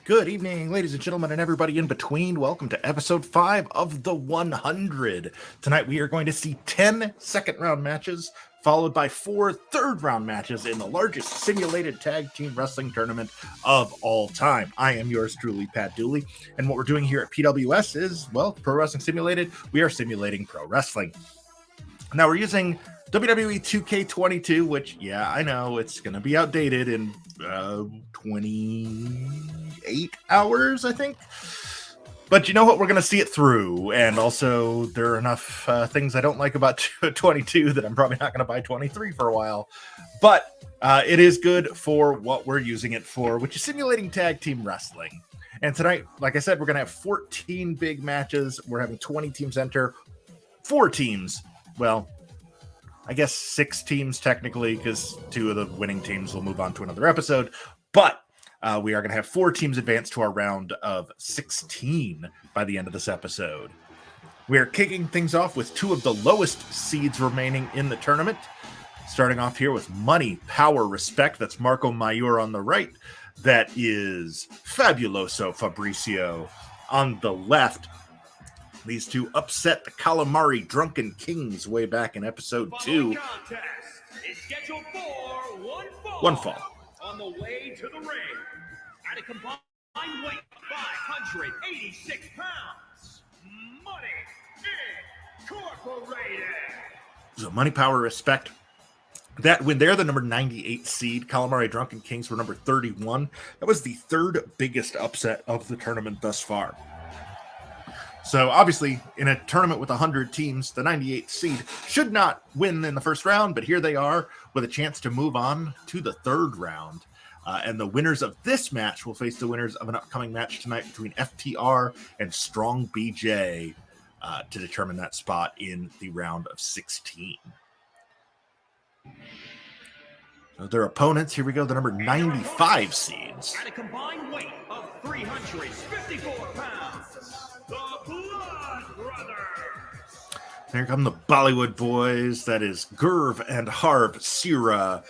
Good evening, ladies and gentlemen, and everybody in between. Welcome to episode 5 of the 100. Tonight we are going to see 10 second-round matches, followed by 4 third-round matches in the largest simulated tag team wrestling tournament of all time. I am yours truly, Pat Dooley, and what we're doing here at PWS is, well, Pro Wrestling Simulated. We are simulating pro wrestling. Now we're using WWE 2K22, which, yeah, I know it's going to be outdated in 28 hours, I think. But you know what? We're going to see it through. And also, there are enough things I don't like about 22 that I'm probably not going to buy 23 for a while. But it is good for what we're using it for, which is simulating tag team wrestling. And tonight, like I said, we're going to have 14 big matches. We're having 20 teams enter. 4 teams. Well, I guess 6 teams technically, because 2 of the winning teams will move on to another episode. But we are going to have 4 teams advance to our round of 16 by the end of this episode. We are kicking things off with 2 of the lowest seeds remaining in the tournament. Starting off here with Money, Power, Respect. That's Marco Mayor on the right. That is Fabuloso Fabricio on the left. These 2 upset the Calamari Drunken Kings way back in episode 2. Contest is scheduled for one fall. On the way to the ring, at a combined weight of 586 pounds, Money Incorporated. So Money, Power, Respect. That when they're the number 98 seed, Calamari Drunken Kings were number 31. That was the 3rd biggest upset of the tournament thus far. So obviously, in a tournament with 100 teams, the 98th seed should not win in the first round, but here they are with a chance to move on to the 3rd round. And the winners of this match will face the winners of an upcoming match tonight between FTR and Strong BJ to determine that spot in the round of 16. So their opponents, here we go, the number 95 seeds. At a combined weight of 354 pounds, the Blood Brothers. Here come the Bollywood boys. That is Gurv and Harv Sira,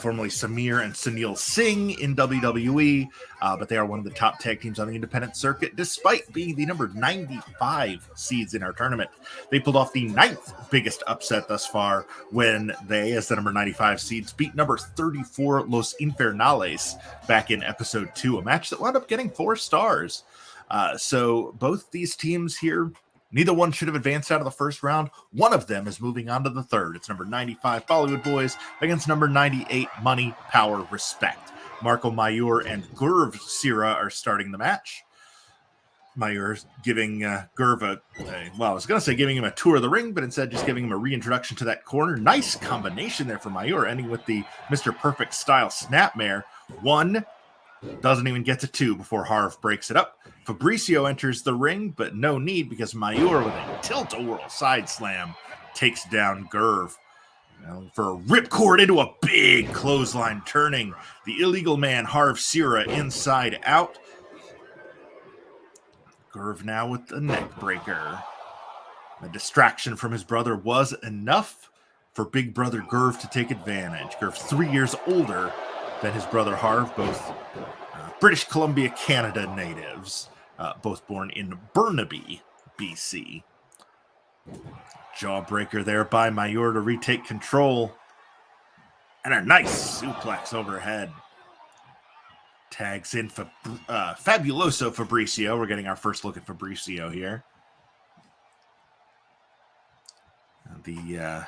formerly Samir and Sunil Singh in WWE. But they are one of the top tag teams on the independent circuit, despite being the number 95 seeds in our tournament. They pulled off the 9th biggest upset thus far when they, as the number 95 seeds, beat number 34 Los Infernales back in episode 2, a match that wound up getting 4 stars. So both these teams here, neither one should have advanced out of the first round. One of them is moving on to the 3rd. It's number 95 Bollywood Boys against number 98 Money, Power, Respect. Marco Mayor and Gurv Sira are starting the match. Mayor giving Gurv I was going to say giving him a tour of the ring, but instead just giving him a reintroduction to that corner. Nice combination there for Mayor, ending with the Mr. Perfect style snapmare. 1, doesn't even get to 2 before Harv breaks it up. Fabricio enters the ring, but no need because Mayor with a tilt-a-whirl side slam takes down Gurv. For a ripcord into a big clothesline, turning the illegal man Harv Sira inside out. Gurv now with the neck breaker. The distraction from his brother was enough for big brother Gurv to take advantage. Gurv's 3 years older than his brother Harv, both British Columbia, Canada natives, both born in Burnaby, BC. Jawbreaker there by Mayor to retake control. And a nice suplex overhead. Tags in for Fabuloso Fabricio. We're getting our first look at Fabricio here. The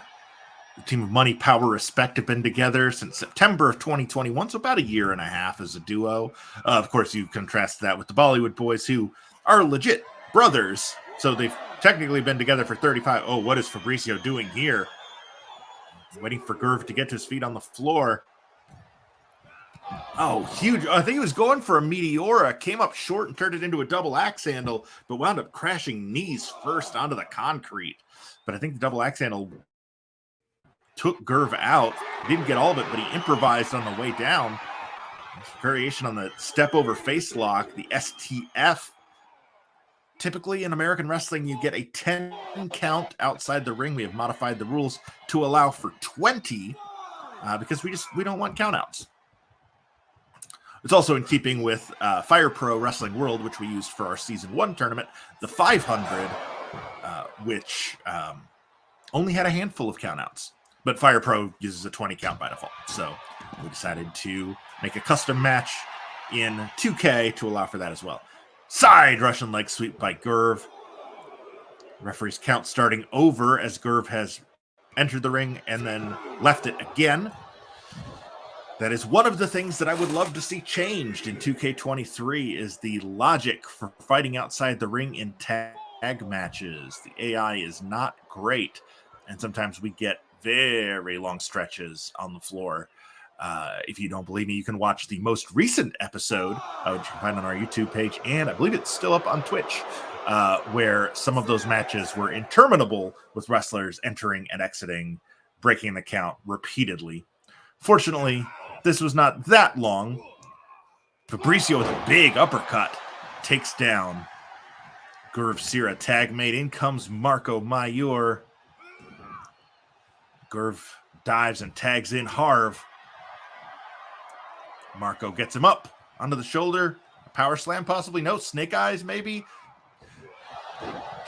team of Money, Power, Respect have been together since September of 2021, so about a year and a half as a duo. Of course, you contrast that with the Bollywood boys, who are legit brothers, so they've technically been together for 35. Oh, what is Fabricio doing here? Waiting for Gurv to get to his feet on the floor. Oh, huge. I think he was going for a Meteora, came up short and turned it into a double axe handle, but wound up crashing knees first onto the concrete. But I think the double axe handle took Gurv out. Didn't get all of it, but he improvised on the way down. Variation on the step over face lock, the STF. Typically in American wrestling, you get a 10 count outside the ring. We have modified the rules to allow for 20 because we don't want countouts. It's also in keeping with Fire Pro Wrestling World, which we used for our Season 1 tournament, the 500, which only had a handful of countouts. But Fire Pro uses a 20 count by default. So we decided to make a custom match in 2K to allow for that as well. Side Russian leg sweep by Gurv. Referee's count starting over as Gurv has entered the ring and then left it again. That is one of the things that I would love to see changed in 2K23 is the logic for fighting outside the ring in tag matches. The AI is not great, and sometimes we get very long stretches on the floor. If you don't believe me, you can watch the most recent episode, which you can find on our YouTube page, and I believe it's still up on Twitch, where some of those matches were interminable with wrestlers entering and exiting, breaking the count repeatedly. Fortunately, this was not that long. Fabricio with a big uppercut takes down Gurv Sira. Tag made. In comes Marco Mayor. Gurv dives and tags in Harv. Marco gets him up onto the shoulder. A power slam possibly. No, snake eyes maybe.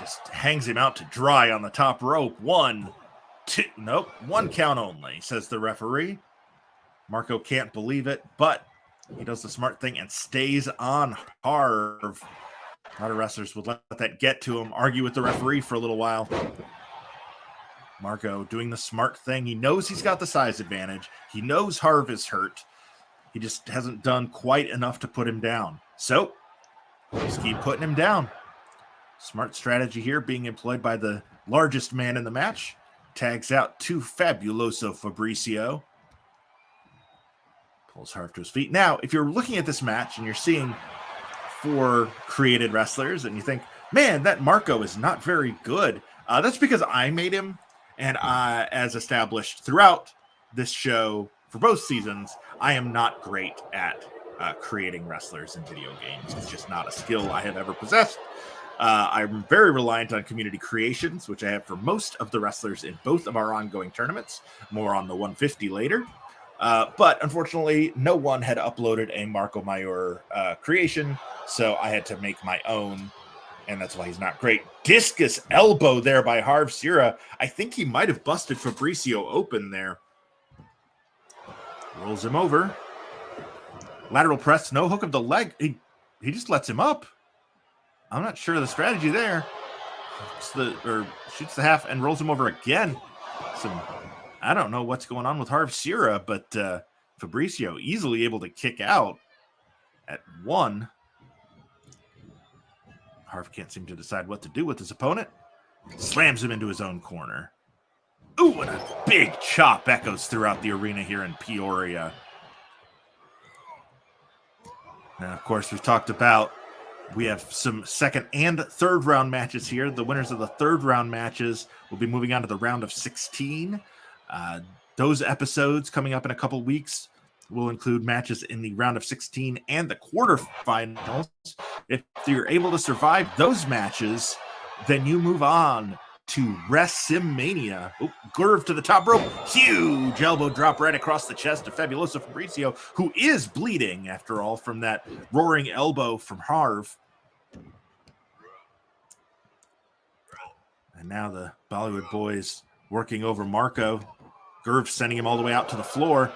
Just hangs him out to dry on the top rope. 1, 2. Nope, 1 count only, says the referee. Marco can't believe it, but he does the smart thing and stays on Harv. A lot of wrestlers would let that get to him, argue with the referee for a little while. Marco doing the smart thing. He knows he's got the size advantage. He knows Harv is hurt. He just hasn't done quite enough to put him down. So, just keep putting him down. Smart strategy here being employed by the largest man in the match. Tags out to Fabuloso Fabricio. Pulls Harv to his feet. Now, if you're looking at this match and you're seeing 4 created wrestlers and you think, man, that Marco is not very good, that's because I made him. And as established throughout this show for both seasons, I am not great at creating wrestlers in video games. It's just not a skill I have ever possessed. I'm very reliant on community creations, which I have for most of the wrestlers in both of our ongoing tournaments. More on the 150 later. But unfortunately, no one had uploaded a Marco Mayor creation, so I had to make my own, and that's why he's not great. Discus elbow there by Harv Sira. I think he might have busted Fabricio open there. Rolls him over. Lateral press, no hook of the leg. He just lets him up. I'm not sure of the strategy there. Shoots the half and rolls him over again. I don't know what's going on with Harv Sira, but Fabricio easily able to kick out at 1. Harv can't seem to decide what to do with his opponent. Slams him into his own corner. Ooh, and a big chop echoes throughout the arena here in Peoria. And of course, we've talked about we have some second and third round matches here. The winners of the third round matches will be moving on to the round of 16. Those episodes coming up in a couple weeks will include matches in the round of 16 and the quarterfinals. If you're able to survive those matches, then you move on to WrestleMania. Gurv to the top rope. Huge elbow drop right across the chest of Fabuloso Fabricio, who is bleeding, after all, from that roaring elbow from Harv. And now the Bollywood boys working over Marco. Gurv sending him all the way out to the floor.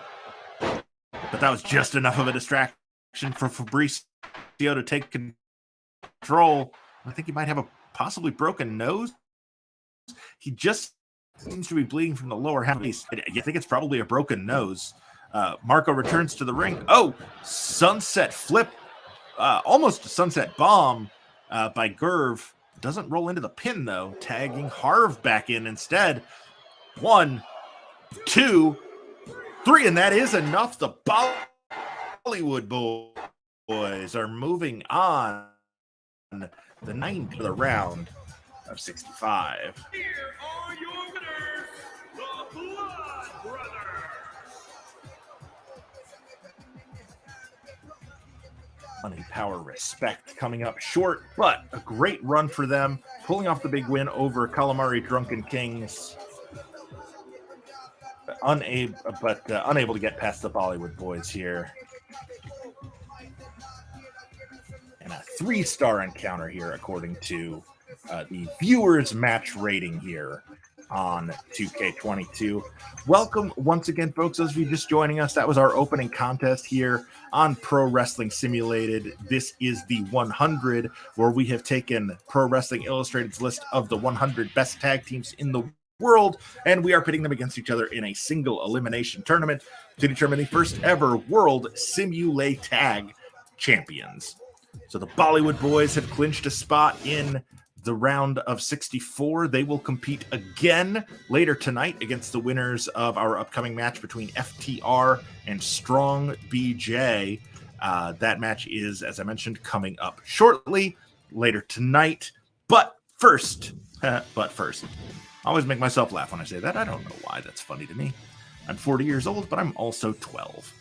But that was just enough of a distraction for Fabricio to take control. I think he might have a possibly broken nose. He just seems to be bleeding from the lower half of his head. I think it's probably a broken nose. Marco returns to the ring. Oh, sunset flip. Almost a sunset bomb by Gurv. Doesn't roll into the pin, though. Tagging Harv back in instead. 1, 2, 3, and that is enough. The Bollywood boys are moving on. The 9th of the round of 65. Here are your winners, the Blood Brothers. Money, power, respect coming up short, but a great run for them, pulling off the big win over Calamari Drunken Kings. Unable to get past the Bollywood boys here. and a 3-star encounter here, according to the viewers match rating here on 2K22. Welcome once again, folks. Those of you just joining us, that was our opening contest here on Pro Wrestling Simulated. This is the 100, where we have taken Pro Wrestling Illustrated's list of the 100 best tag teams in the world, and we are pitting them against each other in a single elimination tournament to determine the first ever World Simulate Tag Champions. So the Bollywood Boys have clinched a spot in the round of 64. They will compete again later tonight against the winners of our upcoming match between FTR and Strong BJ. That match is, as I mentioned, coming up shortly later tonight. But first, I always make myself laugh when I say that. I don't know why that's funny to me. I'm 40 years old, but I'm also 12.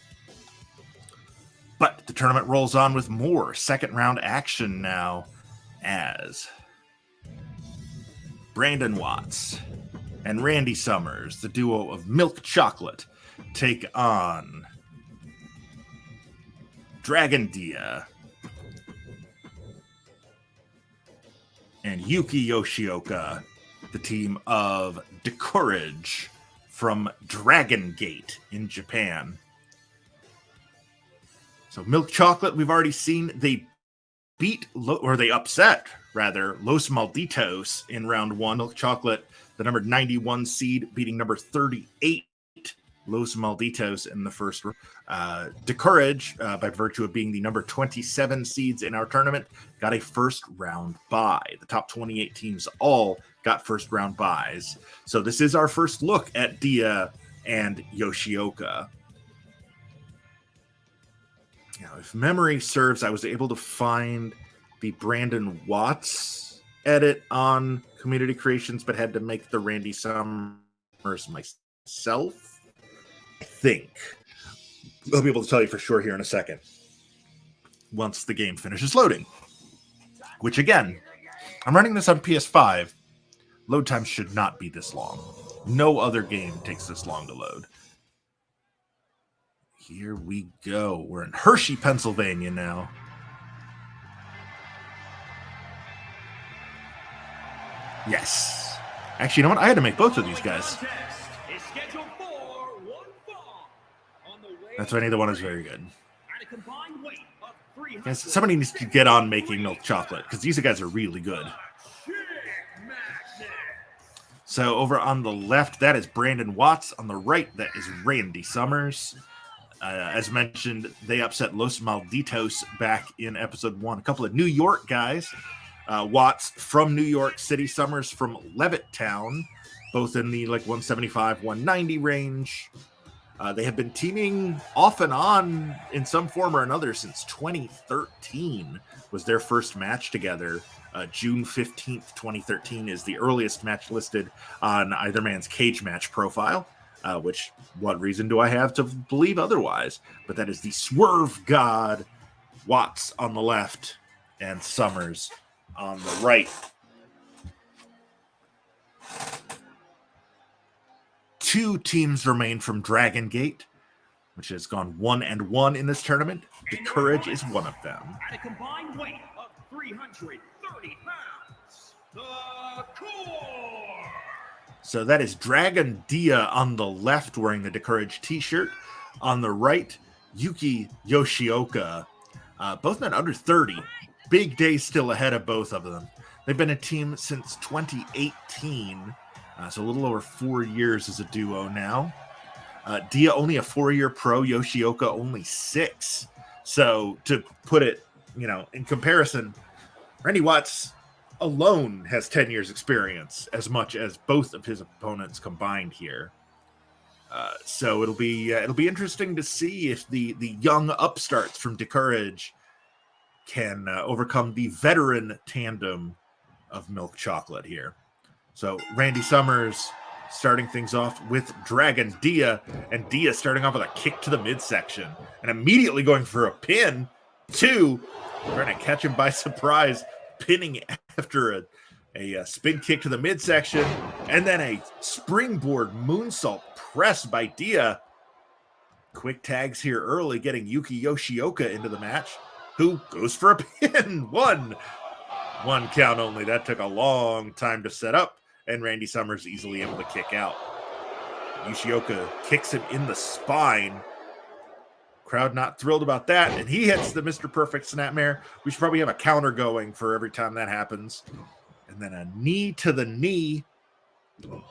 But the tournament rolls on with more second round action now, as Brandon Watts and Randy Summers, the duo of Milk Chocolate, take on Dragon Dia and Yuki Yoshioka, the team of Decourage from Dragon Gate in Japan. So Milk Chocolate, we've already seen, they upset Los Malditos in round one. Milk Chocolate, the number 91 seed, beating number 38 Los Malditos in the first round. Decourage, by virtue of being the number 27 seeds in our tournament, got a first round bye. The top 28 teams all got first round byes. So this is our first look at Dia and Yoshioka. Now, if memory serves, I was able to find the Brandon Watts edit on Community Creations, but had to make the Randy Summers myself, I think. I'll be able to tell you for sure here in a second, once the game finishes loading. Which, again, I'm running this on PS5. Load time should not be this long. No other game takes this long to load. Here we go. We're in Hershey, Pennsylvania now. Yes. Actually, you know what? I had to make both of these guys. That's why neither one is very good. Yes, somebody needs to get on making Milk Chocolate, because these guys are really good. So over on the left, that is Brandon Watts. On the right, that is Randy Summers. As mentioned, they upset Los Malditos back in episode 1. A couple of New York guys. Watts from New York City, Summers from Levittown, both in the 175, 190 range. They have been teaming off and on in some form or another since 2013 was their first match together. June 15th, 2013 is the earliest match listed on either man's cage match profile. Which, what reason do I have to believe otherwise? But that is the Swerve God, Watts on the left, and Summers on the right. Two teams remain from Dragon Gate, which has gone 1-1 in this tournament. The Courage is one of them. At a combined weight of 330 pounds, the Core. So that is Dragon Dia on the left, wearing the Decourage t-shirt. On the right, Yuki Yoshioka. Both men under 30. Big day still ahead of both of them. They've been a team since 2018. So a little over 4 years as a duo now. Dia only a 4-year pro, Yoshioka only 6. So to put it, in comparison, Randy Watts alone has 10 years experience, as much as both of his opponents combined here. So it'll be interesting to see if the young upstarts from Decourage can overcome the veteran tandem of Milk Chocolate here. So Randy Summers starting things off with Dragon Dia, and Dia starting off with a kick to the midsection and immediately going for a pin. Trying to catch him by surprise, pinning after a spin kick to the midsection, and then a springboard moonsault press by Dia. Quick tags here early, getting Yuki Yoshioka into the match. who goes for a pin. One count only. That took a long time to set up, and Randy Summers easily able to kick out. Yoshioka kicks him in the spine. Crowd not thrilled about that, and he hits the Mr. Perfect Snapmare. We should probably have a counter going for every time that happens. And then a knee to the knee.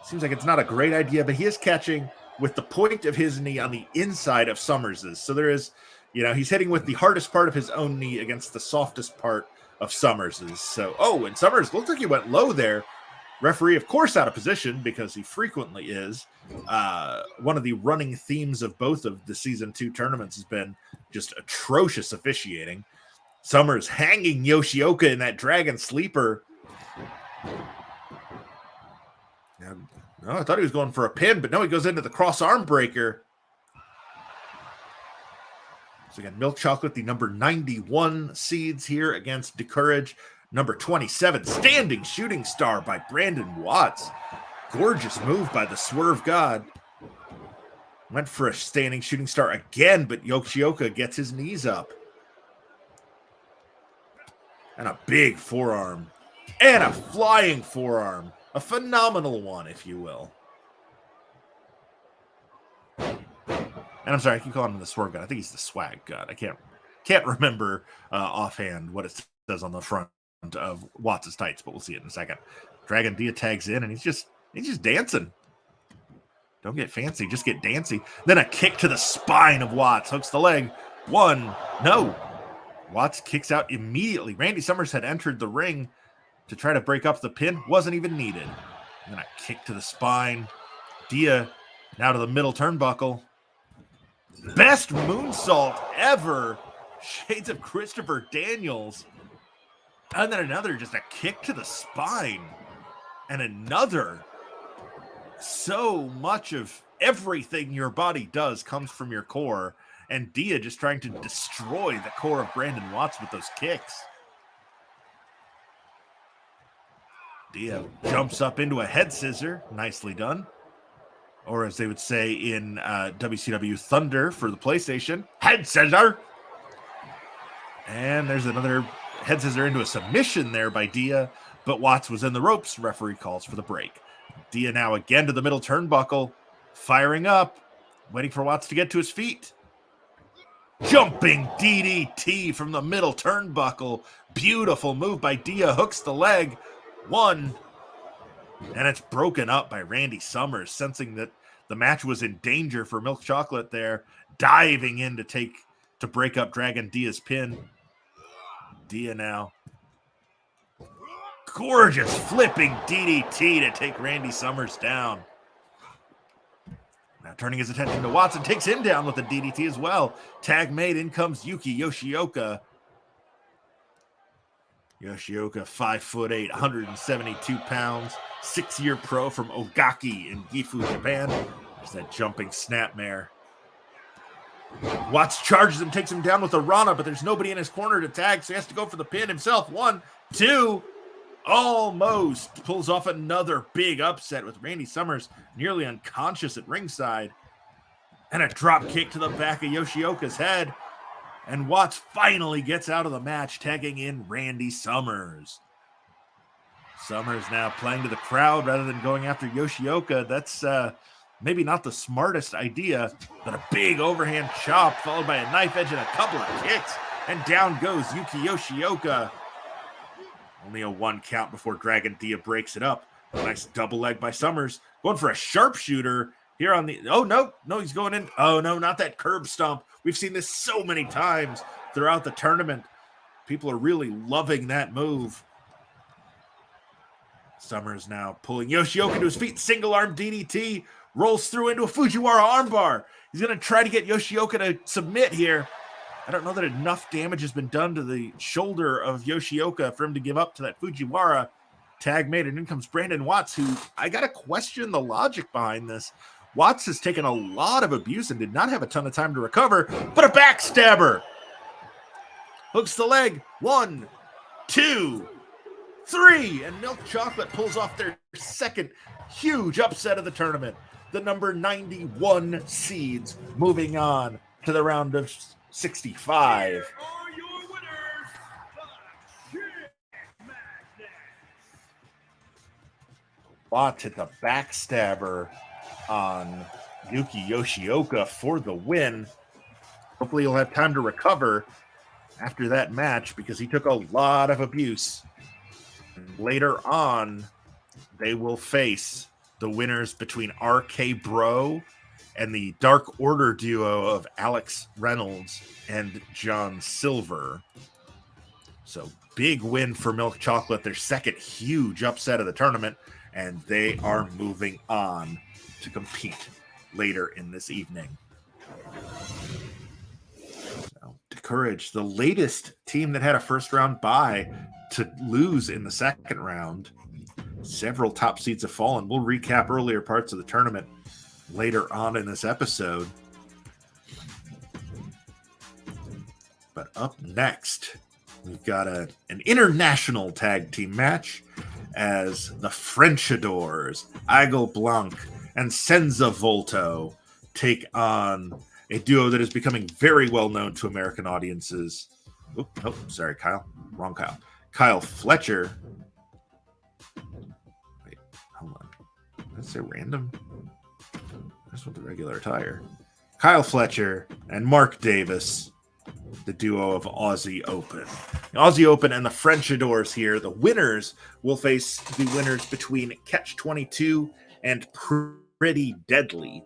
Seems like it's not a great idea, but he is catching with the point of his knee on the inside of Summers's. So there is, he's hitting with the hardest part of his own knee against the softest part of Summers's. So, and Summers looks like he went low there. Referee, of course, out of position because he frequently is. One of the running themes of both of the season 2 tournaments has been just atrocious officiating. Summers hanging Yoshioka in that dragon sleeper. No, I thought he was going for a pin, but no, he goes into the cross arm breaker. So again, Milk Chocolate, the number 91 seeds here against DeCourage. Number 27, standing shooting star by Brandon Watts. Gorgeous move by the Swerve God. Went for a standing shooting star again, but Yoshioka gets his knees up. And a big forearm. And a flying forearm. A phenomenal one, if you will. And I'm sorry, I keep calling him the Swerve God. I think he's the Swag God. I can't remember offhand what it says on the front of Watts' tights, but we'll see it in a second. Dragon Dia tags in, and he's just dancing. Don't get fancy, just get dancy. Then a kick to the spine of Watts. Hooks the leg. Watts kicks out immediately. Randy Summers had entered the ring to try to break up the pin. Wasn't even needed. And then a kick to the spine. Dia now to the middle turnbuckle. Best moonsault ever. Shades of Christopher Daniels. And then another, just a kick to the spine. And another. So much of everything your body does comes from your core. And Dia just trying to destroy the core of Brandon Watts with those kicks. Dia jumps up into a head scissor. Nicely done. Or as they would say in WCW Thunder for the PlayStation, head scissor. And there's another head scissor into a submission there by Dia, but Watts was in the ropes. Referee calls for the break. Dia now again to the middle turnbuckle, firing up, waiting for Watts to get to his feet. Jumping DDT from the middle turnbuckle. Beautiful move by Dia, hooks the leg. One. And it's broken up by Randy Summers, sensing that the match was in danger for Milk Chocolate there, diving in to break up Dragon Dia's pin. Dia now. Gorgeous flipping DDT to take Randy Summers down. Now turning his attention to Watson, takes him down with a DDT as well. Tag made, in comes Yuki Yoshioka. Yoshioka, 5'8", 172 pounds, 6-year pro from Ogaki in Gifu, Japan. There's that jumping snapmare. Watts charges him, takes him down with a Rana, but there's nobody in his corner to tag, so he has to go for the pin himself. 1, 2, almost pulls off another big upset with Randy Summers nearly unconscious at ringside. And a drop kick to the back of Yoshioka's head. And Watts finally gets out of the match, tagging in Randy Summers. Summers now playing to the crowd rather than going after Yoshioka. That's maybe not the smartest idea, but a big overhand chop followed by a knife edge and a couple of kicks. And down goes Yuki Yoshioka. Only a 1 count before Dragon Dia breaks it up. A nice double leg by Summers. Going for a sharpshooter here on the... Oh, no, he's going in. Oh, no, not that curb stomp. We've seen this so many times throughout the tournament. People are really loving that move. Summers now pulling Yoshioka to his feet. Single arm DDT. Rolls through into a Fujiwara armbar. He's going to try to get Yoshioka to submit here. I don't know that enough damage has been done to the shoulder of Yoshioka for him to give up to that Fujiwara. Tag made, and in comes Brandon Watts, who I got to question the logic behind this. Watts has taken a lot of abuse and did not have a ton of time to recover, but a backstabber. Hooks the leg. 1, 2, 3, and Milk Chocolate pulls off their second huge upset of the tournament. The number 91 seeds moving on to the round of 65. Here are your winners, Watch hit the backstabber on Yuki Yoshioka for the win. Hopefully he'll have time to recover after that match because he took a lot of abuse. And later on, they will face the winners between RK Bro and the Dark Order duo of Alex Reynolds and John Silver. So big win for Milk Chocolate, their second huge upset of the tournament, and they are moving on to compete later in this evening. So, to Courage, the latest team that had a first round bye to lose in the second round. Several top seeds have fallen. We'll recap earlier parts of the tournament later on in this episode. But up next, we've got an international tag team match as the Frenchadors, Aigle Blanc, and Senza Volto take on a duo that is becoming very well known to American audiences. Oh, sorry, Kyle. Wrong Kyle. Kyle Fletcher. Wait, hold on. That's a random. I just want the regular attire. Kyle Fletcher and Mark Davis, the duo of Aussie Open. The Aussie Open and the Frenchadors here. The winners will face the winners between Catch 22 and Pretty Deadly,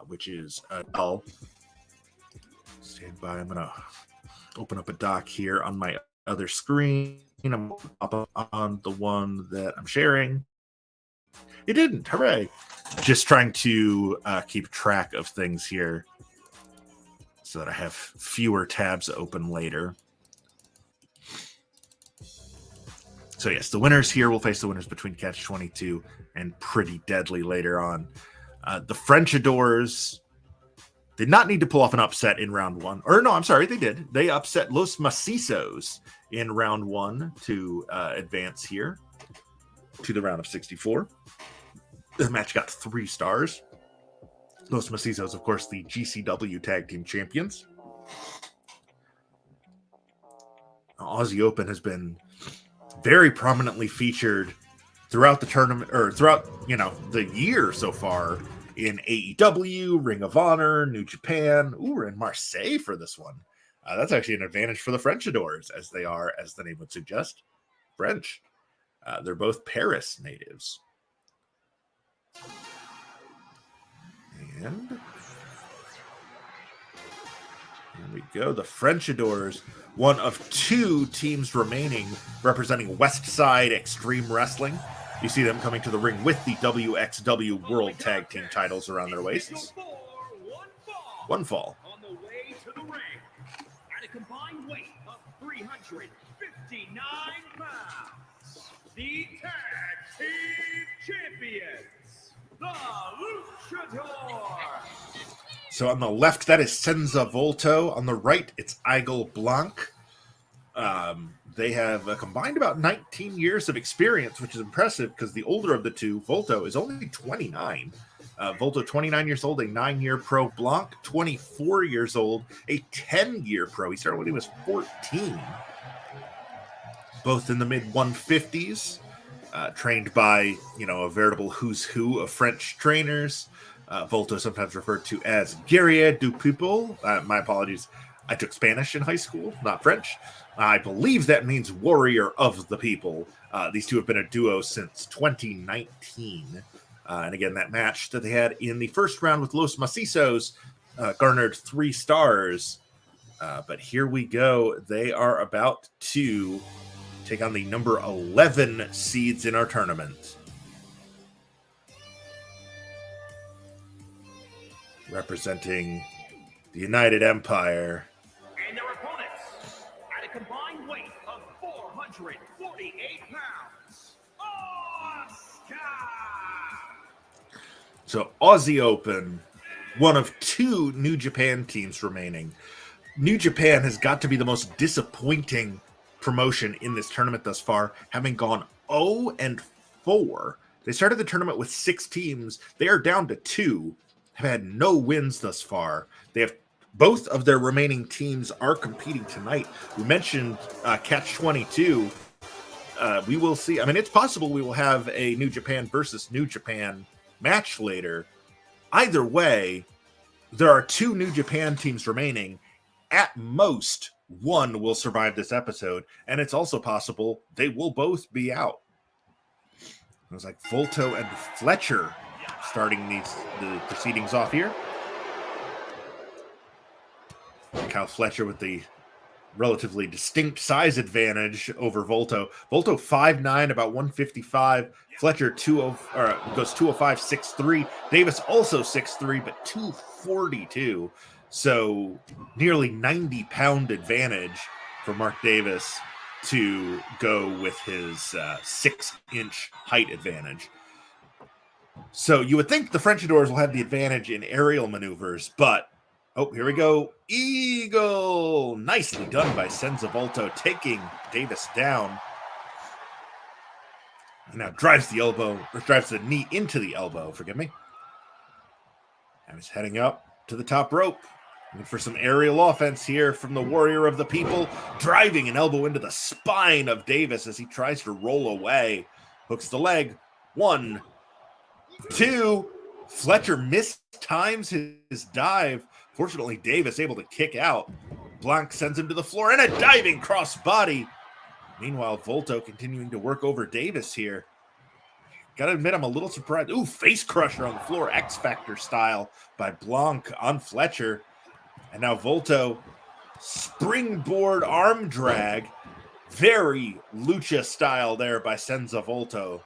which is stand by. I'm gonna open up a doc here on my other screen. I'm up on the one that I'm sharing. It didn't. Hooray! Just trying to keep track of things here so that I have fewer tabs open later. So yes, the winners here will face the winners between Catch 22 and Pretty Deadly later on. The Frenchadors did not need to pull off an upset in round one. Or no, I'm sorry, they did. They upset Los Macizos in round one to advance here to the round of 64. The match got 3 stars. Los Macizos, of course, the GCW Tag Team Champions. Aussie Open has been very prominently featured throughout the tournament, or throughout, the year so far in AEW, Ring of Honor, New Japan. Ooh, we're in Marseille for this one. That's actually an advantage for the Frenchadors, as they are, as the name would suggest, French. They're both Paris natives. And here we go. The Frenchadors, one of 2 teams remaining representing West Side Extreme Wrestling. You see them coming to the ring with the WXW World Tag Team titles around their waists. One fall. On the way to the ring, at a combined weight of 359 pounds, the Tag Team Champions, the Luchadors. So on the left, that is Senza Volto. On the right, it's Aigle Blanc. They have combined about 19 years of experience, which is impressive because the older of the two, Volto, is only 29. Volto, 29 years old, a 9-year pro. Blanc, 24 years old, a 10-year pro. He started when he was 14. Both in the mid-150s, trained by, a veritable who's who of French trainers. Volto, sometimes referred to as Guerrier du People. My apologies. I took Spanish in high school, not French. I believe that means warrior of the people. These two have been a duo since 2019. And again, that match that they had in the first round with Los Macizos garnered 3 stars. But here we go. They are about to take on the number 11 seeds in our tournament. Representing the United Empire. And their opponents, at a combined weight of 448 pounds, Oscar! So Aussie Open, one of 2 New Japan teams remaining. New Japan has got to be the most disappointing promotion in this tournament thus far, having gone 0-4. They started the tournament with 6 teams. They are down to 2. Have had no wins thus far. They have both of their remaining teams are competing tonight. We mentioned Catch 22. we will see. I mean, it's possible we will have a New Japan versus New Japan match later. Either way, there are 2 New Japan teams remaining. At most, one will survive this episode, and it's also possible they will both be out. It was like Volto and Fletcher starting the proceedings off here. Kyle Fletcher with the relatively distinct size advantage over Volto. Volto 5'9", about 155. Fletcher goes 205, 6'3". Davis also 6'3", but 242. So nearly 90-pound advantage for Mark Davis to go with his 6-inch height advantage. So you would think the Frenchadors will have the advantage in aerial maneuvers, but oh, here we go. Eagle! Nicely done by Senza Volto, taking Davis down. And now drives the knee into the elbow, forgive me. And he's heading up to the top rope. Looking for some aerial offense here from the Warrior of the People. Driving an elbow into the spine of Davis as he tries to roll away. Hooks the leg. 1, 2. Fletcher mistimes his dive. Fortunately, Davis able to kick out. Blanc sends him to the floor and a diving crossbody. Meanwhile, Volto continuing to work over Davis here. Gotta admit, I'm a little surprised. Ooh, face crusher on the floor, X Factor style by Blanc on Fletcher. And now Volto, springboard arm drag. Very lucha style there by Senza Volto.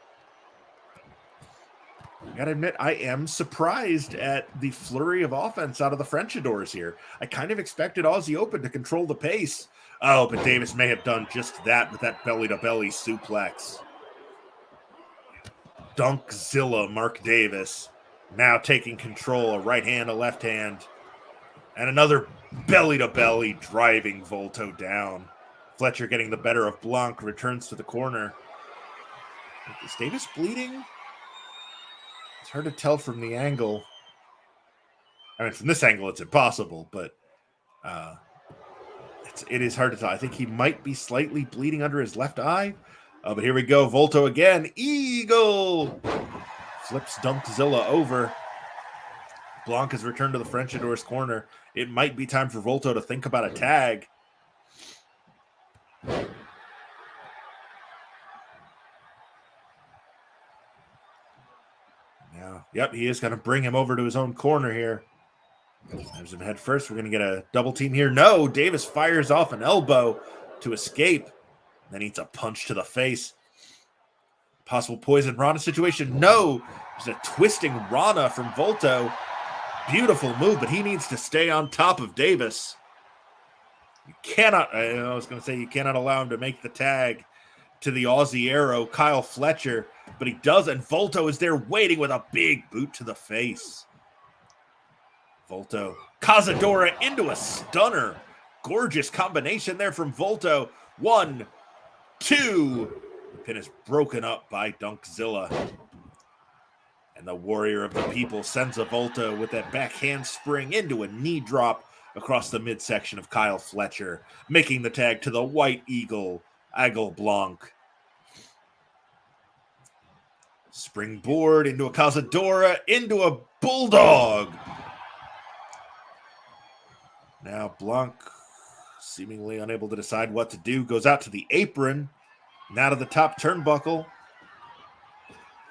I gotta admit, I am surprised at the flurry of offense out of the Frenchadors here. I kind of expected Aussie Open to control the pace. Oh, but Davis may have done just that with that belly-to-belly suplex. Dunkzilla Mark Davis now taking control, a right hand, a left hand, and another belly-to-belly driving Volto down. Fletcher getting the better of Blanc, returns to the corner. Is Davis bleeding? It's hard to tell from the angle. I mean, from this angle, it's impossible, but it is hard to tell. I think he might be slightly bleeding under his left eye. But here we go. Volto again. Eagle! Flips Dunkzilla over. Blanc has returned to the Frenchadors corner. It might be time for Volto to think about a tag. Now, yep, he is going to bring him over to his own corner here. There's him head first. We're going to get a double team here. No, Davis fires off an elbow to escape. Then eats a punch to the face. Possible poison Rana situation. No, there's a twisting Rana from Volto. Beautiful move, but he needs to stay on top of Davis. You cannot, I was going to say, you cannot allow him to make the tag to the Aussie Arrow, Kyle Fletcher, but he does, and Volto is there waiting with a big boot to the face. Volto, Cazadora into a stunner. Gorgeous combination there from Volto. 1, 2. The pin is broken up by Dunkzilla. And the Warrior of the People sends a Volto with that backhand spring into a knee drop across the midsection of Kyle Fletcher, making the tag to the White Eagle, Aigle Blanc. Springboard into a Cazadora, into a Bulldog. Now Blanc, seemingly unable to decide what to do, goes out to the apron, now to the top turnbuckle.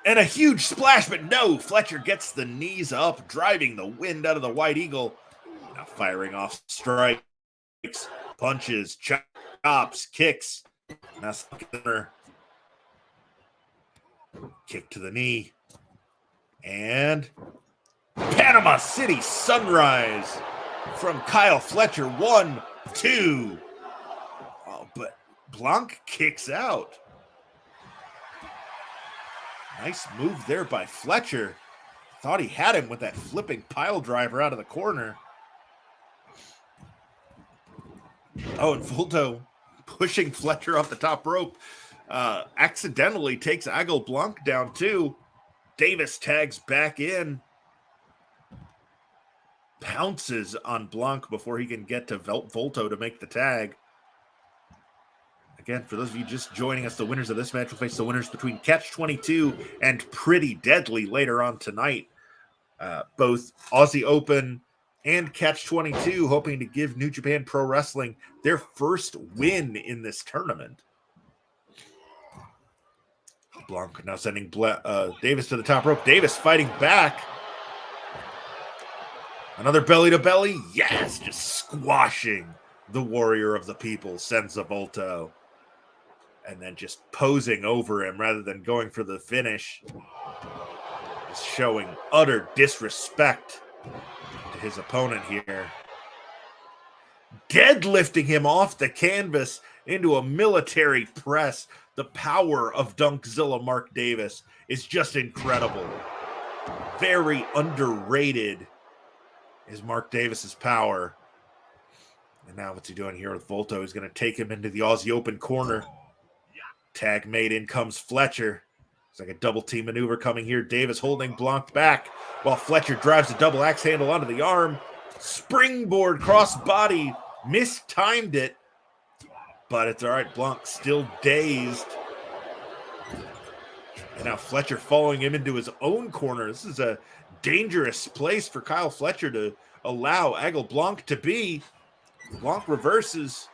And a huge splash, but no, Fletcher gets the knees up, driving the wind out of the White Eagle. Now firing off strikes, punches, chops, kicks. Now kick to the knee. And Panama City Sunrise from Kyle Fletcher. 1, 2. Oh, but Blanc kicks out. Nice move there by Fletcher. Thought he had him with that flipping pile driver out of the corner. Oh, and Volto pushing Fletcher off the top rope. Accidentally takes Aigle Blanc down too. Davis tags back in. Pounces on Blanc before he can get to Volto to make the tag. Again, for those of you just joining us, the winners of this match will face the winners between Catch 22 and Pretty Deadly later on tonight. Both Aussie Open and Catch 22 hoping to give New Japan Pro Wrestling their first win in this tournament. Blanc now sending Davis to the top rope. Davis fighting back. Another belly to belly. Yes, just squashing the warrior of the people, Senza Volto. And then just posing over him rather than going for the finish. Just showing utter disrespect to his opponent here. Deadlifting him off the canvas into a military press. The power of Dunkzilla Mark Davis is just incredible. Very underrated is Mark Davis's power. And now what's he doing here with Volto? He's going to take him into the Aussie Open corner. Tag made, in comes Fletcher. It's like a double team maneuver coming here. Davis holding Blanc back while Fletcher drives a double axe handle onto the arm. Springboard cross body. Mistimed it. But it's all right. Blanc still dazed. And now Fletcher following him into his own corner. This is a dangerous place for Kyle Fletcher to allow Aigle Blanc to be. Blanc reverses.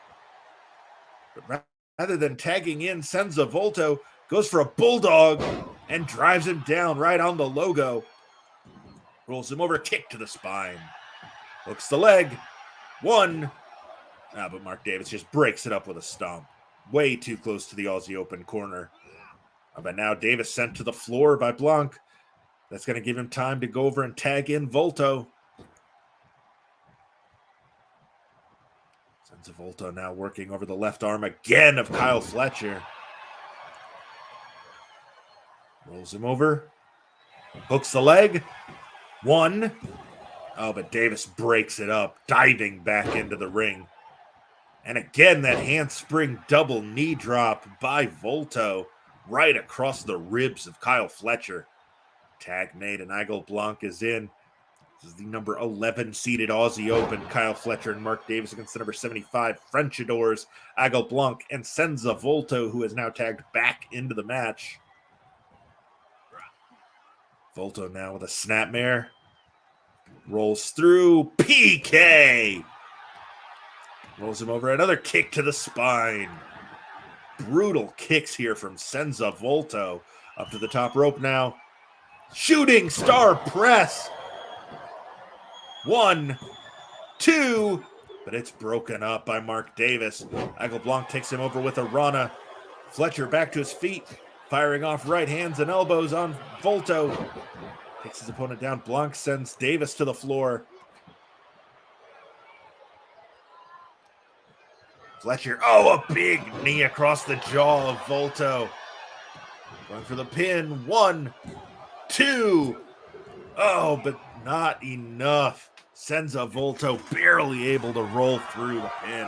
But rather than tagging in, Senza Volto goes for a bulldog and drives him down right on the logo. Rolls him over, kick to the spine. Hooks the leg. One. But Mark Davis just breaks it up with a stomp. Way too close to the Aussie Open corner. But now Davis sent to the floor by Blanc. That's going to give him time to go over and tag in Volto. Senza Volto now working over the left arm again of Kyle Fletcher. Rolls him over. Hooks the leg. One. But Davis breaks it up, diving back into the ring. And again, that handspring double knee drop by Volto right across the ribs of Kyle Fletcher. Tag made and Aigle Blanc is in. This is the number 11 seeded Aussie Open. Kyle Fletcher and Mark Davis against the number 75 French Adores, Aigle Blanc and Senza Volto, who is now tagged back into the match. Volto now with a snapmare. Rolls through. PK! Rolls him over. Another kick to the spine. Brutal kicks here from Senza Volto. Up to the top rope now. Shooting star press. 1, 2. But it's broken up by Mark Davis. Aigle Blanc takes him over with a Rana. Fletcher back to his feet. Firing off right hands and elbows on Volto. Takes his opponent down. Blanc sends Davis to the floor. Fletcher, a big knee across the jaw of Volto. Going for the pin. 1, 2. But not enough. Senza Volto barely able to roll through the pin.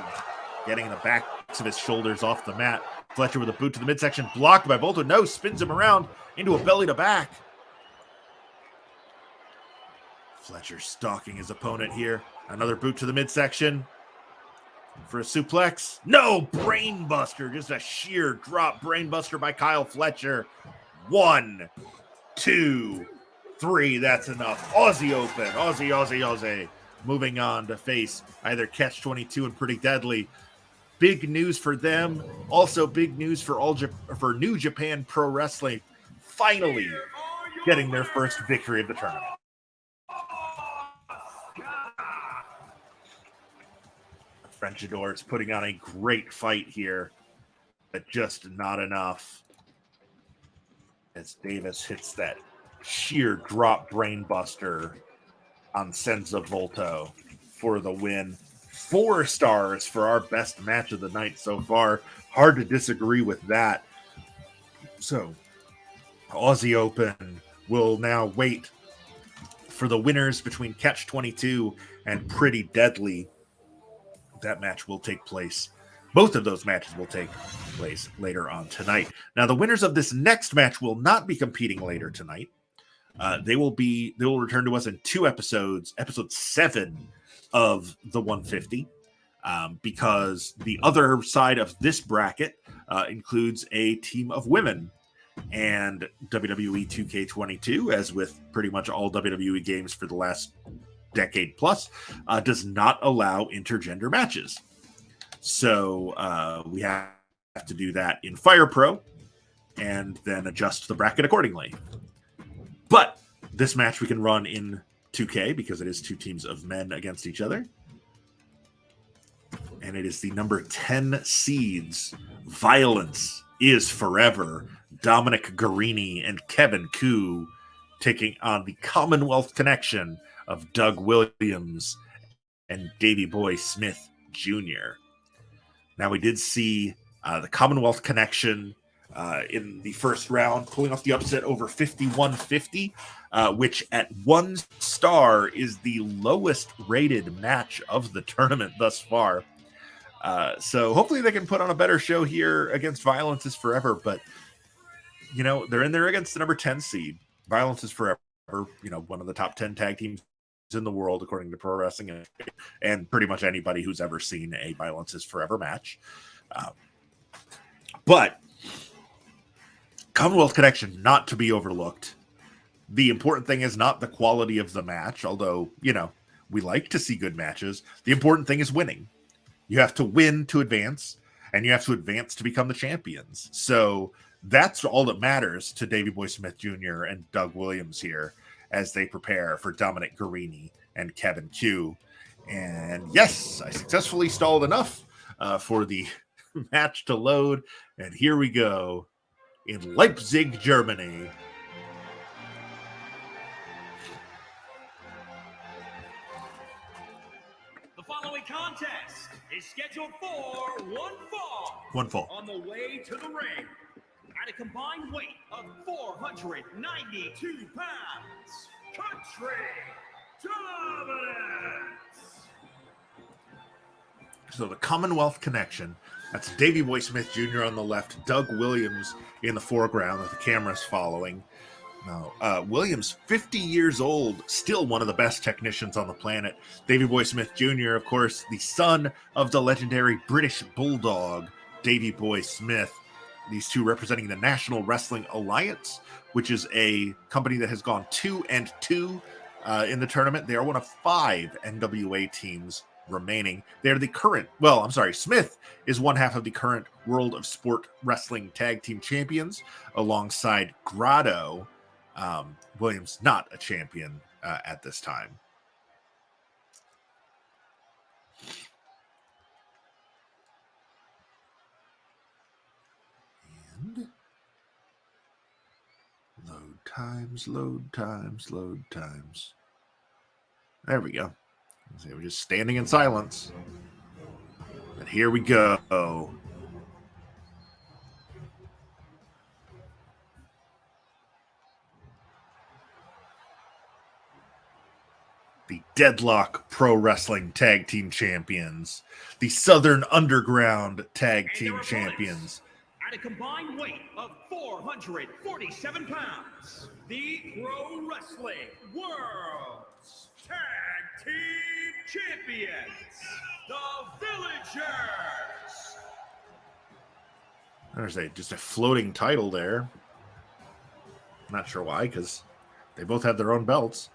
Getting the backs of his shoulders off the mat. Fletcher with a boot to the midsection. Blocked by Volto. No, spins him around into a belly to back. Fletcher stalking his opponent here. Another boot to the midsection. For a suplex. No, brainbuster. Just a sheer drop brainbuster by Kyle Fletcher. 1, 2, 3. That's enough. Aussie Open. Aussie. Moving on to face either Catch 22 and Pretty Deadly. Big news for them. Also big news for for New Japan Pro Wrestling. Finally getting their first victory of the tournament. French Adores putting on a great fight here, but just not enough. As Davis hits that sheer drop brainbuster on Senza Volto for the win. 4 stars for our best match of the night so far. Hard to disagree with that. So, Aussie Open will now wait for the winners between Catch 22 and Pretty Deadly. That match will take place. Both of those matches will take place later on tonight. Now, the winners of this next match will not be competing later tonight. They will return to us in 2 episodes, episode 7 of the 150, because the other side of this bracket includes a team of women. And WWE 2K22, as with pretty much all WWE games for the last decade plus, does not allow intergender matches. So we have to do that in Fire Pro and then adjust the bracket accordingly. But this match we can run in 2K because it is two teams of men against each other. And it is the number 10 seeds. Violence is Forever. Dominic Garrini and Kevin Koo taking on the Commonwealth Connection of Doug Williams and Davey Boy Smith Jr. Now, we did see the Commonwealth Connection in the first round pulling off the upset over 51-50, which at 1 star is the lowest rated match of the tournament thus far. So hopefully they can put on a better show here against Violence is Forever, but you know, they're in there against the number 10 seed. Violence is Forever, you know, one of the top 10 tag teams in the world, according to Pro Wrestling, and pretty much anybody who's ever seen a Violence is Forever match. But Commonwealth Connection, not to be overlooked. The important thing is not the quality of the match, although, you know, we like to see good matches. The important thing is winning. You have to win to advance, and you have to advance to become the champions. So that's all that matters to Davey Boy Smith Jr. and Doug Williams here as they prepare for Dominic Garrini and Kevin Koo. And yes, I successfully stalled enough for the match to load. And here we go in Leipzig, Germany. The following contest is scheduled for one fall. On the way to the ring, at a combined weight of 492 pounds, Country Dominance. So the Commonwealth Connection, that's Davey Boy Smith Jr. on the left, Doug Williams in the foreground with the cameras following. Now, Williams, 50 years old, still one of the best technicians on the planet. Davey Boy Smith Jr., of course, the son of the legendary British Bulldog, Davey Boy Smith. These two representing the National Wrestling Alliance, which is a company that has gone 2-2 in the tournament. They are one of 5 NWA teams remaining. They're the current, Smith is one half of the current World of Sport Wrestling Tag Team Champions alongside Grotto. Williams not a champion at this time. And load times. There we go. So we're just standing in silence. But here we go. The Deadlock Pro Wrestling Tag Team Champions. The Southern Underground Tag Team Champions. At a combined weight of 447 pounds, the Pro Wrestling World's Tag Team Champions, the Villagers. There's just a floating title there. Not sure why, because they both have their own belts.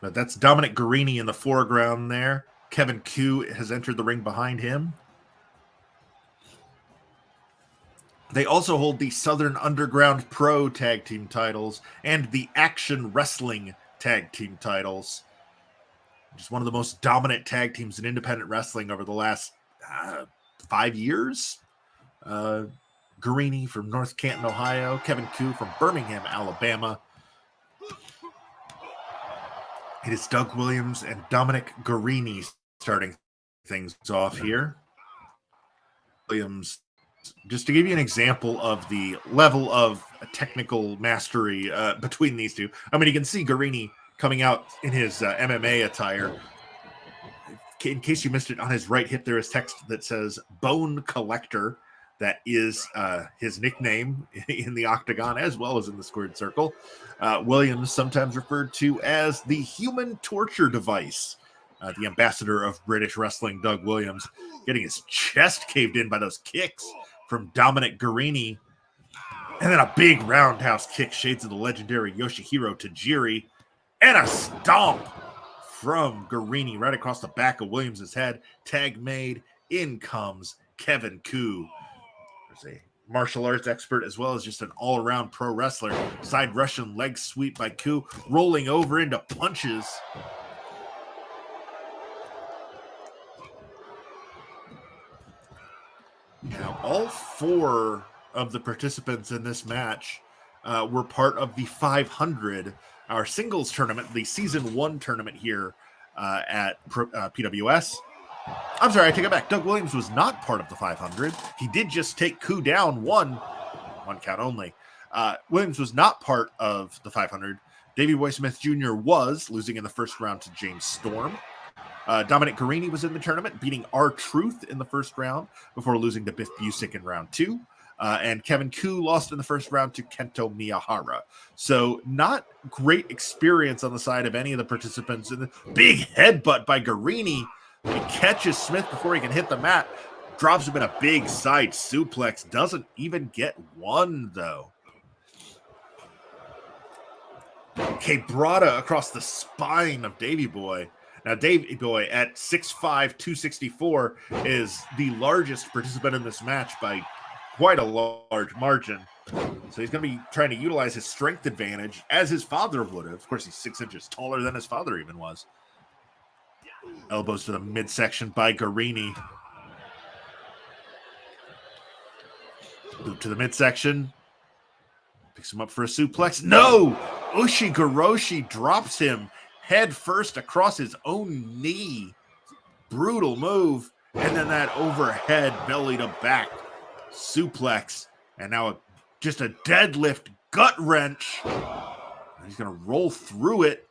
But that's Dominic Garrini in the foreground there. Kevin Koo has entered the ring behind him. They also hold the Southern Underground Pro Tag Team titles and the Action Wrestling Tag Team titles. Just one of the most dominant tag teams in independent wrestling over the last 5 years. Garrini from North Canton, Ohio. Kevin Koo from Birmingham, Alabama. It is Doug Williams and Dominic Garrini starting things off here. Williams, just to give you an example of the level of technical mastery between these two. I mean, you can see Garrini coming out in his MMA attire. In case you missed it, on his right hip, there is text that says Bone Collector. That is his nickname in the Octagon as well as in the Squared Circle. Williams, sometimes referred to as the Human Torture Device. The ambassador of British wrestling, Doug Williams, getting his chest caved in by those kicks from Dominic Guarini. And then a big roundhouse kick, shades of the legendary Yoshihiro Tajiri. And a stomp from Guarini right across the back of Williams' head. Tag made. In comes Kevin Koo. There's a martial arts expert as well as just an all-around pro wrestler. Side Russian leg sweep by Koo, rolling over into punches. Now, all 4 of the participants in this match were part of the 500, our singles tournament, the season 1 tournament here at PWS. I'm sorry, I take it back. Doug Williams was not part of the 500. He did just take Koo down one count only. Williams was not part of the 500. Davey Boy Smith Jr. was, losing in the first round to James Storm. Dominic Guarini was in the tournament, beating R-Truth in the first round before losing to Biff Busick in round 2. And Kevin Koo lost in the first round to Kento Miyahara. So not great experience on the side of any of the participants. And the big headbutt by Guarini. He catches Smith before he can hit the mat. Drops him in a big side suplex. Doesn't even get one, though. Quebrada across the spine of Davey Boy. Now, Davey Boy at 6'5", 264 is the largest participant in this match by quite a large margin. So he's going to be trying to utilize his strength advantage as his father would have. Of course, he's 6 inches taller than his father even was. Elbows to the midsection by Guarini. Boot to the midsection. Picks him up for a suplex. No! Ushigoroshi drops him head first across his own knee. Brutal move. And then that overhead belly to back suplex. And now just a deadlift gut wrench. And he's going to roll through it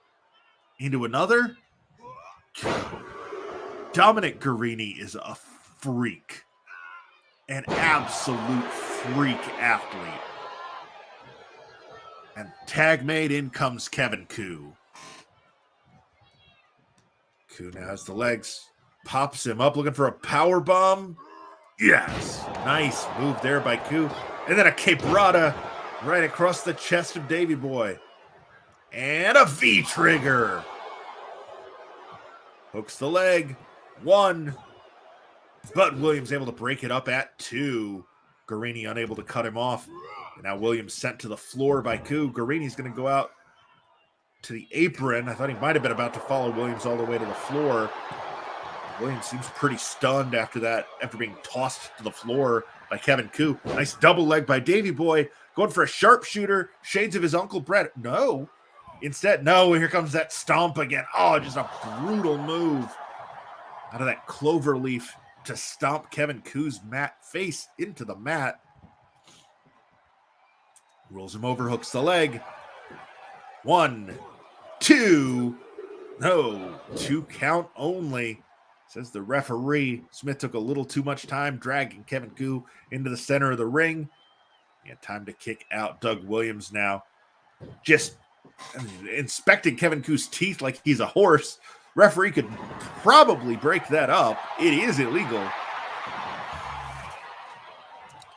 into another. Dominic Guarini is a freak. An absolute freak athlete. And tag made, in comes Kevin Koo. Koo now has the legs. Pops him up, looking for a power bomb. Yes. Nice move there by Koo. And then a quebrada right across the chest of Davey Boy. And a V-trigger. Hooks the leg. 1. But Williams able to break it up at 2. Guarini unable to cut him off. And now Williams sent to the floor by Koo. Guarini's going to go out to the apron. I thought he might have been about to follow Williams all the way to the floor. Williams seems pretty stunned after that, after being tossed to the floor by Kevin Koo. Nice double leg by Davey Boy. Going for a sharpshooter. Shades of his Uncle Brett. No. Instead, no, here comes that stomp again. Oh, just a brutal move. Out of that clover leaf to stomp Kevin Koo's face into the mat. Rolls him over, hooks the leg. 1, 2. No, 2 count only. Says the referee. Smith took a little too much time dragging Kevin Koo into the center of the ring. He had time to kick out Doug Williams now. Just inspecting Kevin Koo's teeth like he's a horse. Referee could probably break that up. It is illegal.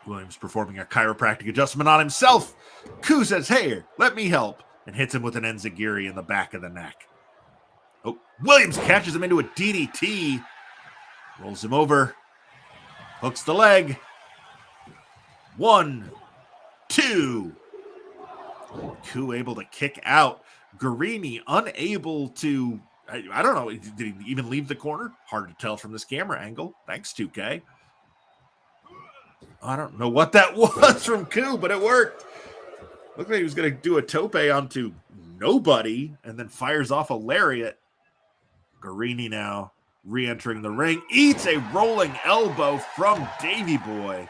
Williams performing a chiropractic adjustment on himself. Koo says, hey, let me help, and hits him with an enziguri in the back of the neck. Oh, Williams catches him into a DDT. Rolls him over. Hooks the leg. 1, 2. Koo able to kick out. Guarini unable to, I don't know, did he even leave the corner? Hard to tell from this camera angle. Thanks, 2K. I don't know what that was from Koo, but it worked. Looked like he was going to do a tope onto nobody and then fires off a lariat. Guarini now re-entering the ring. Eats a rolling elbow from Davey Boy.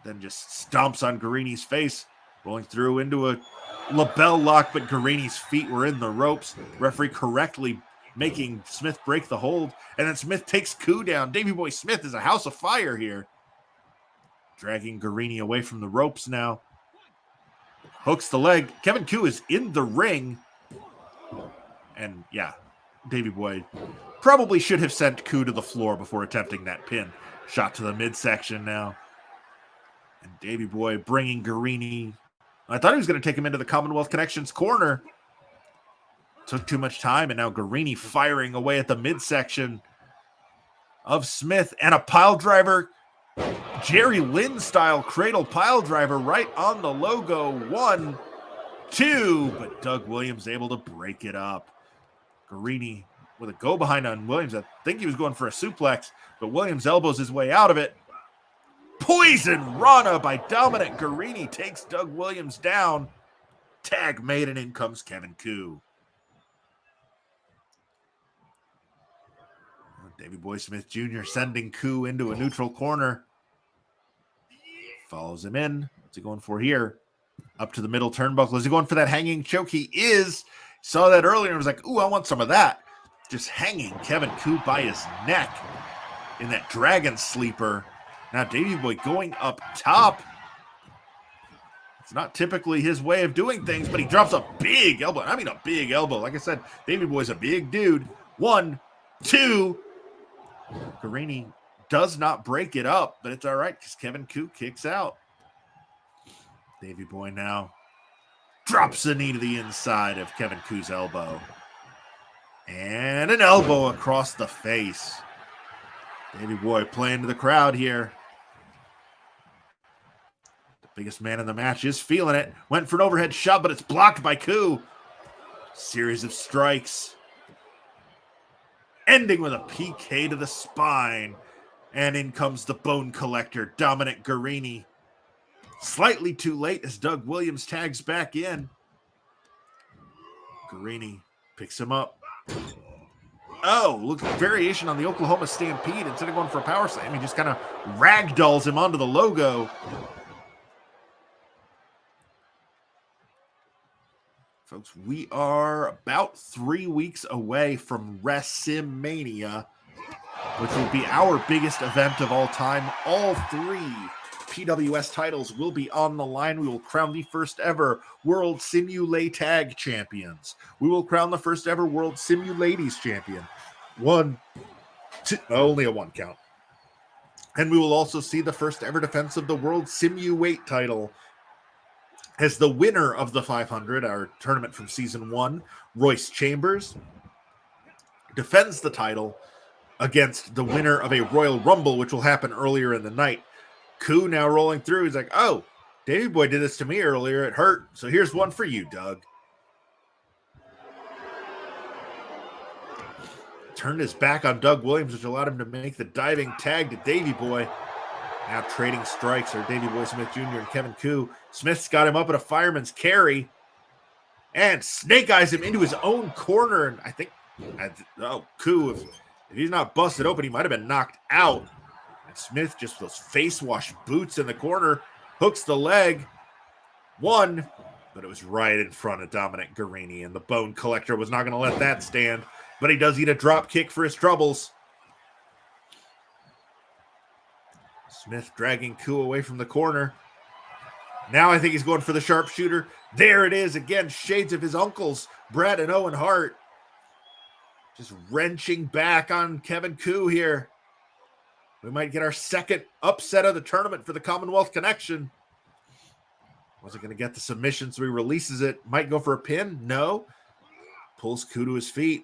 Then just stomps on Guarini's face. Rolling through into a lapel lock, but Guarini's feet were in the ropes. Referee correctly making Smith break the hold. And then Smith takes Koo down. Davey Boy Smith is a house of fire here. Dragging Guarini away from the ropes now. Hooks the leg. Kevin Koo is in the ring. And yeah, Davey Boy probably should have sent Koo to the floor before attempting that pin. Shot to the midsection now. And Davey Boy bringing Guarini. I thought he was going to take him into the Commonwealth Connections corner. Took too much time, and now Guarini firing away at the midsection of Smith. And a pile driver, Jerry Lynn style cradle pile driver right on the logo. 1, 2, but Doug Williams able to break it up. Guarini with a go behind on Williams. I think he was going for a suplex, but Williams elbows his way out of it. Poison Rana by Dominic Guarini takes Doug Williams down. Tag made, and in comes Kevin Koo. Davey Boy Smith Jr. sending Koo into a neutral corner. Follows him in. What's he going for here? Up to the middle turnbuckle. Is he going for that hanging choke? He is. Saw that earlier and was like, ooh, I want some of that. Just hanging Kevin Koo by his neck in that dragon sleeper. Now Davey Boy going up top. It's not typically his way of doing things, but he drops a big elbow. I mean, a big elbow. Like I said, Davey Boy's a big dude. 1, 2. Guarini does not break it up, but it's all right because Kevin Koo kicks out. Davey Boy now drops a knee to the inside of Kevin Koo's elbow. And an elbow across the face. Davey Boy playing to the crowd here. The biggest man in the match is feeling it. Went for an overhead shot, but it's blocked by Koo. Series of strikes. Ending with a PK to the spine. And in comes the bone collector, Dominic Guarini. Slightly too late as Doug Williams tags back in. Guarini picks him up. Oh, look, variation on the Oklahoma Stampede. Instead of going for a power slam, he just kind of ragdolls him onto the logo. Folks, we are about 3 weeks away from WrestleMania, which will be our biggest event of all time. All 3 PWS titles will be on the line. We will crown the first ever World Simulate Tag Champions. We will crown the first ever World Simuladies Champion. 1, 2, only a 1 count. And we will also see the first ever defense of the World Simulate title as the winner of the 500, our tournament from season 1, Royce Chambers, defends the title against the winner of a Royal Rumble, which will happen earlier in the night. Koo now rolling through. He's like, oh, Davey Boy did this to me earlier. It hurt. So here's one for you, Doug. Turned his back on Doug Williams, which allowed him to make the diving tag to Davey Boy. Now trading strikes are Davey Boy Smith Jr. and Kevin Koo. Smith's got him up at a fireman's carry. And snake eyes him into his own corner. And I think, Koo, if he's not busted open, he might have been knocked out. Smith just those face wash boots in the corner, hooks the leg. 1, but it was right in front of Dominic Guarini, and the bone collector was not going to let that stand, but he does eat a drop kick for his troubles. Smith dragging Koo away from the corner. Now I think he's going for the sharpshooter. There it is again, shades of his uncles, Brad and Owen Hart. Just wrenching back on Kevin Koo here. We might get our second upset of the tournament for the Commonwealth Connection. Wasn't going to get the submission, so he releases it. Might go for a pin. No. Pulls Koo to his feet.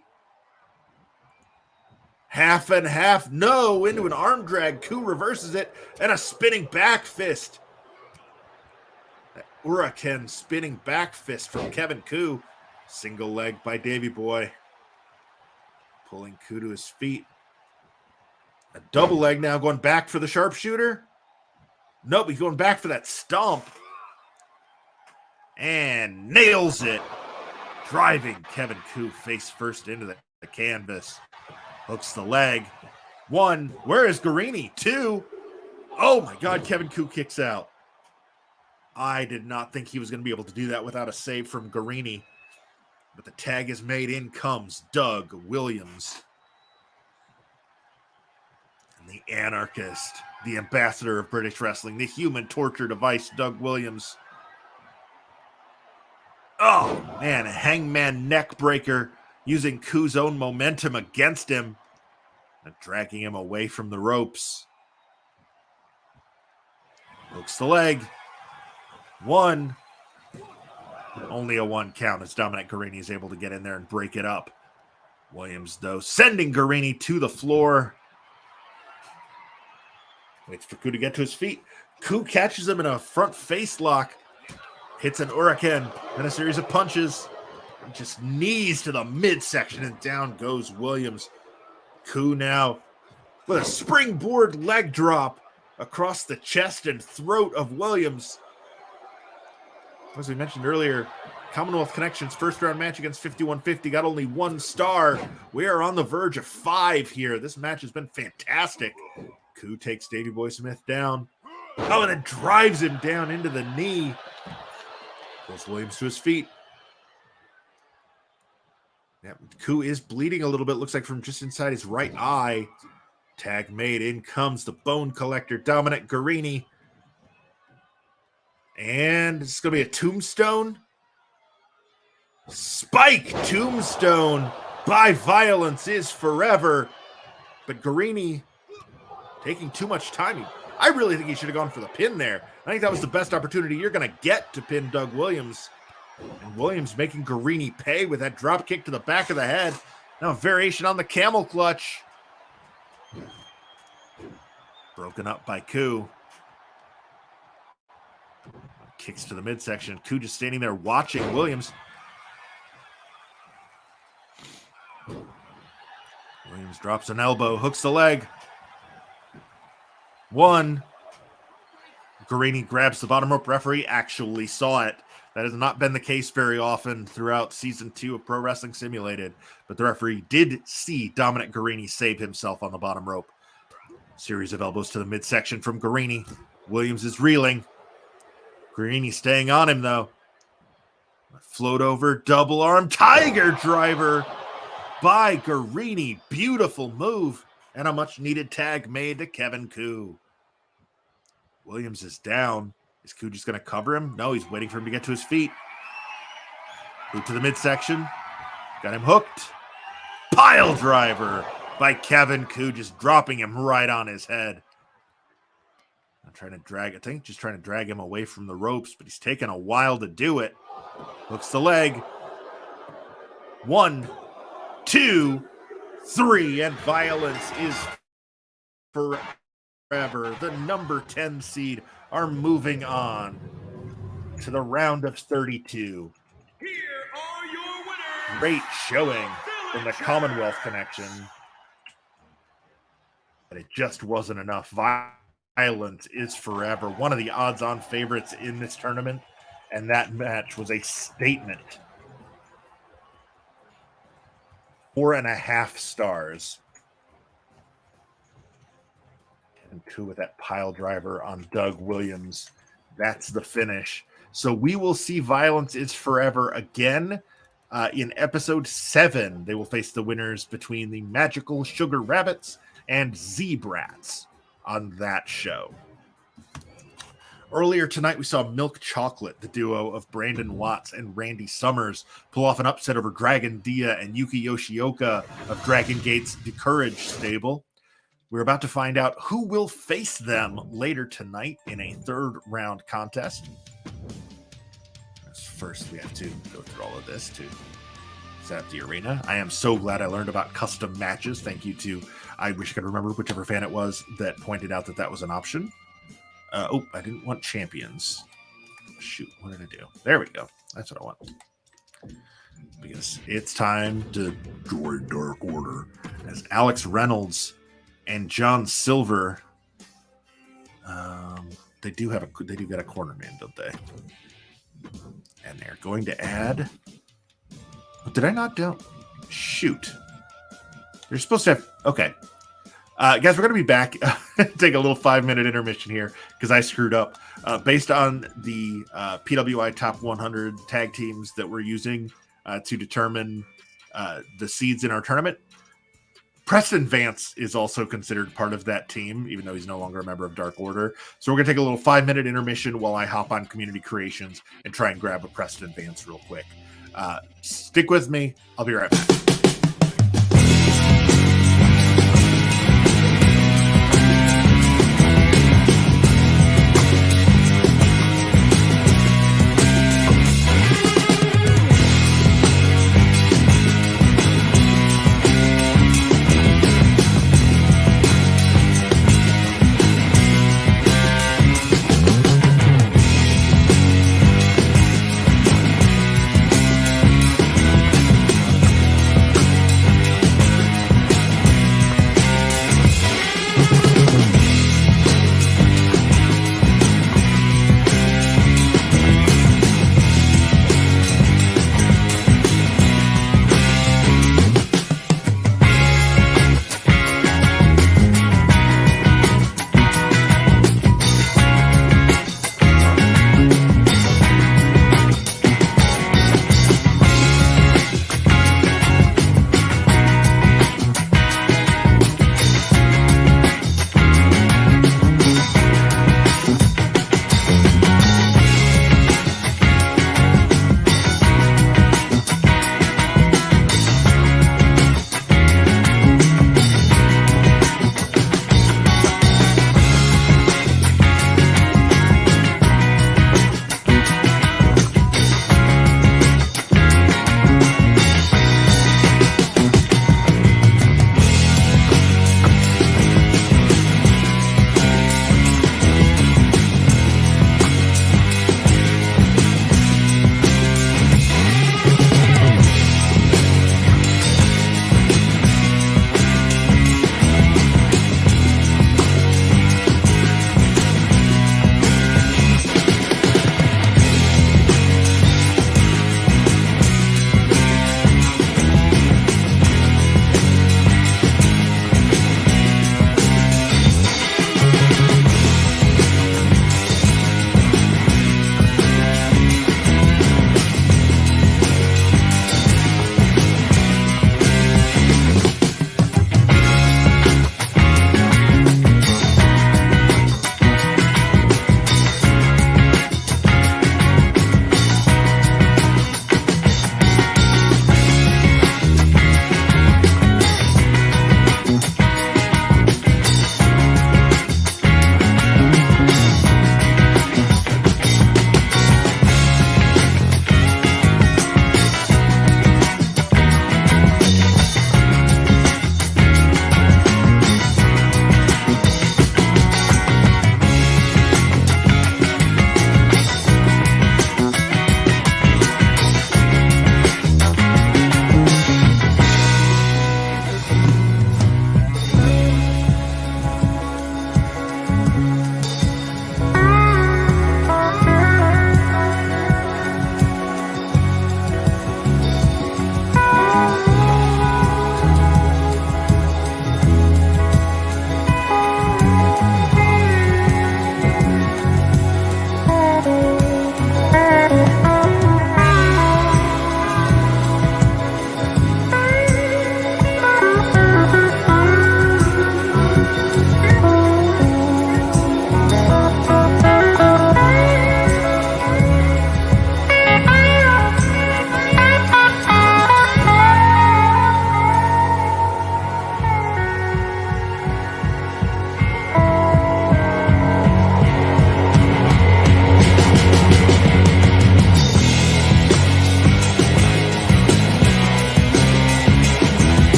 Half and half. No. Into an arm drag. Koo reverses it. And a spinning back fist. That Hurricane spinning back fist from Kevin Koo. Single leg by Davey Boy. Pulling Koo to his feet. A double leg now, going back for the sharpshooter. Nope, he's going back for that stomp. And nails it. Driving Kevin Koo face first into the canvas. Hooks the leg. 1, where is Guarini? 2, oh my God, Kevin Koo kicks out. I did not think he was going to be able to do that without a save from Guarini. But the tag is made. In comes Doug Williams. The anarchist, the ambassador of British wrestling, the human torture device, Doug Williams. Oh, man, a hangman neck breaker using Koo's own momentum against him and dragging him away from the ropes. Hooks the leg. 1. Only a 1 count as Dominic Garrini is able to get in there and break it up. Williams, though, sending Garrini to the floor. Waits for Ku to get to his feet. Ku catches him in a front face lock. Hits an hurricane, then a series of punches. Just knees to the midsection, and down goes Williams. Ku now with a springboard leg drop across the chest and throat of Williams. As we mentioned earlier, Commonwealth Connections first round match against 5150 got only 1 star. We are on the verge of 5 here. This match has been fantastic. Ku takes Davey Boy Smith down. Oh, and then drives him down into the knee. Pulls Williams to his feet. Yeah, Ku is bleeding a little bit, looks like from just inside his right eye. Tag made. In comes the Bone Collector, Dominic Garrini. And it's going to be a tombstone. Spike tombstone by Violence is Forever. But Garrini taking too much time. I really think he should have gone for the pin there. I think that was the best opportunity you're going to get to pin Doug Williams. And Williams making Garrini pay with that drop kick to the back of the head. Now a variation on the camel clutch. Broken up by Ku. Kicks to the midsection. Ku just standing there watching Williams. Williams drops an elbow, hooks the leg. 1. Garrini grabs the bottom rope. Referee actually saw it. That has not been the case very often throughout season 2 of Pro Wrestling Simulated, but the referee did see Dominic Garrini save himself on the bottom rope. Series of elbows to the midsection from Garrini. Williams is reeling. Garrini staying on him, though. Float over, double arm, tiger driver by Garrini. Beautiful move, and a much-needed tag made to Kevin Ku. Williams is down. Is Ku just going to cover him? No, he's waiting for him to get to his feet. Boot to the midsection. Got him hooked. Pile driver by Kevin Ku, just dropping him right on his head. I'm trying to drag, I think just trying to drag him away from the ropes, but he's taking a while to do it. Hooks the leg. 1, 2, 3, and Violence is Forever. The number 10 seed are moving on to the round of 32. Here are your winners. Great showing from the Commonwealth Connection. But it just wasn't enough. Violence is Forever. One of the odds-on favorites in this tournament. And that match was a statement. 4.5 stars. And Ku with that pile driver on Doug Williams. That's the finish. So we will see Violence is Forever again in episode 7. They will face the winners between the Magical Sugar Rabbits and Z-Brats on that show. Earlier tonight, we saw Milk Chocolate, the duo of Brandon Watts and Randy Summers, pull off an upset over Dragon Dia and Yuki Yoshioka of Dragon Gate's The Courage stable. We're about to find out who will face them later tonight in a 3rd round contest. First, we have to go through all of this to set up the arena. I am so glad I learned about custom matches. Thank you to, I wish I could remember whichever fan it was that pointed out that that was an option. I didn't want champions. Shoot, what did I do? There we go. That's what I want. Because it's time to join Dark Order as Alex Reynolds and John Silver. They do got a corner man, don't they? And they're going to add. Did I not do? Shoot. They're supposed to have. Okay. Guys, we're going to be back. Take a little 5-minute intermission here because I screwed up. Based on the PWI Top 100 tag teams that we're using to determine the seeds in our tournament, Preston Vance is also considered part of that team, even though he's no longer a member of Dark Order. So we're going to take a little 5-minute intermission while I hop on Community Creations and try and grab a Preston Vance real quick. Stick with me. I'll be right back.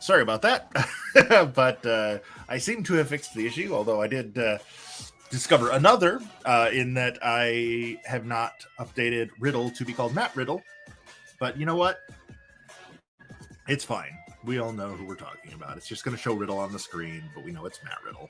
Sorry about that. But I seem to have fixed the issue, although I did discover another in that I have not updated Riddle to be called Matt Riddle. But you know what? It's fine. We all know who we're talking about. It's just going to show Riddle on the screen, but we know it's Matt Riddle.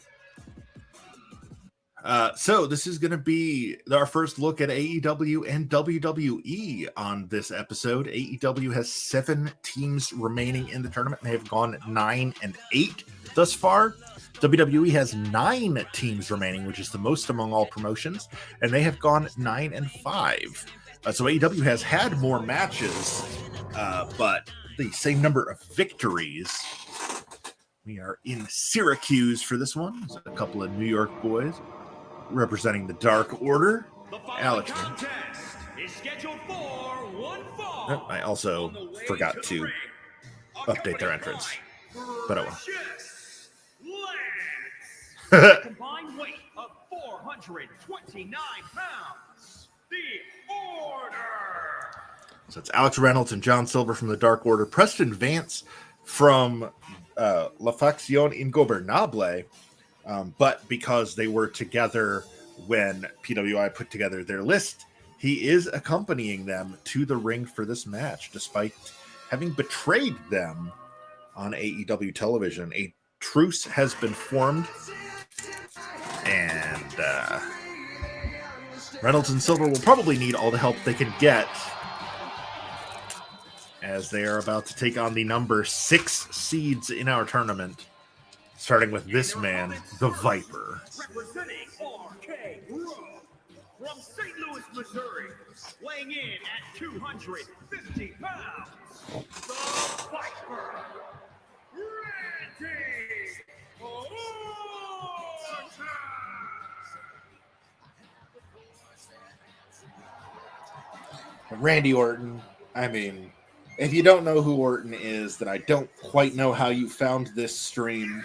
So this is going to be our first look at AEW and WWE on this episode. AEW has 7 teams remaining in the tournament. They have gone 9-8 thus far. WWE has 9 teams remaining, which is the most among all promotions, and they have gone 9-5. So AEW has had more matches, but the same number of victories. We are in Syracuse for this one. There's a couple of New York boys representing the Dark Order. Alex. Is scheduled for one fall. Oh, I also forgot to update their entrance, but oh well. Combined weight of 429 pounds. The Order. So it's Alex Reynolds and John Silver from the Dark Order, Preston Vance from La Facción Ingobernable, but because they were together when PWI put together their list, he is accompanying them to the ring for this match, despite having betrayed them on AEW television. A truce has been formed, and Reynolds and Silver will probably need all the help they can get, as they are about to take on the number 6 seeds in our tournament, starting with this man, the Viper. Representing RK Bro from St. Louis, Missouri, weighing in at 250 pounds, the Viper, Randy Orton. Randy Orton, I mean, if you don't know who Orton is, then I don't quite know how you found this stream.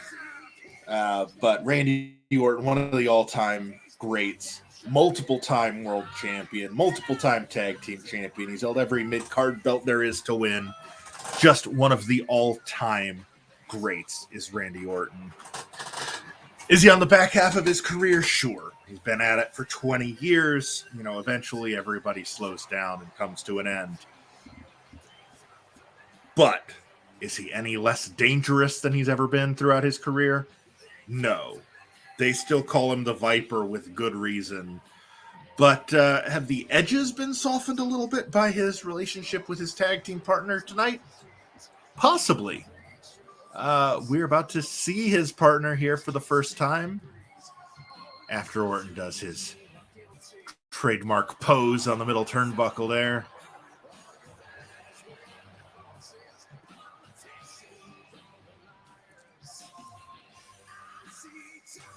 But Randy Orton, one of the all-time greats, multiple-time world champion, multiple-time tag team champion. He's held every mid-card belt there is to win. Just one of the all-time greats is Randy Orton. Is he on the back half of his career? Sure. He's been at it for 20 years. You know, eventually everybody slows down and comes to an end. But is he any less dangerous than he's ever been throughout his career? No. They still call him the Viper with good reason. But have the edges been softened a little bit by his relationship with his tag team partner tonight? Possibly. We're about to see his partner here for the first time after Orton does his trademark pose on the middle turnbuckle there.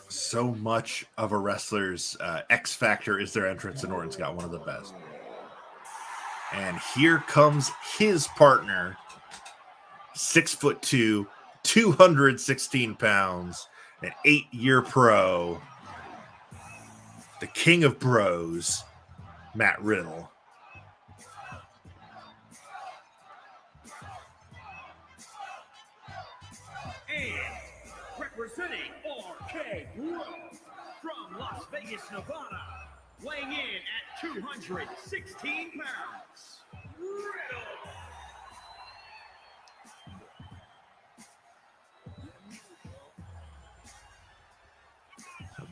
So much of a wrestler's X factor is their entrance, and Orton's got one of the best. And here comes his partner, 6'2", 216 pounds, an 8-year pro, the king of bros, Matt Riddle. And representing RK Bro from Las Vegas, Nevada, weighing in at 216 pounds, Riddle.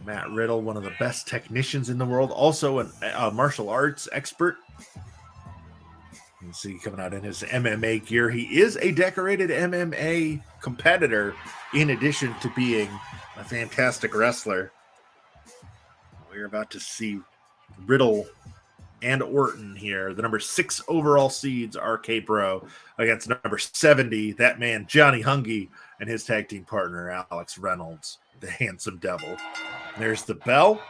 Matt Riddle, one of the best technicians in the world, also a martial arts expert. You can see coming out in his MMA gear. He is a decorated MMA competitor in addition to being a fantastic wrestler. We're about to see Riddle and Orton here. The number 6 overall seeds, RK Bro, against number 70, that man, Johnny Hungy, and his tag team partner, Alex Reynolds, the handsome devil. There's the bell.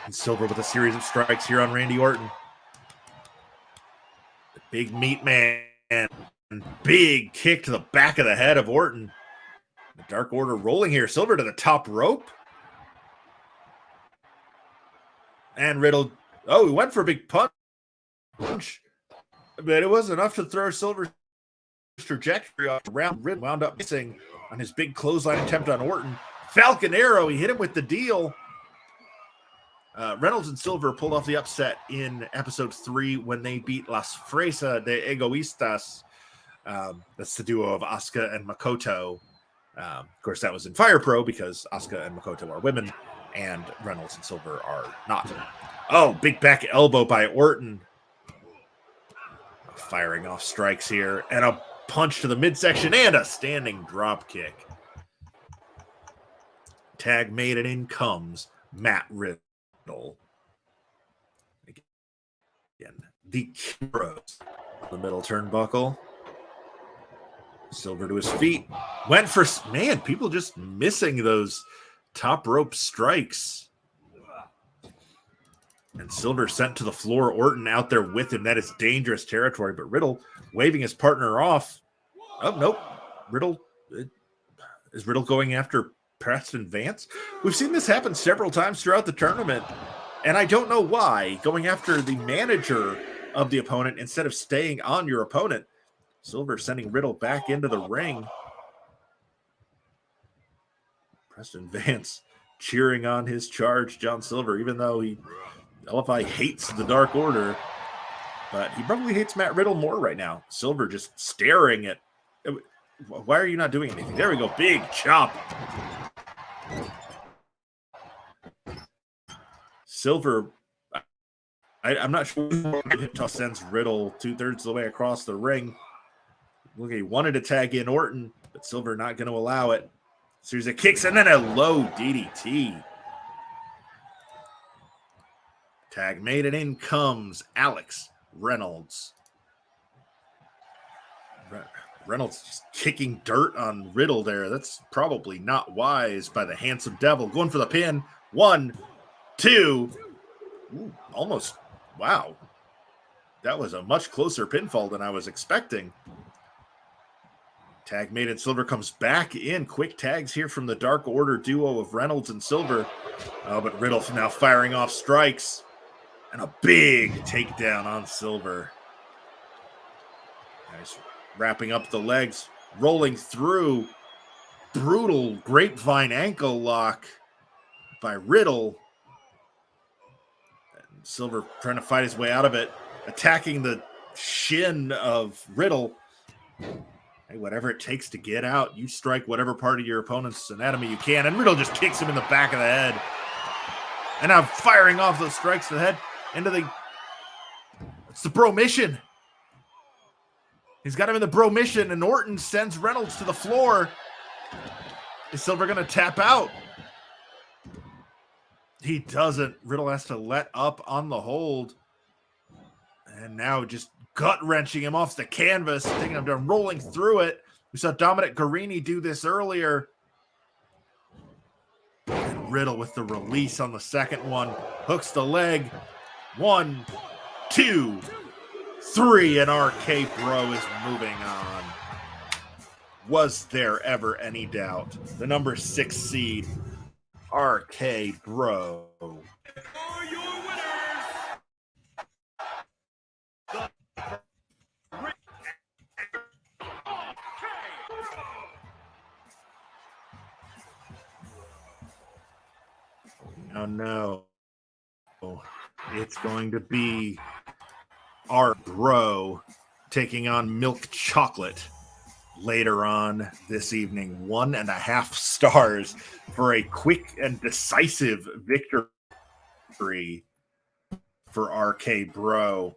And Silver with a series of strikes here on Randy Orton. The big meat man. Big kick to the back of the head of Orton. The Dark Order rolling here. Silver to the top rope. And Riddle. Oh, he went for a big punch. But it wasn't enough to throw Silver trajectory off the round. Riddle wound up missing on his big clothesline attempt on Orton. Falcon Arrow, he hit him with the deal. Reynolds and Silver pulled off the upset in episode 3 when they beat Las Fresas de Egoistas. That's the duo of Asuka and Makoto. Of course, that was in Fire Pro because Asuka and Makoto are women and Reynolds and Silver are not. Oh, big back elbow by Orton. Firing off strikes here and a punch to the midsection and a standing drop kick. Tag made, and in comes Matt Riddle. Again, the Heroes. The middle turnbuckle. Silver to his feet. Went for, man, people just missing those top rope strikes. And Silver sent to the floor. Orton out there with him. That is dangerous territory. But Riddle waving his partner off. Oh, nope. Riddle. Is Riddle going after Preston Vance? We've seen this happen several times throughout the tournament, and I don't know why. Going after the manager of the opponent instead of staying on your opponent. Silver sending Riddle back into the ring. Preston Vance cheering on his charge, John Silver, even though LFI hates the Dark Order, but he probably hates Matt Riddle more right now. Silver just staring at, why are you not doing anything? There we go, big chop. Silver, I'm not sure if sends Riddle 2/3 of the way across the ring. Look, he wanted to tag in Orton, but Silver not going to allow it. Series of kicks and then a low DDT. Tag made, and in comes Alex Reynolds. Reynolds just kicking dirt on Riddle there. That's probably not wise by the handsome devil. Going for the pin. 1, 2. Ooh, almost. Wow. That was a much closer pinfall than I was expecting. Tag made, and Silver comes back in. Quick tags here from the Dark Order duo of Reynolds and Silver. Oh, but Riddle now firing off strikes. And a big takedown on Silver. Nice. Wrapping up the legs. Rolling through. Brutal grapevine ankle lock by Riddle. And Silver trying to fight his way out of it. Attacking the shin of Riddle. Hey, whatever it takes to get out, you strike whatever part of your opponent's anatomy you can. And Riddle just kicks him in the back of the head. And now firing off those strikes to the head into the... It's the bro mission. He's got him in the bro mission, and Orton sends Reynolds to the floor. Is Silver going to tap out? He doesn't. Riddle has to let up on the hold. And now just gut-wrenching him off the canvas, taking him down, rolling through it. We saw Dominic Guarini do this earlier. And Riddle with the release on the second one. Hooks the leg. 1, 2, 3, and RK Bro is moving on. Was there ever any doubt? The number 6 seed, RK Bro. Are your winners, Oh no. It's going to be our bro taking on Milk Chocolate later on this evening. 1.5 stars for a quick and decisive victory for RK Bro.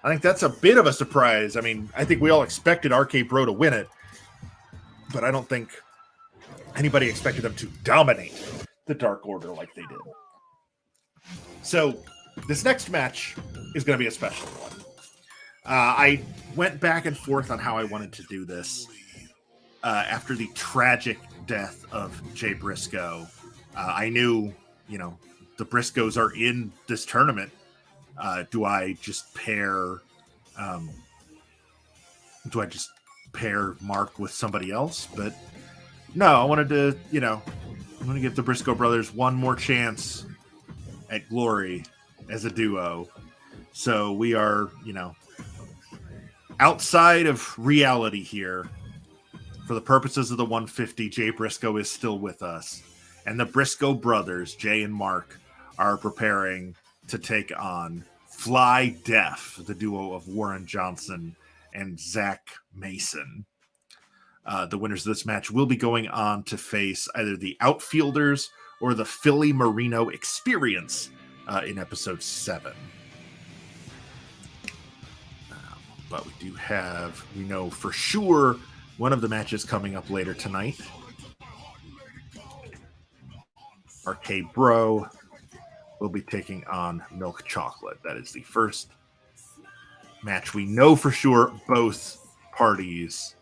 I think that's a bit of a surprise. I mean, I think we all expected RK Bro to win it, but I don't think anybody expected them to dominate the Dark Order like they did. So this next match is going to be a special one. I went back and forth on how I wanted to do this after the tragic death of Jay Briscoe. I knew, the Briscoes are in this tournament. Do I just pair Mark with somebody else? But no, I wanted to, I'm going to give the Briscoe brothers one more chance at glory as a duo. So we are, outside of reality here, for the purposes of the 150, Jay Briscoe is still with us. And the Briscoe brothers, Jay and Mark, are preparing to take on Fly Deaf, the duo of Warren Johnson and Zach Mason. The winners of this match will be going on to face either the Outfielders or the Philly Marino Experience in episode 7. But we know for sure one of the matches coming up later tonight. Arcade Bro will be taking on Milk Chocolate. That is the first match we know for sure, both parties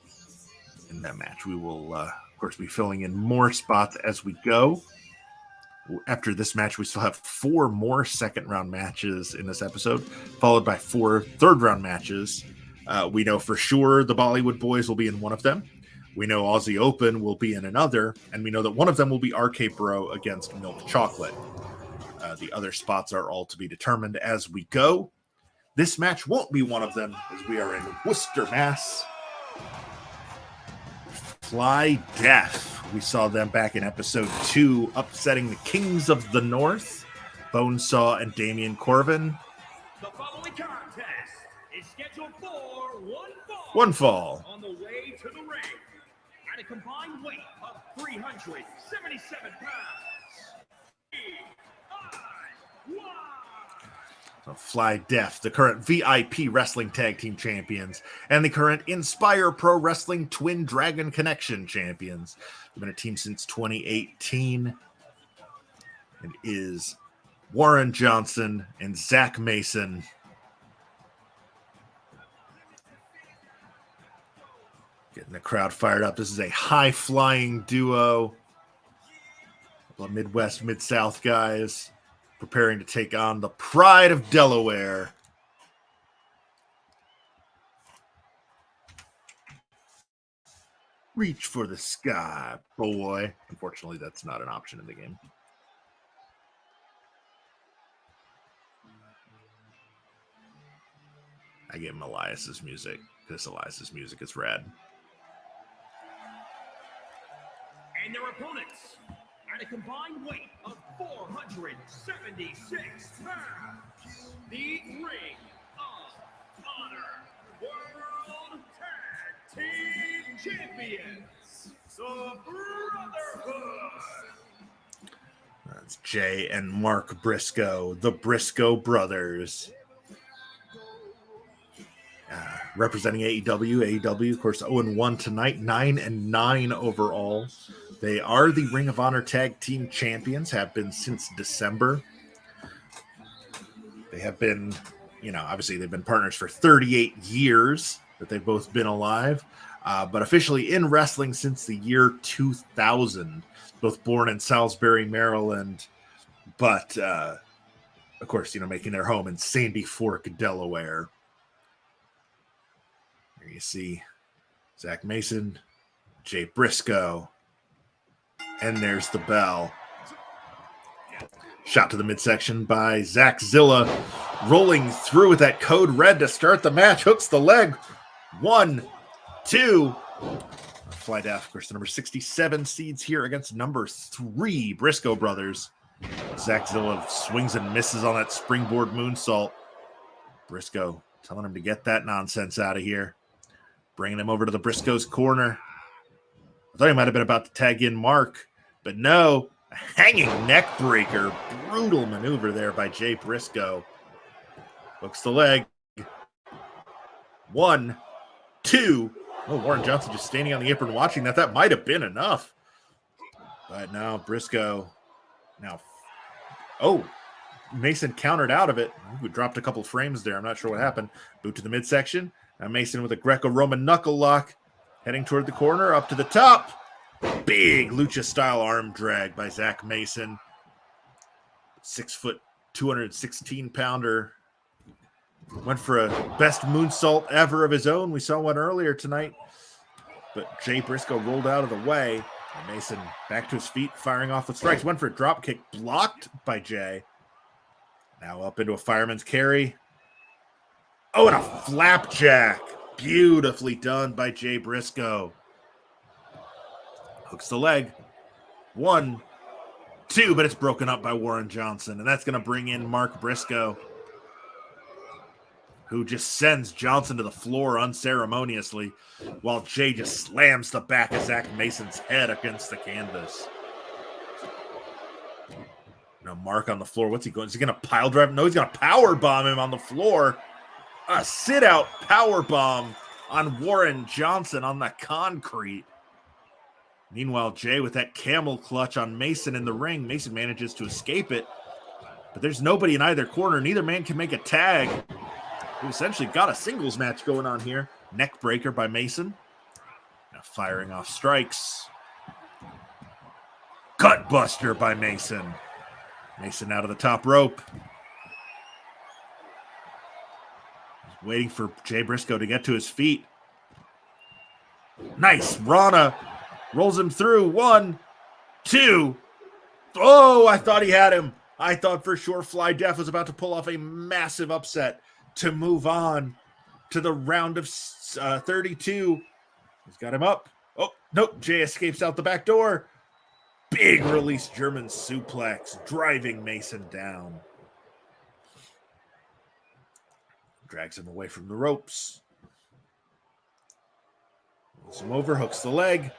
in that match. We will, of course, be filling in more spots as we go. After this match, we still have 4 more second-round matches in this episode, followed by 4 third-round matches. We know for sure the Bollywood Boys will be in one of them. We know Aussie Open will be in another, and we know that one of them will be Arcade Bro against Milk Chocolate. The other spots are all to be determined as we go. This match won't be one of them, as we are in Worcester, Mass. Fly Deaf. We saw them back in episode 2, upsetting the Kings of the North, Bonesaw and Damian Corbin. The following contest is scheduled for one fall. On the way to the ring, at a combined weight of 377 pounds. 3, 5, 1. So Fly Deaf, the current VIP Wrestling Tag Team Champions, and the current Inspire Pro Wrestling Twin Dragon Connection Champions. They've been a team since 2018. It is Warren Johnson and Zach Mason. Getting the crowd fired up. This is a high-flying duo. A couple of Midwest, Mid-South guys preparing to take on the Pride of Delaware. Reach for the sky, boy. Unfortunately, that's not an option in the game. I gave him Elias's music because Elias's music is rad. And their opponents, at a combined weight of 476 pounds, the Ring of Honor World Tag Team Champions, the Brotherhood. That's Jay and Mark Briscoe, the Briscoe Brothers. Representing AEW. AEW, of course, 0-1 tonight, 9-9 overall. They are the Ring of Honor Tag Team Champions, have been since December. They have been, obviously they've been partners for 38 years that they've both been alive, but officially in wrestling since the year 2000. Both born in Salisbury, Maryland, but, of course, making their home in Sandy Fork, Delaware. Here you see Zach Mason, Jay Briscoe, and there's the bell. Shot to the midsection by Zach Zilla, rolling through with that code red to start the match. Hooks the leg. 1, 2. Fly Deaf, of course, the number 67 seeds here against number 3 Briscoe Brothers. Zach Zilla swings and misses on that springboard moonsault. Briscoe telling him to get that nonsense out of here. Bringing him over to the Briscoe's corner. I thought he might have been about to tag in Mark, but no. A hanging neck breaker. Brutal maneuver there by Jay Briscoe. Hooks the leg. 1, 2. Oh, Warren Johnson just standing on the apron watching that. That might have been enough. But now Briscoe. Mason countered out of it. Ooh, dropped a couple frames there. I'm not sure what happened. Boot to the midsection. Now Mason with a Greco-Roman knuckle lock. Heading toward the corner, up to the top. Big lucha-style arm drag by Zach Mason. 6 foot, 216-pounder. Went for a best moonsault ever of his own. We saw one earlier tonight. But Jay Briscoe rolled out of the way. And Mason back to his feet, firing off with strikes. Went for a drop kick, blocked by Jay. Now up into a fireman's carry. Oh, and a flapjack. Beautifully done by Jay Briscoe. Hooks the leg. 1, 2, but it's broken up by Warren Johnson. And that's going to bring in Mark Briscoe, who just sends Johnson to the floor unceremoniously while Jay just slams the back of Zach Mason's head against the canvas. Now Mark on the floor. What's he going? Is he going to pile drive? No, he's going to power bomb him on the floor. A sit-out power bomb on Warren Johnson on the concrete. Meanwhile, Jay with that camel clutch on Mason in the ring. Mason manages to escape it, but there's nobody in either corner. Neither man can make a tag. We essentially got a singles match going on here. Neck breaker by Mason. Now firing off strikes. Gut buster by Mason. Mason out of the top rope. He's waiting for Jay Briscoe to get to his feet. Nice. Rana rolls him through. 1, 2. Oh, I thought he had him. I thought for sure Fly Def was about to pull off a massive upset to move on to the round of 32. He's got him up. Oh, nope. Jay escapes out the back door. Big release German suplex, driving Mason down. Drags him away from the ropes. Rolls him over, hooks the leg.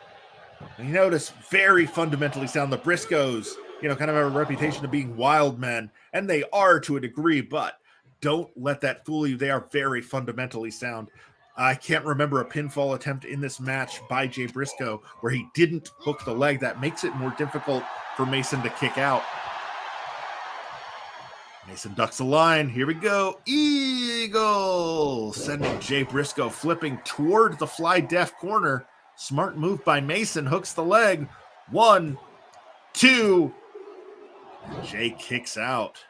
And you notice, very fundamentally sound. The Briscoes, kind of have a reputation of being wild men, and they are to a degree, but don't let that fool you. They are very fundamentally sound. I can't remember a pinfall attempt in this match by Jay Briscoe where he didn't hook the leg. That makes it more difficult for Mason to kick out. Mason ducks the line. Here we go. Eagle! Sending Jay Briscoe flipping toward the Fly Def corner. Smart move by Mason. Hooks the leg. 1, 2. Jay kicks out.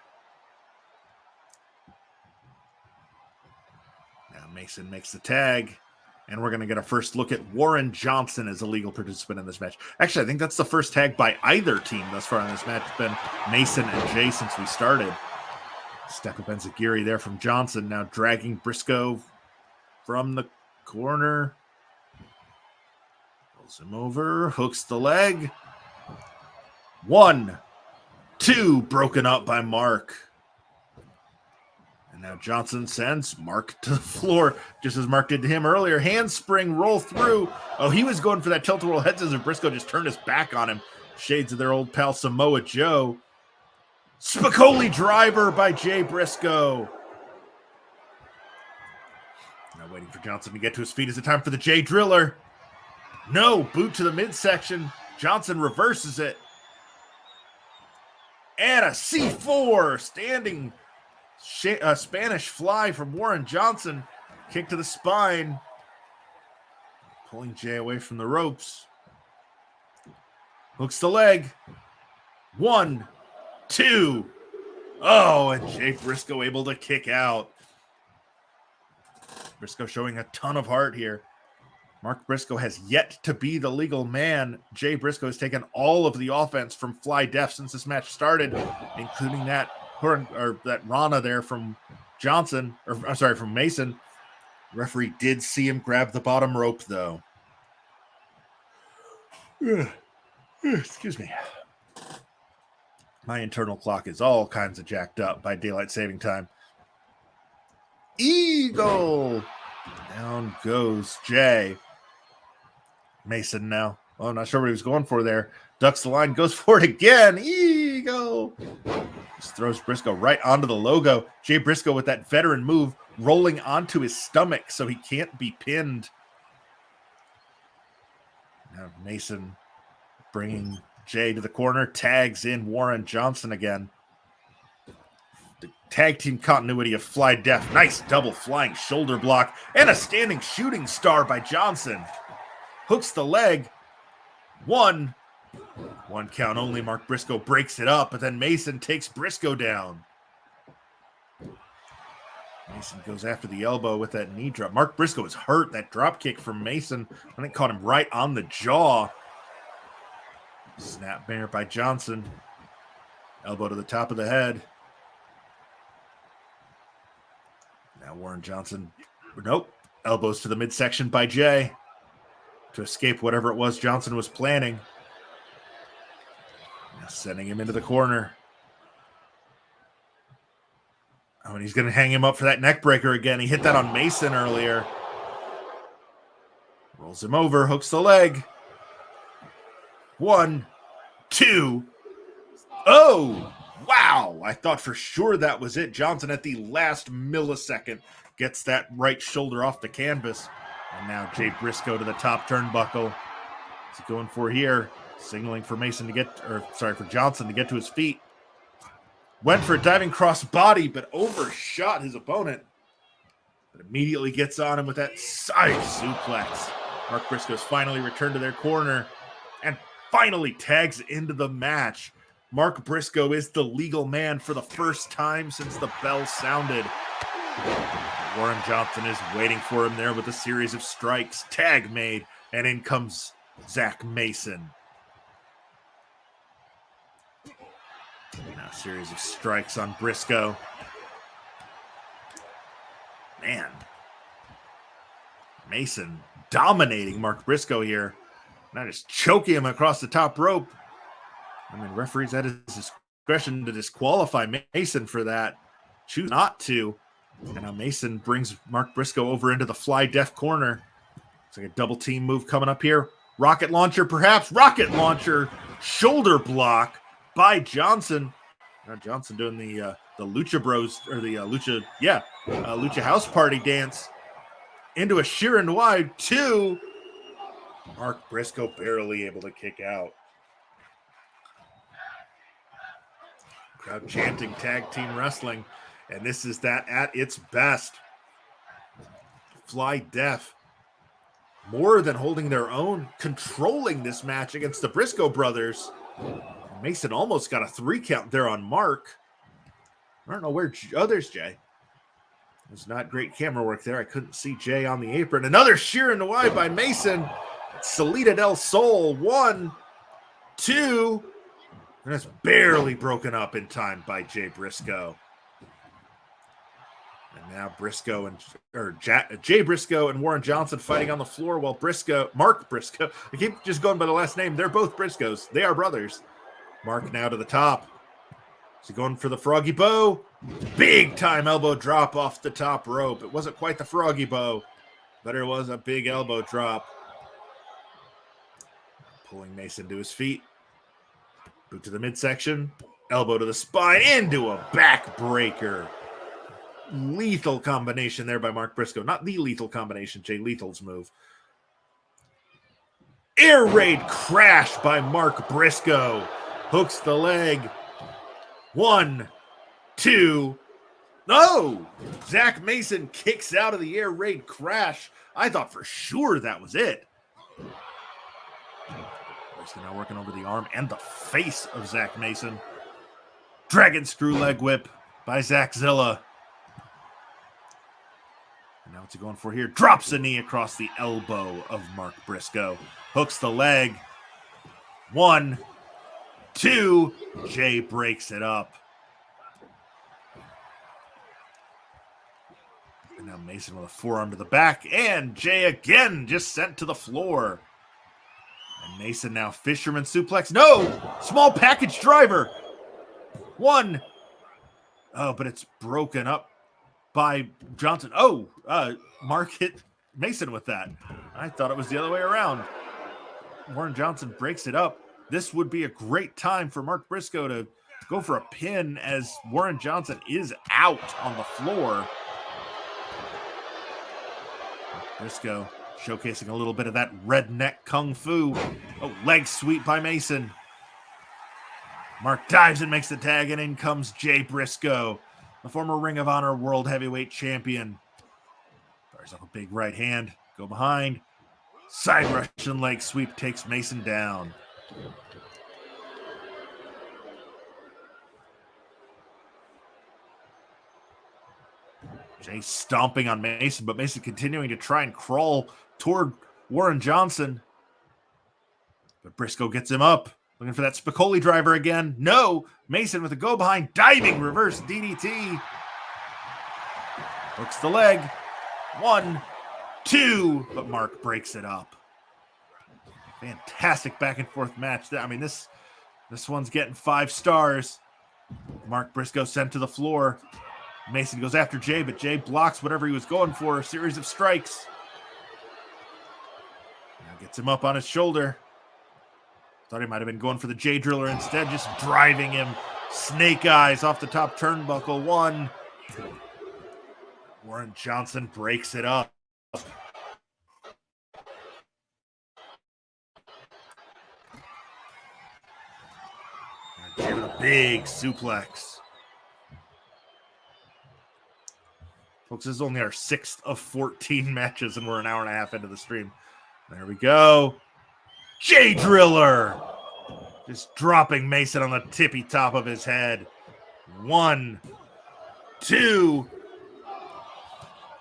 Mason makes the tag, and we're going to get a first look at Warren Johnson as a legal participant in this match. Actually, I think that's the first tag by either team thus far in this match. It's been Mason and Jay since we started. Step up Enziguri there from Johnson, now dragging Briscoe from the corner. Rolls him over, hooks the leg. 1, 2, broken up by Mark. And now Johnson sends Mark to the floor, just as Mark did to him earlier. Handspring roll through. Oh, he was going for that tilt-a-whirl head scissors. Briscoe just turned his back on him. Shades of their old pal Samoa Joe. Spicoli driver by Jay Briscoe. Now waiting for Johnson to get to his feet. Is it time for the Jay Driller? No, boot to the midsection. Johnson reverses it. And a C4 standing Spanish fly from Warren Johnson. Kick to the spine. Pulling Jay away from the ropes. Hooks the leg. 1, 2. Oh, and Jay Briscoe able to kick out. Briscoe showing a ton of heart here. Mark Briscoe has yet to be the legal man. Jay Briscoe has taken all of the offense from Fly Def since this match started, including that Rana there from Johnson, from Mason. Referee did see him grab the bottom rope, though. Excuse me. My internal clock is all kinds of jacked up by daylight saving time. Eagle! Down goes Jay. Mason now. Oh, I'm not sure what he was going for there. Ducks the line, goes for it again. Eagle! Just throws Briscoe right onto the logo. Jay Briscoe with that veteran move, rolling onto his stomach so he can't be pinned. Now Mason bringing Jay to the corner, tags in Warren Johnson again. The tag team continuity of Fly Def. Nice double flying shoulder block and a standing shooting star by Johnson. Hooks the leg. 1 count only. Mark Briscoe breaks it up, but then Mason takes Briscoe down. Mason goes after the elbow with that knee drop. Mark Briscoe is hurt. That drop kick from Mason, I think, caught him right on the jaw. Snap bear by Johnson. Elbow to the top of the head. Now Warren Johnson. Nope. Elbows to the midsection by Jay to escape whatever it was Johnson was planning. Now sending him into the corner. Oh, and he's going to hang him up for that neck breaker again. He hit that on Mason earlier. Rolls him over, hooks the leg. 1, 2. Oh, wow. I thought for sure that was it. Johnson at the last millisecond gets that right shoulder off the canvas. And now Jay Briscoe to the top turnbuckle. What's he going for here? Signaling for Mason to get, for Johnson to get to his feet. Went for a diving cross body, but overshot his opponent. But immediately gets on him with that side suplex. Mark Briscoe's finally returned to their corner and finally tags into the match. Mark Briscoe is the legal man for the first time since the bell sounded. Warren Johnson is waiting for him there with a series of strikes. Tag made, and in comes Zach Mason. Now a series of strikes on Briscoe. Man. Mason dominating Mark Briscoe here. Now just choking him across the top rope. I mean, referees had his discretion to disqualify Mason for that. Choose not to. And now Mason brings Mark Briscoe over into the fly deaf corner. It's like a double team move coming up here. Rocket launcher, perhaps. Rocket launcher. Shoulder block by Johnson. Now Johnson doing the Lucha Bros, or the Lucha House Party dance. Into a Sheeran wide 2. Mark Briscoe barely able to kick out. Crowd chanting tag team wrestling. And this is that at its best. Fly Deaf, more than holding their own, controlling this match against the Briscoe brothers. Mason almost got a 3 count there on Mark. I don't know where others, Jay. There's not great camera work there. I couldn't see Jay on the apron. Another Sheeran wide by Mason. Salida del Sol. 1, 2. And it's barely broken up in time by Jay Briscoe. And now Jay Briscoe and Warren Johnson fighting on the floor while Mark Briscoe, I keep just going by the last name. They're both Briscoes. They are brothers. Mark now to the top. Is he going for the Froggy Bow? Big time elbow drop off the top rope. It wasn't quite the Froggy Bow, but it was a big elbow drop. Pulling Mason to his feet. Boot to the midsection. Elbow to the spine. Into a backbreaker. Lethal combination there by Mark Briscoe. Not the lethal combination, Jay Lethal's move. Air raid crash by Mark Briscoe. Hooks the leg. 1, 2. No! Zach Mason kicks out of the air raid crash. I thought for sure that was it. Briscoe now working over the arm and the face of Zach Mason. Dragon screw leg whip by Zach Zilla. And now what's he going for here? Drops a knee across the elbow of Mark Briscoe. Hooks the leg. 1, 2. Jay breaks it up. And now Mason with a forearm to the back. And Jay again just sent to the floor. And Mason now fisherman suplex. No! Small package driver. 1. Oh, but it's broken up by Johnson. Oh, Mark hit Mason with that. I thought it was the other way around. Warren Johnson breaks it up. This would be a great time for Mark Briscoe to go for a pin as Warren Johnson is out on the floor. Briscoe showcasing a little bit of that redneck kung fu. Oh, leg sweep by Mason. Mark dives and makes the tag, and in comes Jay Briscoe, the former Ring of Honor World Heavyweight Champion. Fires up a big right hand. Go behind. Side Russian leg sweep takes Mason down. Jay stomping on Mason, but Mason continuing to try and crawl toward Warren Johnson. But Briscoe gets him up. Looking for that Spicoli driver again. No. Mason with a go behind. Diving reverse DDT. Hooks the leg. 1, 2, but Mark breaks it up. Fantastic back and forth match. I mean, this one's getting 5 stars. Mark Briscoe sent to the floor. Mason goes after Jay, but Jay blocks whatever he was going for. A series of strikes. Now gets him up on his shoulder. Thought he might have been going for the Jay Driller instead, just driving him. Snake eyes off the top turnbuckle. 1. Warren Johnson breaks it up. Jay with a big suplex. Folks, this is only our 6th of 14 matches, and we're an hour and a half into the stream. There we go. Jay Driller. Just dropping Mason on the tippy top of his head. 1, 2.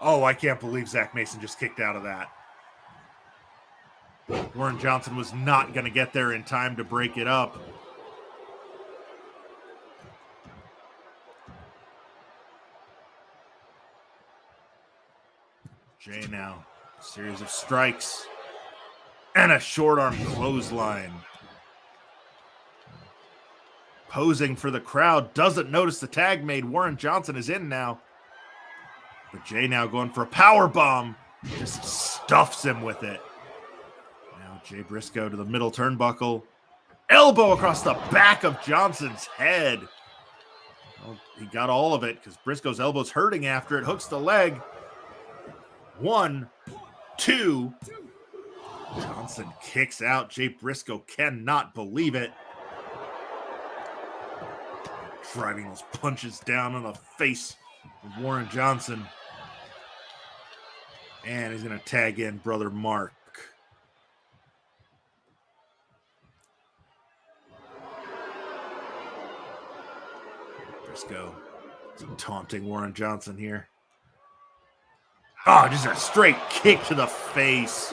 Oh, I can't believe Zach Mason just kicked out of that. Warren Johnson was not going to get there in time to break it up. Jay now, series of strikes and a short arm clothesline. Posing for the crowd, doesn't notice the tag made. Warren Johnson is in now. But Jay now going for a power bomb, just stuffs him with it. Now Jay Briscoe to the middle turnbuckle. Elbow across the back of Johnson's head. Well, he got all of it because Briscoe's elbow's hurting after it. Hooks the leg. 1, 2. Johnson kicks out. Jay Briscoe cannot believe it. Driving those punches down on the face of Warren Johnson. And he's going to tag in Brother Mark. Briscoe taunting Warren Johnson here. Oh, just a straight kick to the face.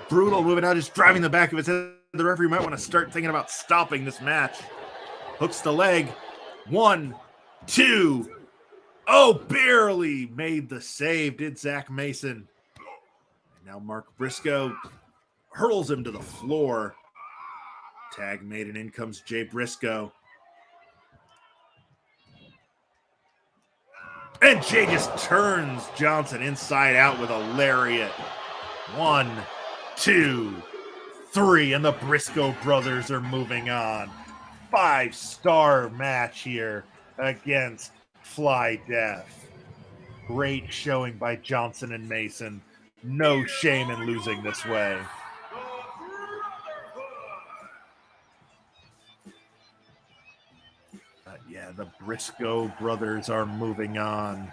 Brutal moving out, just driving the back of his head. The referee might want to start thinking about stopping this match. Hooks the leg. 1, 2. Oh, barely made the save, did Zach Mason. And now Mark Briscoe hurls him to the floor. Tag made, and in comes Jay Briscoe. And Jay just turns Johnson inside out with a lariat. 1, 2, 3, and the Briscoe brothers are moving on. 5-star match here against Fly Death. Great showing by Johnson and Mason. No shame in losing this way. Yeah, the Briscoe brothers are moving on.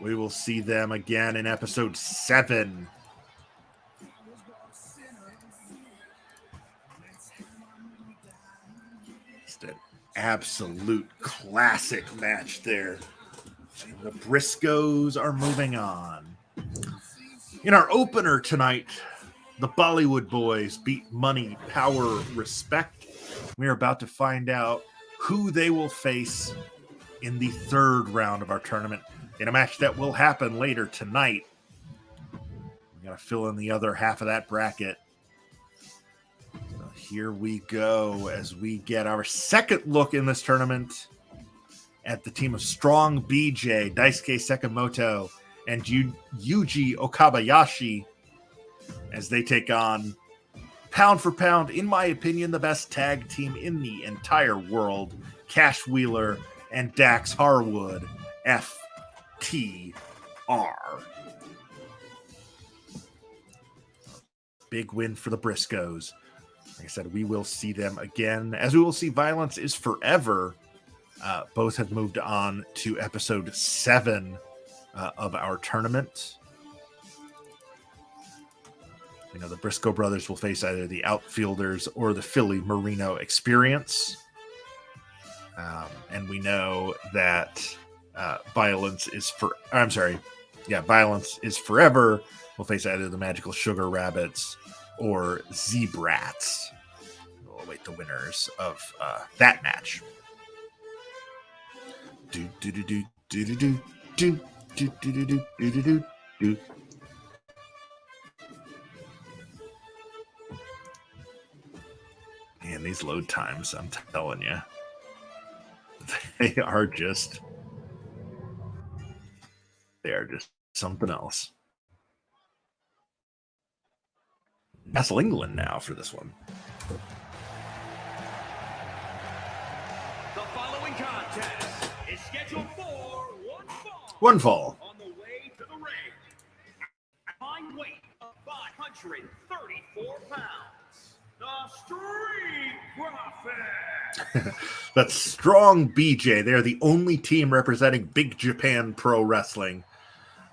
We will see them again in episode 7. Just an absolute classic match there. The Briscoes are moving on. In our opener tonight, the Bollywood Boys beat Money, Power, Respect. We're about to find out who they will face in the 3rd round of our tournament in a match that will happen later tonight. We got to fill in the other half of that bracket. So here we go as we get our 2nd look in this tournament at the team of Strong BJ, Daisuke Sekimoto, and Yuji Okabayashi as they take on, pound for pound, in my opinion, the best tag team in the entire world, Cash Wheeler and Dax Harwood, FTR. Big win for the Briscoes. Like I said, we will see them again, as we will see Violence is Forever. Both have moved on to episode 7 of our tournament. You know, the Briscoe brothers will face either the Outfielders or the Philly Marino Experience. And we know that Violence is Forever will face either the Magical Sugar Rabbits or Zebrats. We'll await the winners of that match. Man, these load times, I'm telling you, they are just something else. Newcastle, England now for this one. The following contest is scheduled for one fall. On the way to the ring, combined weight of 534 pounds, the Street Profits. That's Strong BJ. They're the only team representing Big Japan Pro Wrestling.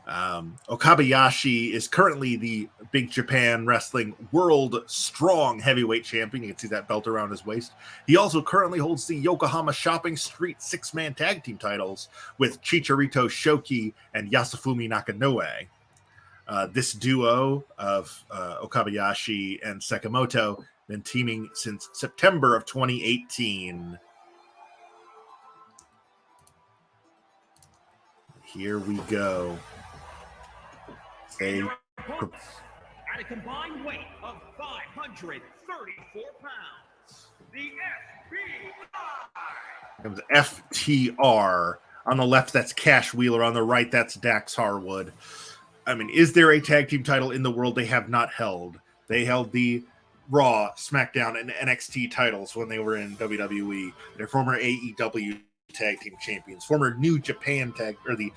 Okabayashi is currently the Big Japan Wrestling World Strong Heavyweight Champion. You can see that belt around his waist. He also currently holds the Yokohama Shopping Street 6-man tag team titles with Chicharito Shoki and Yasufumi Nakanoe. This duo of Okabayashi and Sekimoto been teaming since September of 2018. Here we go. At a combined weight of 534 pounds, the FBI. Comes FTR. On the left, that's Cash Wheeler. On the right, that's Dax Harwood. I mean, is there a tag team title in the world they have not held? They held the Raw, SmackDown, and NXT titles when they were in WWE. They're former AEW tag team champions, former New Japan the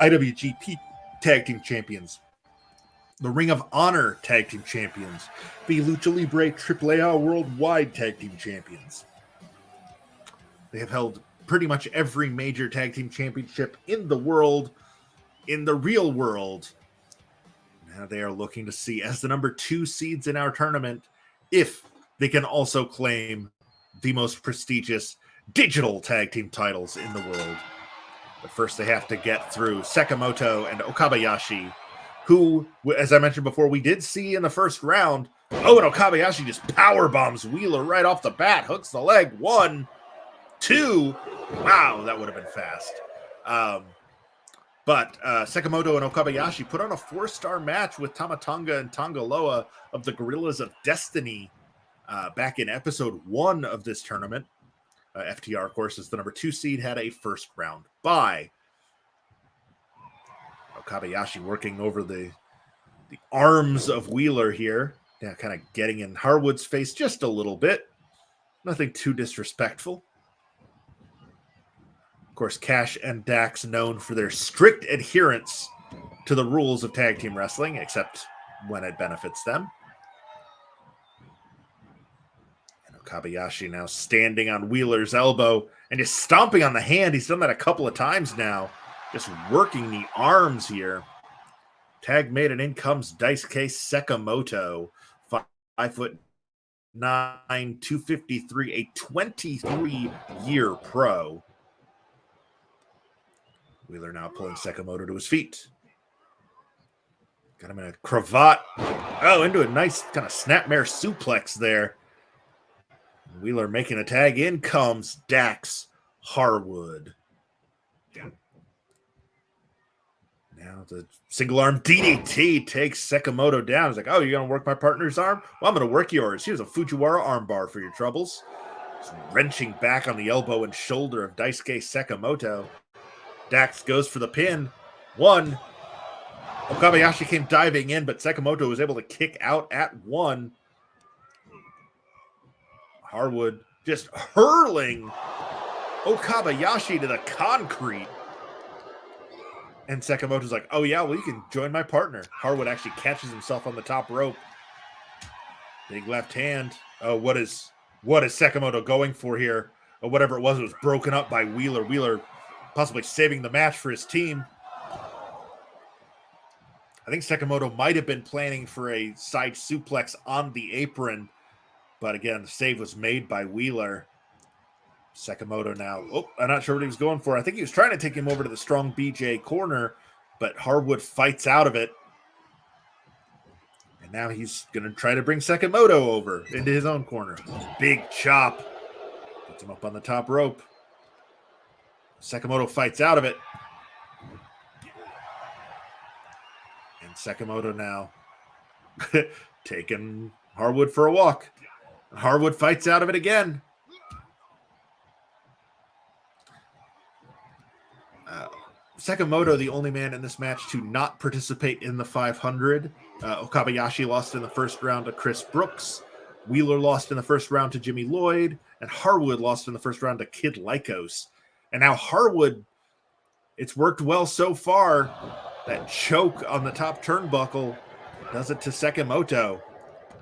IWGP tag team champions, the Ring of Honor tag team champions, the Lucha Libre AAA worldwide tag team champions. They have held pretty much every major tag team championship in the world, in the real world. Now they are looking to see, as the number 2 seeds in our tournament, if they can also claim the most prestigious digital tag team titles in the world. But first they have to get through Sekimoto and Okabayashi, who, as I mentioned before, we did see in the first round. Oh, and Okabayashi just power bombs Wheeler right off the bat, hooks the leg. 1, 2. Wow, that would have been fast. But Sekimoto and Okabayashi put on a 4-star match with Tamatonga and Tongaloa of the Gorillas of Destiny back in episode 1 of this tournament. FTR, of course, is the number 2 seed, had a first round bye. Okabayashi working over the arms of Wheeler here. Yeah, kind of getting in Harwood's face just a little bit. Nothing too disrespectful. Of course, Cash and Dax known for their strict adherence to the rules of tag team wrestling, except when it benefits them. And Okabayashi now standing on Wheeler's elbow and just stomping on the hand. He's done that a couple of times now. Just working the arms here. Tag made, and in comes Daisuke Sekimoto. 5'9", 253, a 23-year pro. Wheeler now pulling Sekimoto to his feet. Got him in a cravat. Oh, into a nice kind of snapmare suplex there. Wheeler making a tag. In comes Dax Harwood. Now the single arm DDT takes Sekimoto down. He's like, oh, you're going to work my partner's arm? Well, I'm going to work yours. Here's a Fujiwara armbar for your troubles. Just wrenching back on the elbow and shoulder of Daisuke Sekimoto. Dax goes for the pin. 1. Okabayashi came diving in, but Sekimoto was able to kick out at 1. Harwood just hurling Okabayashi to the concrete. And Sekimoto's like, oh, yeah, well, you can join my partner. Harwood actually catches himself on the top rope. Big left hand. Oh, what is Sekimoto going for here? Or whatever it was broken up by Wheeler. Wheeler possibly saving the match for his team. I think Sekimoto might have been planning for a side suplex on the apron. But again, the save was made by Wheeler. Sekimoto now. Oh, I'm not sure what he was going for. I think he was trying to take him over to the Strong BJ corner, but Harwood fights out of it. And now he's going to try to bring Sekimoto over into his own corner. Big chop. Puts him up on the top rope. Sekimoto fights out of it. And Sekimoto now taking Harwood for a walk. Harwood fights out of it again. Sakamoto, the only man in this match to not participate in the 500. Okabayashi lost in the first round to Chris Brooks. Wheeler lost in the first round to Jimmy Lloyd. And Harwood lost in the first round to Kid Lycos. And now Harwood, it's worked well so far. That choke on the top turnbuckle does it to Sakamoto.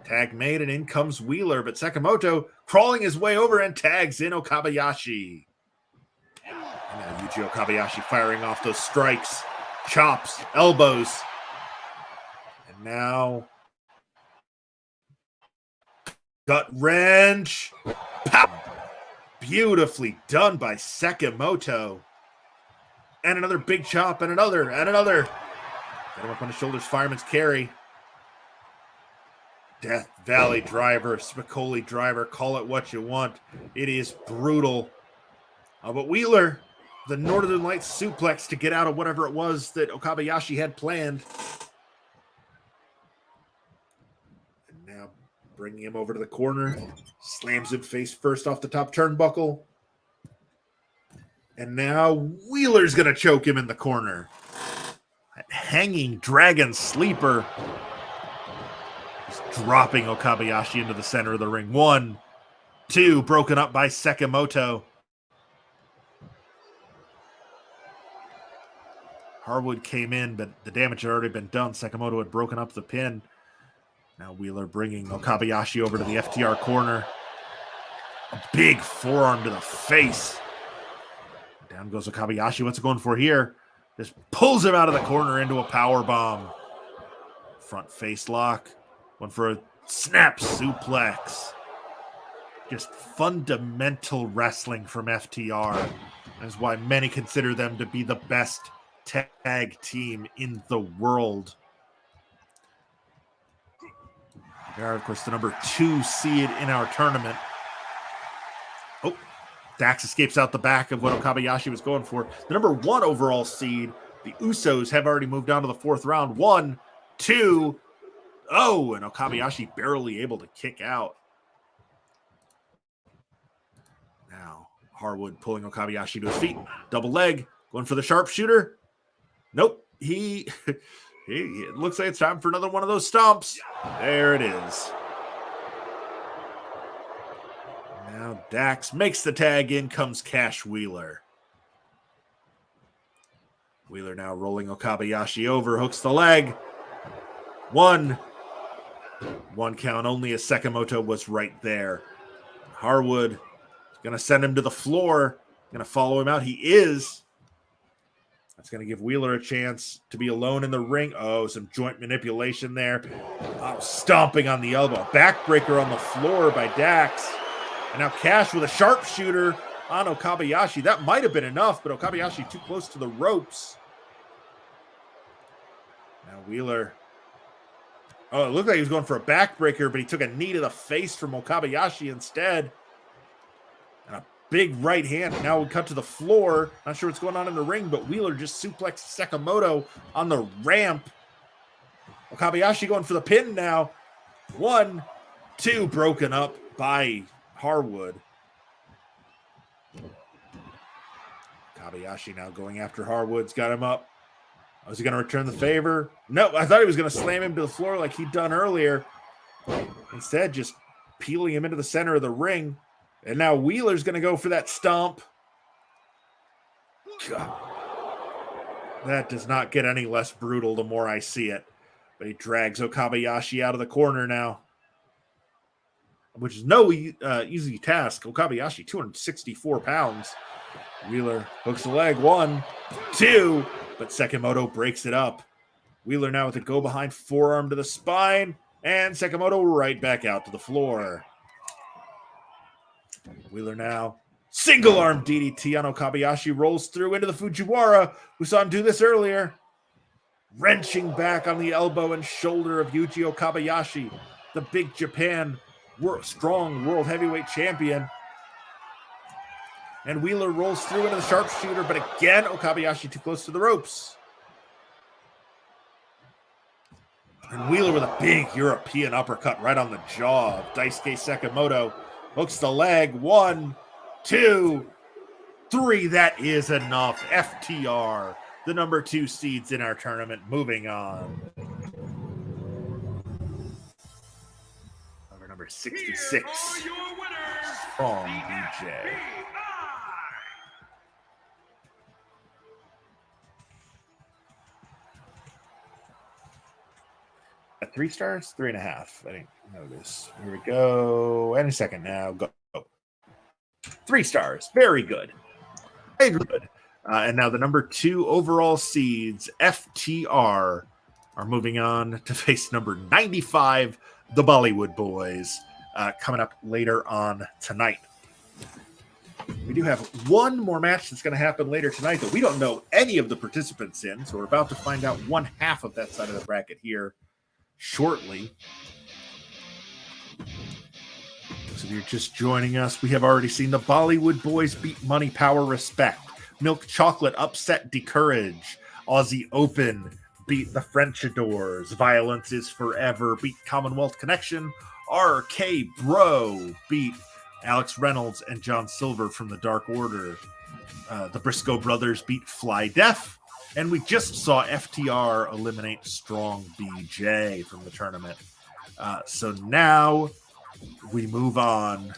Tag made and in comes Wheeler, but Sakamoto crawling his way over and tags in Okabayashi. And now Yuji Okabayashi firing off those strikes, chops, elbows. And now gut wrench. Pow! Beautifully done by Sakamoto. And another big chop and another. Got him up on the shoulders, fireman's carry. Death Valley driver, Spicoli driver, call it what you want. It is brutal. But Wheeler, the Northern Lights suplex to get out of whatever it was that Okabayashi had planned. And now bringing him over to the corner. Slams him face first off the top turnbuckle. And now Wheeler's going to choke him in the corner. That hanging dragon sleeper. Just dropping Okabayashi into the center of the ring. 1, 2, broken up by Sakamoto. Harwood came in, but the damage had already been done. Sakamoto had broken up the pin. Now Wheeler bringing Okabayashi over to the FTR corner. A big forearm to the face. Down goes Okabayashi. What's it going for here? Just pulls him out of the corner into a power bomb. Front face lock. One for a snap suplex. Just fundamental wrestling from FTR. That's why many consider them to be the best tag team in the world. They are, of course, the number 2 seed in our tournament. Oh, Dax escapes out the back of what Okabayashi was going for. The number 1 overall seed, the Usos, have already moved on to the 4th round. 1, 2, oh, and Okabayashi barely able to kick out. Now, Harwood pulling Okabayashi to his feet. Double leg, going for the sharpshooter. Nope, it looks like it's time for another one of those stomps. There it is. Now Dax makes the tag, in comes Cash Wheeler. Wheeler now rolling Okabayashi over, hooks the leg. 1 count only as Sakamoto was right there. Harwood is going to send him to the floor, going to follow him out. He is. That's going to give Wheeler a chance to be alone in the ring. Oh, some joint manipulation there. Oh, stomping on the elbow. Backbreaker on the floor by Dax. And now Cash with a sharpshooter on Okabayashi. That might have been enough, but Okabayashi too close to the ropes. Now Wheeler. Oh, it looked like he was going for a backbreaker, but he took a knee to the face from Okabayashi instead. And a big right hand. Now we cut to the floor. Not sure what's going on in the ring, but Wheeler just suplexed Sakamoto on the ramp. Okabayashi going for the pin now. 1, 2, broken up by Harwood. Okabayashi now going after Harwood's got him up. Was he going to return the favor? No, I thought he was going to slam him to the floor like he'd done earlier. Instead, just peeling him into the center of the ring. And now Wheeler's going to go for that stomp. God. That does not get any less brutal the more I see it. But he drags Okabayashi out of the corner now. Which is no easy task. Okabayashi, 264 pounds. Wheeler hooks the leg. 1, 2. But Sakamoto breaks it up. Wheeler now with a go-behind forearm to the spine. And Sakamoto right back out to the floor. Wheeler now. Single arm DDT on Okabayashi. Rolls through into the Fujiwara. We saw him do this earlier. Wrenching back on the elbow and shoulder of Yuji Okabayashi. The Big Japan strong world heavyweight champion. And Wheeler rolls through into the sharpshooter, but again, Okabayashi too close to the ropes. And Wheeler with a big European uppercut right on the jaw of Daisuke Sekimoto. Hooks the leg. 1, 2, 3. That is enough. FTR, the number 2 seeds in our tournament, moving on. Number 66. Strong BJ. At 3 stars, 3.5. I didn't notice. Here we go. Any second now. Go. 3 stars. Very good. Very good. And now the number 2 overall seeds, FTR, are moving on to face number 95, the Bollywood Boys, coming up later on tonight. We do have one more match that's going to happen later tonight that we don't know any of the participants in, so we're about to find out one half of that side of the bracket here shortly. So if you're just joining us, we have already seen the Bollywood Boys beat Money, Power, Respect. Milk Chocolate upset Decourage. Aussie Open beat the French Adores. Violence is Forever beat Commonwealth Connection. RK Bro beat Alex Reynolds and John Silver from the Dark Order. The Briscoe Brothers beat Fly Deaf. And we just saw FTR eliminate Strong BJ from the tournament. So now we move on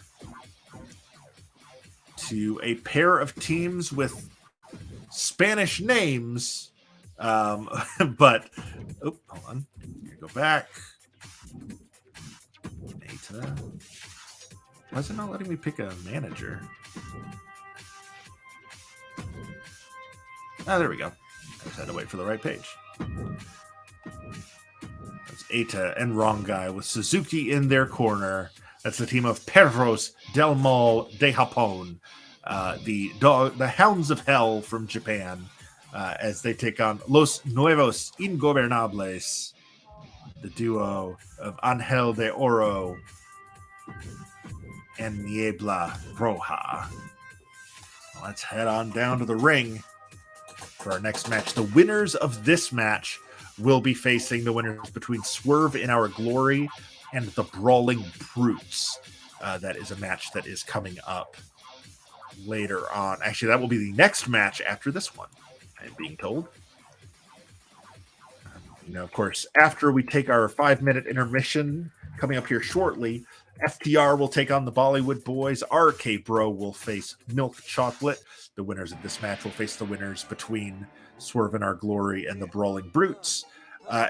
to a pair of teams with Spanish names. But, hold on. Here, go back. Nata. Why is it not letting me pick a manager? There we go. I just had to wait for the right page. That's Eita and Wrong Guy with Suzuki in their corner. That's the team of Perros del Mal de Japón, the Hounds of Hell from Japan, as they take on Los Nuevos Ingobernables, the duo of Angel de Oro and Niebla Roja. Let's head on down to the ring for our next match. The winners of this match will be facing the winners between Swerve in Our Glory and the Brawling Brutes. That is a match that is coming up later on. Actually, that will be the next match after this one, I'm being told. Of course, after we take our 5-minute intermission coming up here shortly, FTR will take on the Bollywood Boys. RK Bro will face Milk Chocolate. The winners of this match will face the winners between Swerve in Our Glory and the Brawling Brutes.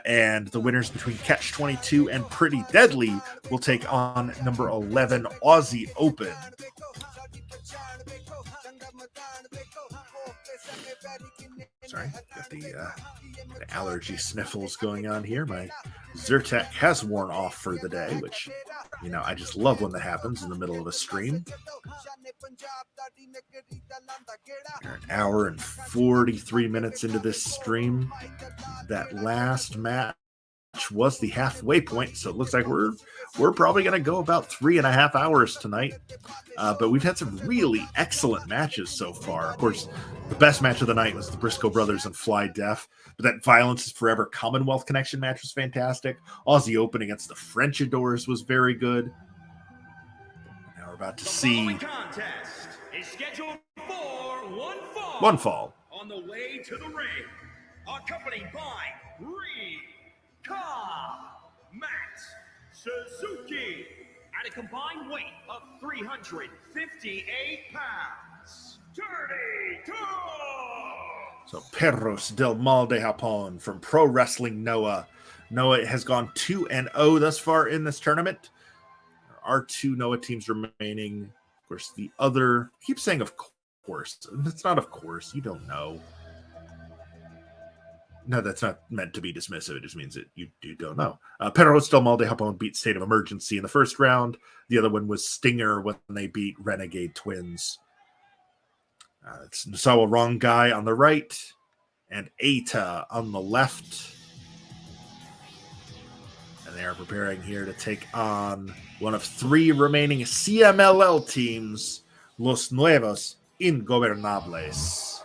And the winners between Catch 22 and Pretty Deadly will take on number 11 Aussie Open. Sorry, got the allergy sniffles going on here. My Zyrtec has worn off for the day, which, I just love when that happens in the middle of a stream. We're an hour and 43 minutes into this stream. That last match was the halfway point, so it looks like we're probably going to go about 3.5 hours tonight. But we've had some really excellent matches so far. Of course, the best match of the night was the Briscoe Brothers and Fly Deaf. But that Violence is Forever Commonwealth Connection match was fantastic. Aussie Open against the French Adores was very good. Now we're about to see The contest is scheduled for one fall. On the way to the ring, accompanied by Matt Suzuki at a combined weight of 358 pounds. 32! So Perros del Mal de Japón from Pro Wrestling Noah. Noah has gone 2-0 thus far in this tournament. There are 2 Noah teams remaining. Of course, the other... I keep saying of course. It's not of course. You don't know. No, that's not meant to be dismissive. It just means that you don't know. Perros del Mal de Japón beat State of Emergency in the first round. The other one was Stinger when they beat Renegade Twins. It's Nasawa Wrong Guy on the right and Eita on the left. And they are preparing here to take on one of 3 remaining CMLL teams, Los Nuevos Ingobernables.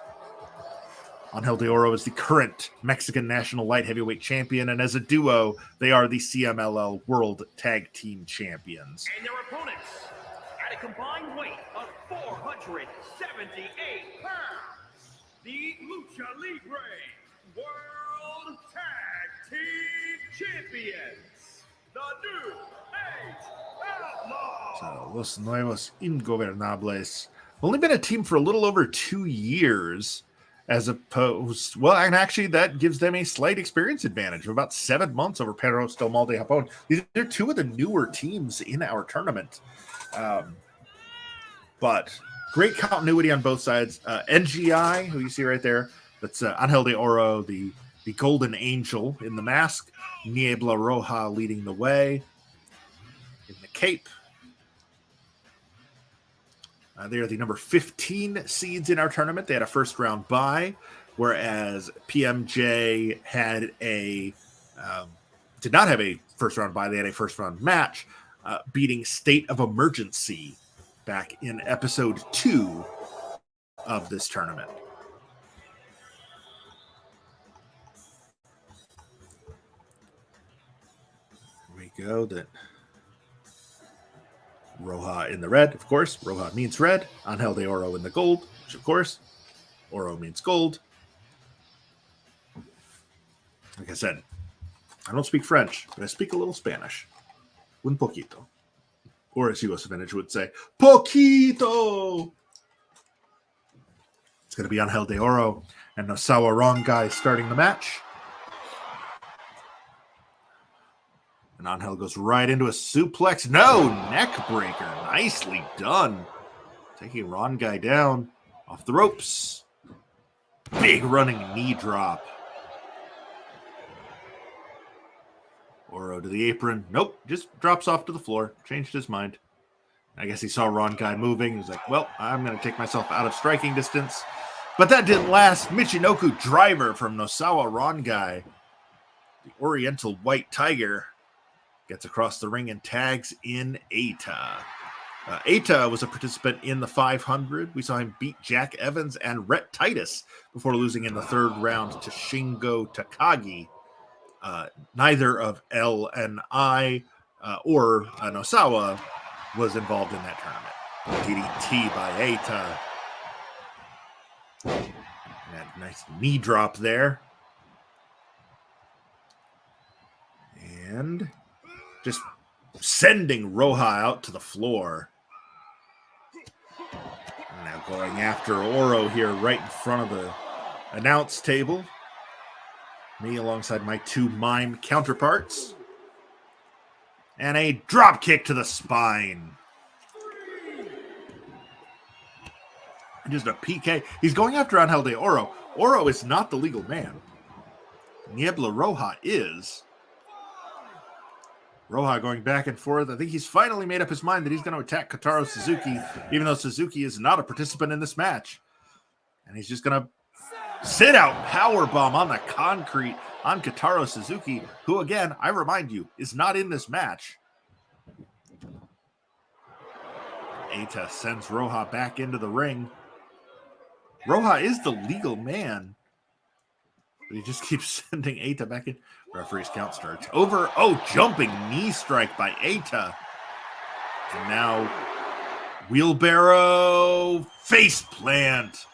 Angel de Oro is the current Mexican national light heavyweight champion, and as a duo, they are the CMLL World Tag Team Champions. And their opponents, at a combined weight of 478 pounds, the Lucha Libre World Tag Team Champions, the New Age Outlaws. So, Los Nuevos Ingobernables. Only been a team for a little over 2 years, as opposed, well, and actually that gives them a slight experience advantage of about 7 months over Perros del Mal de Japón. These are two of the newer teams in our tournament. But great continuity on both sides. NGI, who you see right there, that's Angel de Oro, the Golden Angel in the mask. Niebla Roja leading the way in the cape. They are the number 15 seeds in our tournament. They had a first round bye, whereas PMJ had did not have a first round bye. They had a first round match, beating State of Emergency back in episode 2 of this tournament. Here we go. That Roja in the red, of course. Roja means red. Angel de Oro in the gold, which of course, Oro means gold. Like I said, I don't speak French, but I speak a little Spanish. Un poquito. Or as U.S. Vintage would say, poquito! It's going to be Angel de Oro and Nosawa Rongai starting the match. And Angel goes right into a suplex. No, neck breaker. Nicely done. Taking Rongai down off the ropes. Big running knee drop. Oro to the apron. Nope, just drops off to the floor. Changed his mind. I guess he saw Rongai moving. He was like, well, I'm going to take myself out of striking distance. But that didn't last. Michinoku driver from Nosawa Rongai. The Oriental White Tiger gets across the ring and tags in Eita. Eita was a participant in the 500. We saw him beat Jack Evans and Rhett Titus before losing in the third round to Shingo Takagi. Neither of L and I or Nosawa was involved in that tournament. DDT by Eita. That nice knee drop there. And just sending Roja out to the floor. Now going after Oro here right in front of the announce table. Me alongside my two mime counterparts. And a drop kick to the spine. And just a PK. He's going after Angel de Oro. Oro is not the legal man. Niebla Roja is. Roja going back and forth. I think he's finally made up his mind that he's going to attack Kotaro Suzuki, even though Suzuki is not a participant in this match. And he's just going to sit out powerbomb on the concrete on Kotaro Suzuki, who, again, I remind you, is not in this match. Eita sends Roja back into the ring. Roja is the legal man, but he just keeps sending Eita back in. Referee's count starts over. Oh, jumping knee strike by Eita. And now wheelbarrow face plant.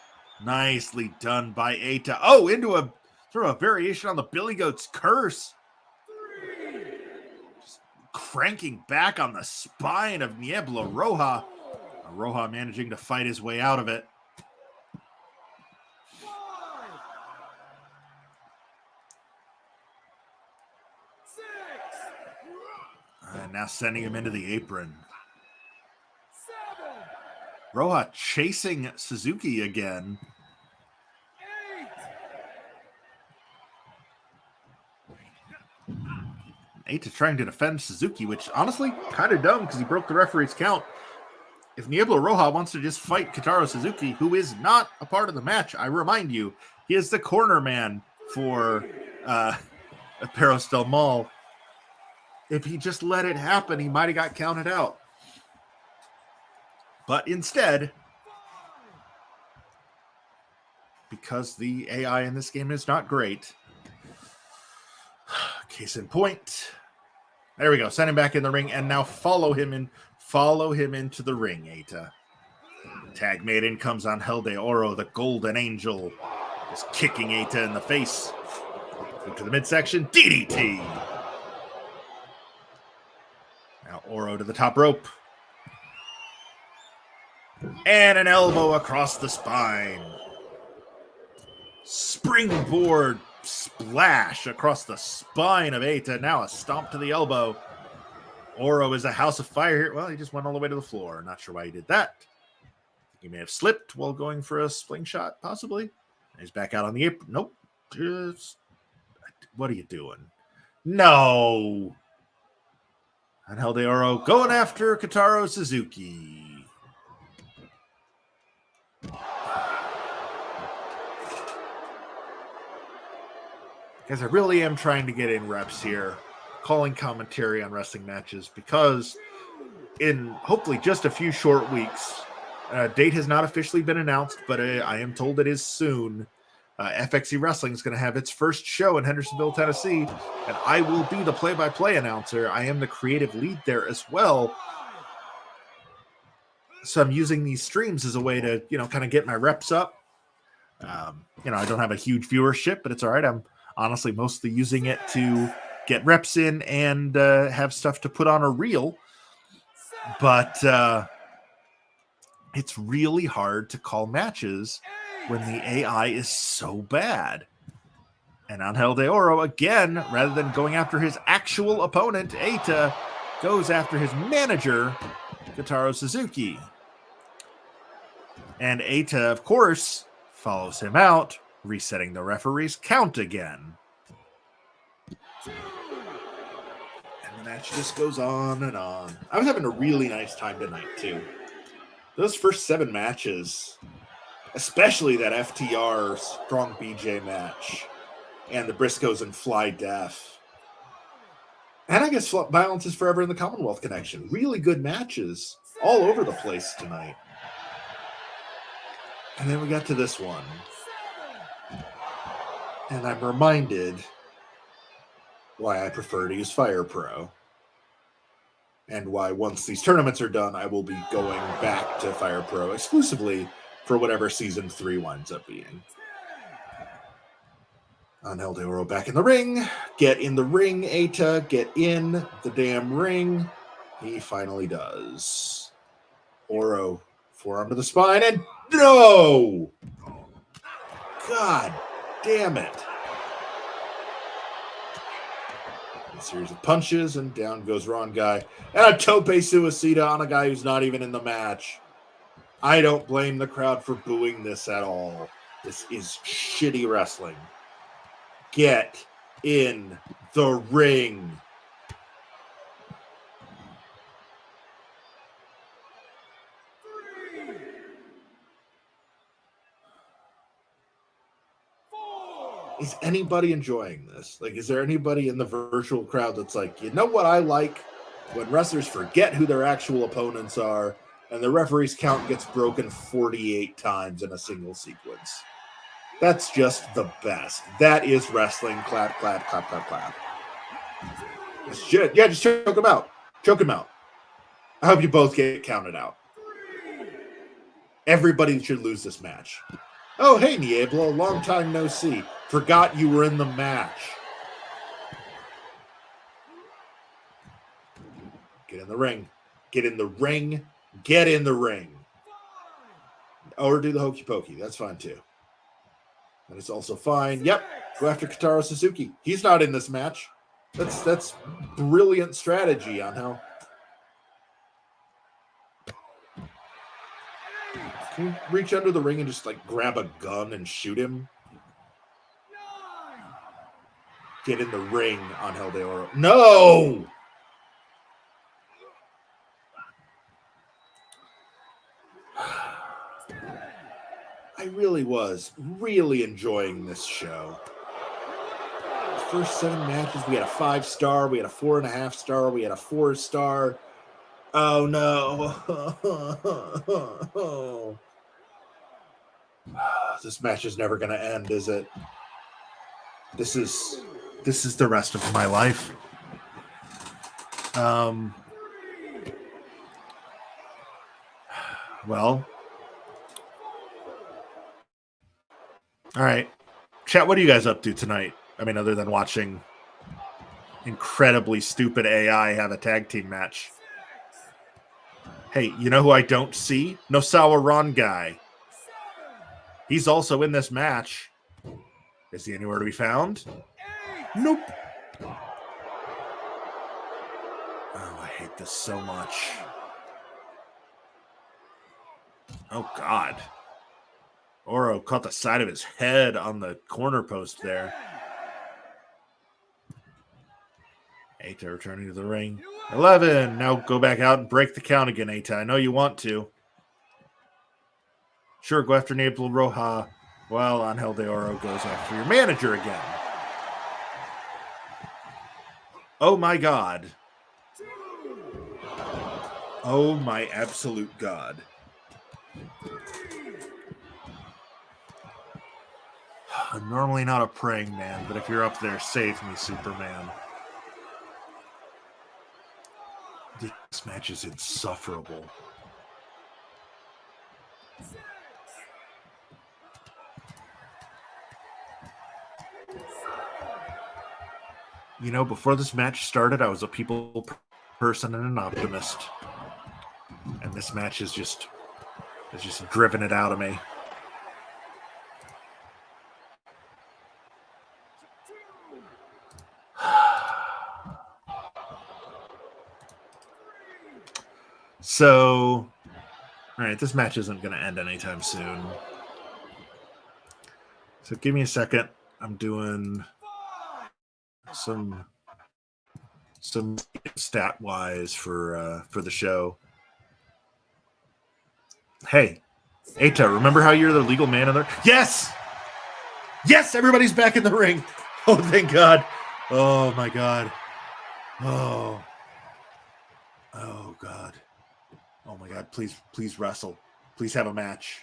Nicely done by Eita. Oh, into a sort of a variation on the Billy Goat's curse. Just cranking back on the spine of Niebla Roja. Roja managing to fight his way out of it. And now sending him into the apron. Roja chasing Suzuki again. Eita trying to defend Suzuki, which honestly kind of dumb because he broke the referee's count. If Niebla Roja wants to just fight Kotaro Suzuki, who is not a part of the match, I remind you, he is the corner man for Perros del Mal. If he just let it happen, he might have got counted out. But instead, because the AI in this game is not great. Case in point. There we go. Send him back in the ring, and now follow him into the ring, Eita. Tag made in comes Angel de Oro, the Golden Angel, just kicking Eita in the face. Move to the midsection, DDT. Now Oro to the top rope. And an elbow across the spine. Springboard splash across the spine of Eita. Now a stomp to the elbow. Oro is a house of fire here. Well, he just went all the way to the floor. Not sure why he did that. He may have slipped while going for a sling shot, possibly. He's back out on the apron. Nope. What are you doing? No. Angel de Oro going after Kotaro Suzuki. Guys, I really am trying to get in reps here, calling commentary on wrestling matches, because in hopefully just a few short weeks, date has not officially been announced, but I am told it is soon. FXE Wrestling is going to have its first show in Hendersonville, Tennessee, and I will be the play-by-play announcer. I am the creative lead there as well. So I'm using these streams as a way to, kind of get my reps up. I don't have a huge viewership, but it's all right. I'm honestly mostly using it to get reps in and have stuff to put on a reel. But it's really hard to call matches when the AI is so bad. And Angel de Oro, again, rather than going after his actual opponent, Eita, goes after his manager, Kotaro Suzuki. And Eita, of course, follows him out, resetting the referee's count again. And the match just goes on and on. I was having a really nice time tonight, too. Those first 7 matches, especially that FTR Strong BJ match and the Briscoes and Fly Death. And I guess Violence is Forever in the Commonwealth Connection. Really good matches all over the place tonight. And then we got to this one. And I'm reminded why I prefer to use Fire Pro. And why once these tournaments are done, I will be going back to Fire Pro exclusively for whatever Season 3 winds up being. Angel de Oro back in the ring. Get in the ring, Eita. Get in the damn ring. He finally does. Oro, forearm to the spine, and no! God damn it. A series of punches, and down goes Ron Guy. And a tope suicida on a guy who's not even in the match. I don't blame the crowd for booing this at all. This is shitty wrestling. Get in the ring. Is anybody enjoying this? Like, is there anybody in the virtual crowd that's like, you know what I like? When wrestlers forget who their actual opponents are and the referee's count gets broken 48 times in a single sequence. That's just the best. That is wrestling. Clap, clap, clap, clap, clap. Yeah, just choke him out. Choke him out. I hope you both get counted out. Everybody should lose this match. Oh, hey, Niebla, long time no see. Forgot you were in the match. Get in the ring. Get in the ring. Get in the ring. Or do the hokey pokey. That's fine, too. And it's also fine. Yep. Go after Kotaro Suzuki. He's not in this match. That's brilliant strategy on how. Can you reach under the ring and just like grab a gun and shoot him? Get in the ring, Angel de Oro. No! I really was enjoying this show. The first 7 matches, we had a 5-star, we had a 4.5-star, we had a 4-star. Oh no. This match is never going to end, is it? This is the rest of my life. Well, all right. Chat, what are you guys up to tonight? I mean, other than watching incredibly stupid AI have a tag team match. Hey, you know who I don't see? Nosawa Ron guy. He's also in this match. Is he anywhere to be found? Nope. Oh, I hate this so much. Oh, God. Oro caught the side of his head on the corner post there. Eita returning to the ring. 11. Now go back out and break the count again, Eita. I know you want to. Sure, go after Naples Roja. Well, Angel de Oro goes after your manager again. Oh, my God. Oh, my absolute God. I'm normally not a praying man, but if you're up there, save me, Superman. This match is insufferable. You know, before this match started, I was a people person and an optimist. And this match is just driven it out of me. So, all right, this match isn't going to end anytime soon. So give me a second. I'm doing some stat wise for the show. Hey, Eita, remember how you're the legal man in there? Yes! Yes, everybody's back in the ring. Oh, thank God. Oh, my God. Oh, God. Oh, my God. Please wrestle. Please have a match.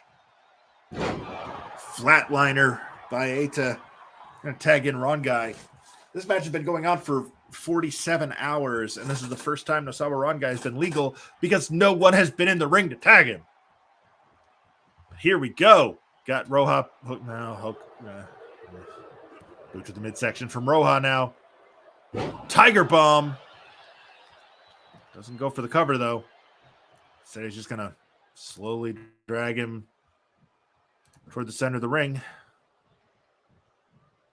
Flatliner by Eita. I'm going to tag in Ron Guy. This match has been going on for 47 hours, and this is the first time Nosawa Ron Guy has been legal because no one has been in the ring to tag him. Here we go. Got Roja hook now. Boot to the midsection from Roja now. Tiger Bomb. Doesn't go for the cover, though. Instead, he's just going to slowly drag him toward the center of the ring.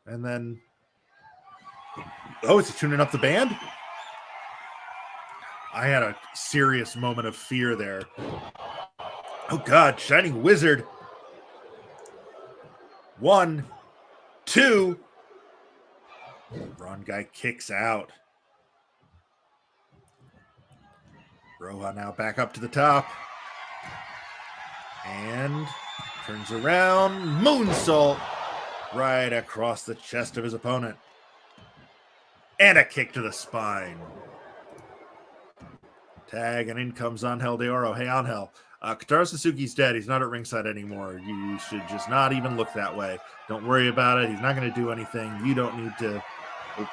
And then... Oh, is he tuning up the band? I had a serious moment of fear there. Oh, God. Shining Wizard. 1, 2. Ron Guy kicks out. Roja now back up to the top. And turns around. Moonsault right across the chest of his opponent. And a kick to the spine. Tag, and in comes Angel de Oro. Hey, Angel. Kotaro Suzuki's dead. He's not at ringside anymore. You should just not even look that way. Don't worry about it. He's not going to do anything. You don't need to. Oh,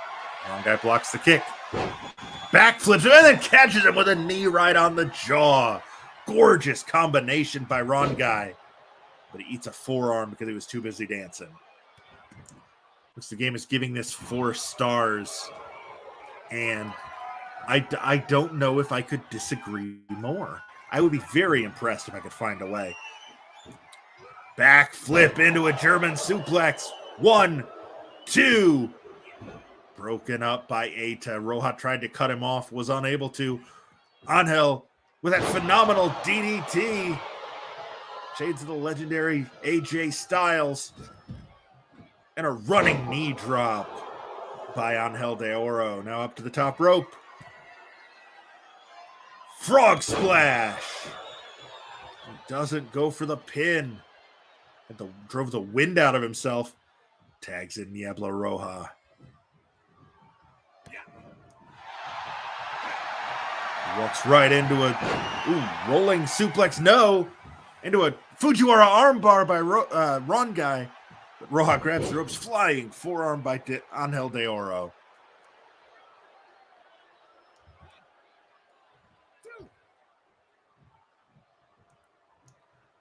wrong guy blocks the kick. Backflips him and then catches him with a knee right on the jaw. Gorgeous combination by Ron Guy. But he eats a forearm because he was too busy dancing. Looks the game is giving this 4 stars. And I don't know if I could disagree more. I would be very impressed if I could find a way. Backflip into a German suplex. 1, 2. Broken up by Eita. Roja tried to cut him off, was unable to. Angel with that phenomenal DDT. Shades of the legendary AJ Styles. And a running knee drop by Angel de Oro. Now up to the top rope. Frog splash. He doesn't go for the pin. Drove the wind out of himself. Tags in Niebla Roja. Walks right into a rolling suplex. No. Into a Fujiwara armbar by Ron Guy. But Roja grabs the ropes, flying forearm by Angel de Oro.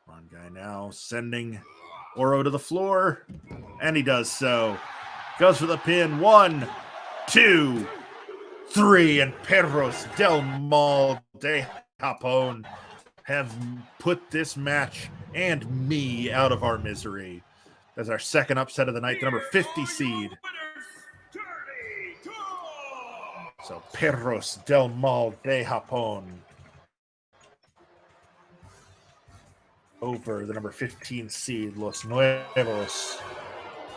Ron Guy now sending Oro to the floor, and he does so. Goes for the pin. 1, 2, 3, and Perros del Mal de Japón have put this match and me out of our misery. That's our second upset of the night, the number 50 seed. So Perros del Mal de Japón over the number 15 seed, Los Nuevos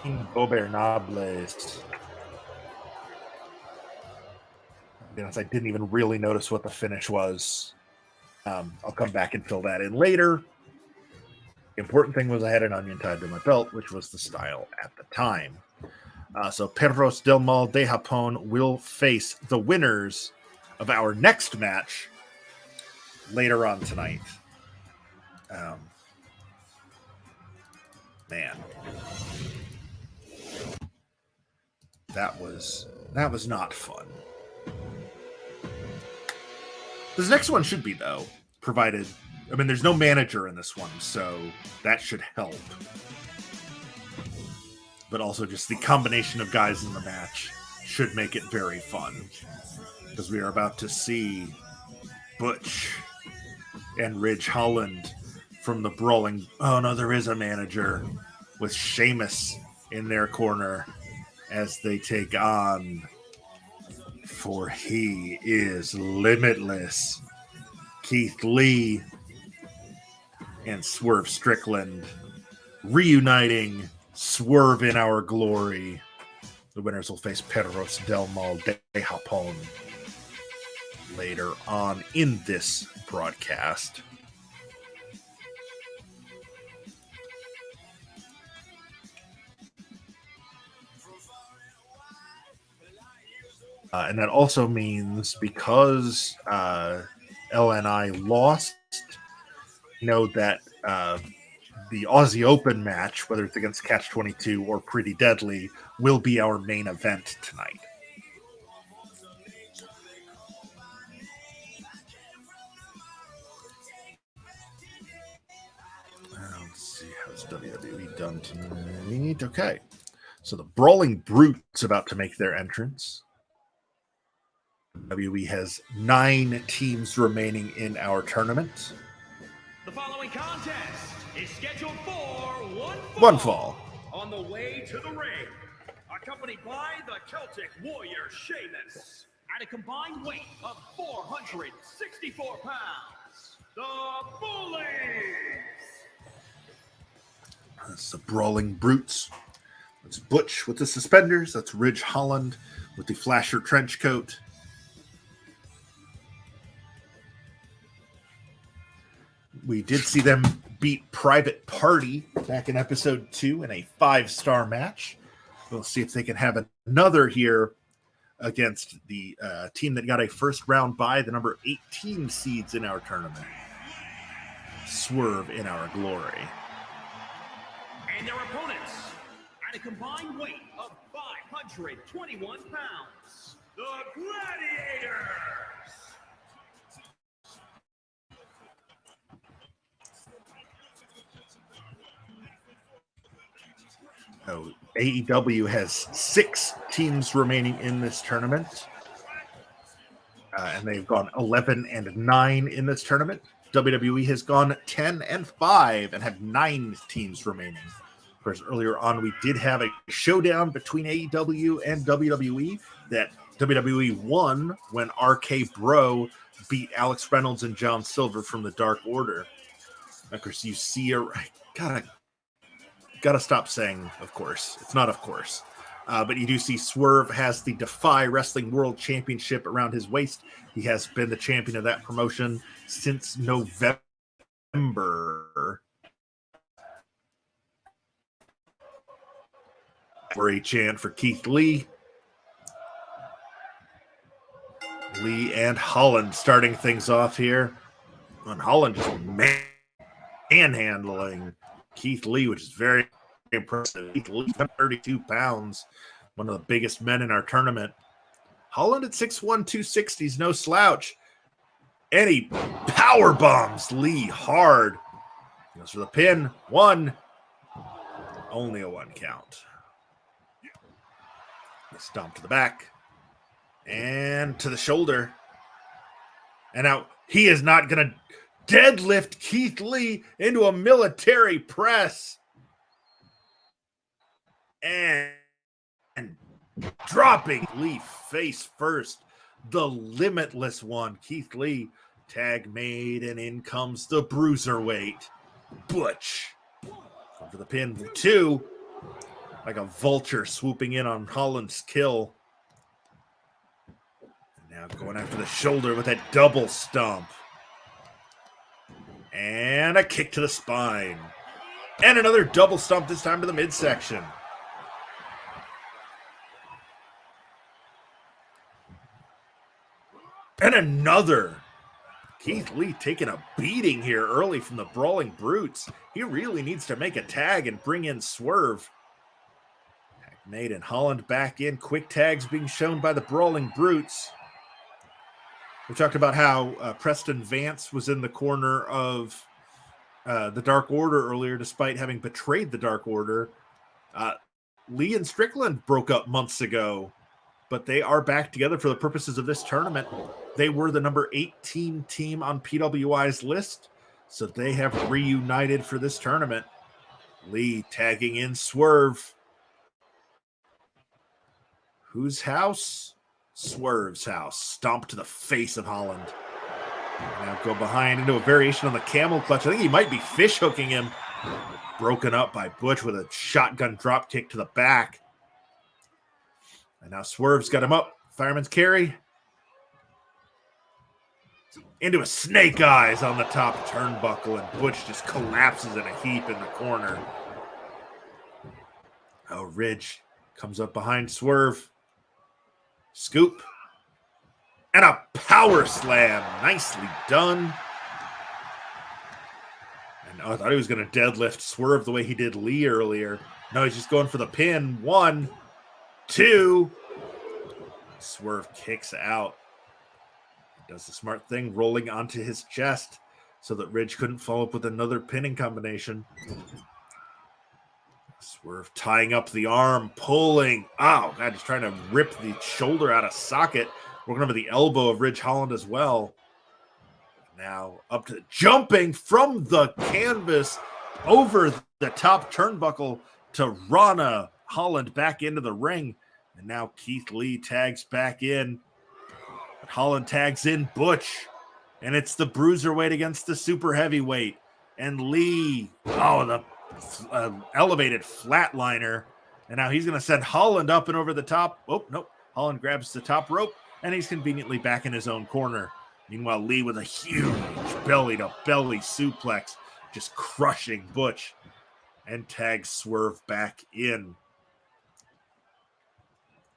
Ingobernables. I didn't even really notice what the finish was. I'll come back and fill that in later. The important thing was I had an onion tied to my belt, which was the style at the time. So Perros del Mal de Japón will face the winners of our next match later on tonight. Man, that was not fun. This next one should be, though, provided. I mean, there's no manager in this one, so that should help. But also just the combination of guys in the match should make it very fun. Because we are about to see Butch and Ridge Holland from the Brawling... Oh, no, there is a manager with Sheamus in their corner as they take on... For he is limitless. Keith Lee and Swerve Strickland reuniting Swerve in our glory. The winners will face Perros del Mal de Japón later on in this broadcast. And that also means because LNI lost, that the Aussie Open match, whether it's against Catch 22 or Pretty Deadly, will be our main event tonight. Let's see, how's WWE done tonight? Okay. So the Brawling Brutes about to make their entrance. WWE has 9 teams remaining in our tournament. The following contest is scheduled for one fall. On the way to the ring, accompanied by the Celtic Warrior Sheamus at a combined weight of 464 pounds, the Bullies. That's the Brawling Brutes. That's Butch with the suspenders. That's Ridge Holland with the Flasher trench coat. We did see them beat Private Party back in episode 2 in a 5-star match. We'll see if they can have another here against the team that got a first round bye, the number 18 seeds in our tournament. Swerve in our glory. And their opponents at a combined weight of 521 pounds, the Gladiators. So AEW has 6 teams remaining in this tournament, and they've gone 11-9 in this tournament. WWE has gone 10-5 and have 9 teams remaining. Of course, earlier on we did have a showdown between AEW and WWE that WWE won when RK Bro beat Alex Reynolds and John Silver from the Dark Order. Of course, you see Gotta stop saying, of course. It's not of course. But you do see Swerve has the Defy Wrestling World Championship around his waist. He has been the champion of that promotion since November. For a chant for Keith Lee. Lee and Holland starting things off here. And Holland just manhandling Keith Lee, which is very impressive. Keith Lee, 32 pounds, one of the biggest men in our tournament. Holland at 6'1", 260 is no slouch. And he power bombs Lee hard. Goes for the pin. 1. Only a 1 count. Stomp to the back. And to the shoulder. And now he is not going to deadlift Keith Lee into a military press. And dropping Lee face first. The limitless one. Keith Lee, tag made, and in comes the bruiserweight, Butch. Going for the pin. 2. Like a vulture swooping in on Holland's kill. And now going after the shoulder with that double stomp. And a kick to the spine. And another double stomp, this time to the midsection. And another. Keith Lee taking a beating here early from the Brawling Brutes. He really needs to make a tag and bring in Swerve. Tag made and Holland back in. Quick tags being shown by the Brawling Brutes. We talked about how Preston Vance was in the corner of the Dark Order earlier, despite having betrayed the Dark Order. Lee and Strickland broke up months ago, but they are back together for the purposes of this tournament. They were the number 18 team on PWI's list, so they have reunited for this tournament. Lee tagging in Swerve. Whose house? Swerve's house. Stomp to the face of Holland. Now go behind into a variation on the camel clutch. I think he might be fish hooking him. Broken up by Butch with a shotgun drop kick to the back. And now Swerve's got him up. Fireman's carry. Into a snake eyes on the top turnbuckle, and Butch just collapses in a heap in the corner. Oh, Ridge comes up behind Swerve. Scoop. And a power slam. Nicely done. And I thought he was going to deadlift Swerve the way he did Lee earlier. No, he's just going for the pin. 1, 2. Swerve kicks out. Does the smart thing, rolling onto his chest so that Ridge couldn't follow up with another pinning combination. Swerve tying up the arm, pulling. Oh, God, he's trying to rip the shoulder out of socket. Working over the elbow of Ridge Holland as well. Now up to jumping from the canvas over the top turnbuckle to Rana Holland back into the ring. And now Keith Lee tags back in. But Holland tags in Butch. And it's the bruiserweight against the super heavyweight. And Lee, the elevated flatliner. And now he's going to send Holland up and over the top. Oh, nope. Holland grabs the top rope, and he's conveniently back in his own corner. Meanwhile, Lee with a huge belly-to-belly suplex, just crushing Butch. And tags Swerve back in.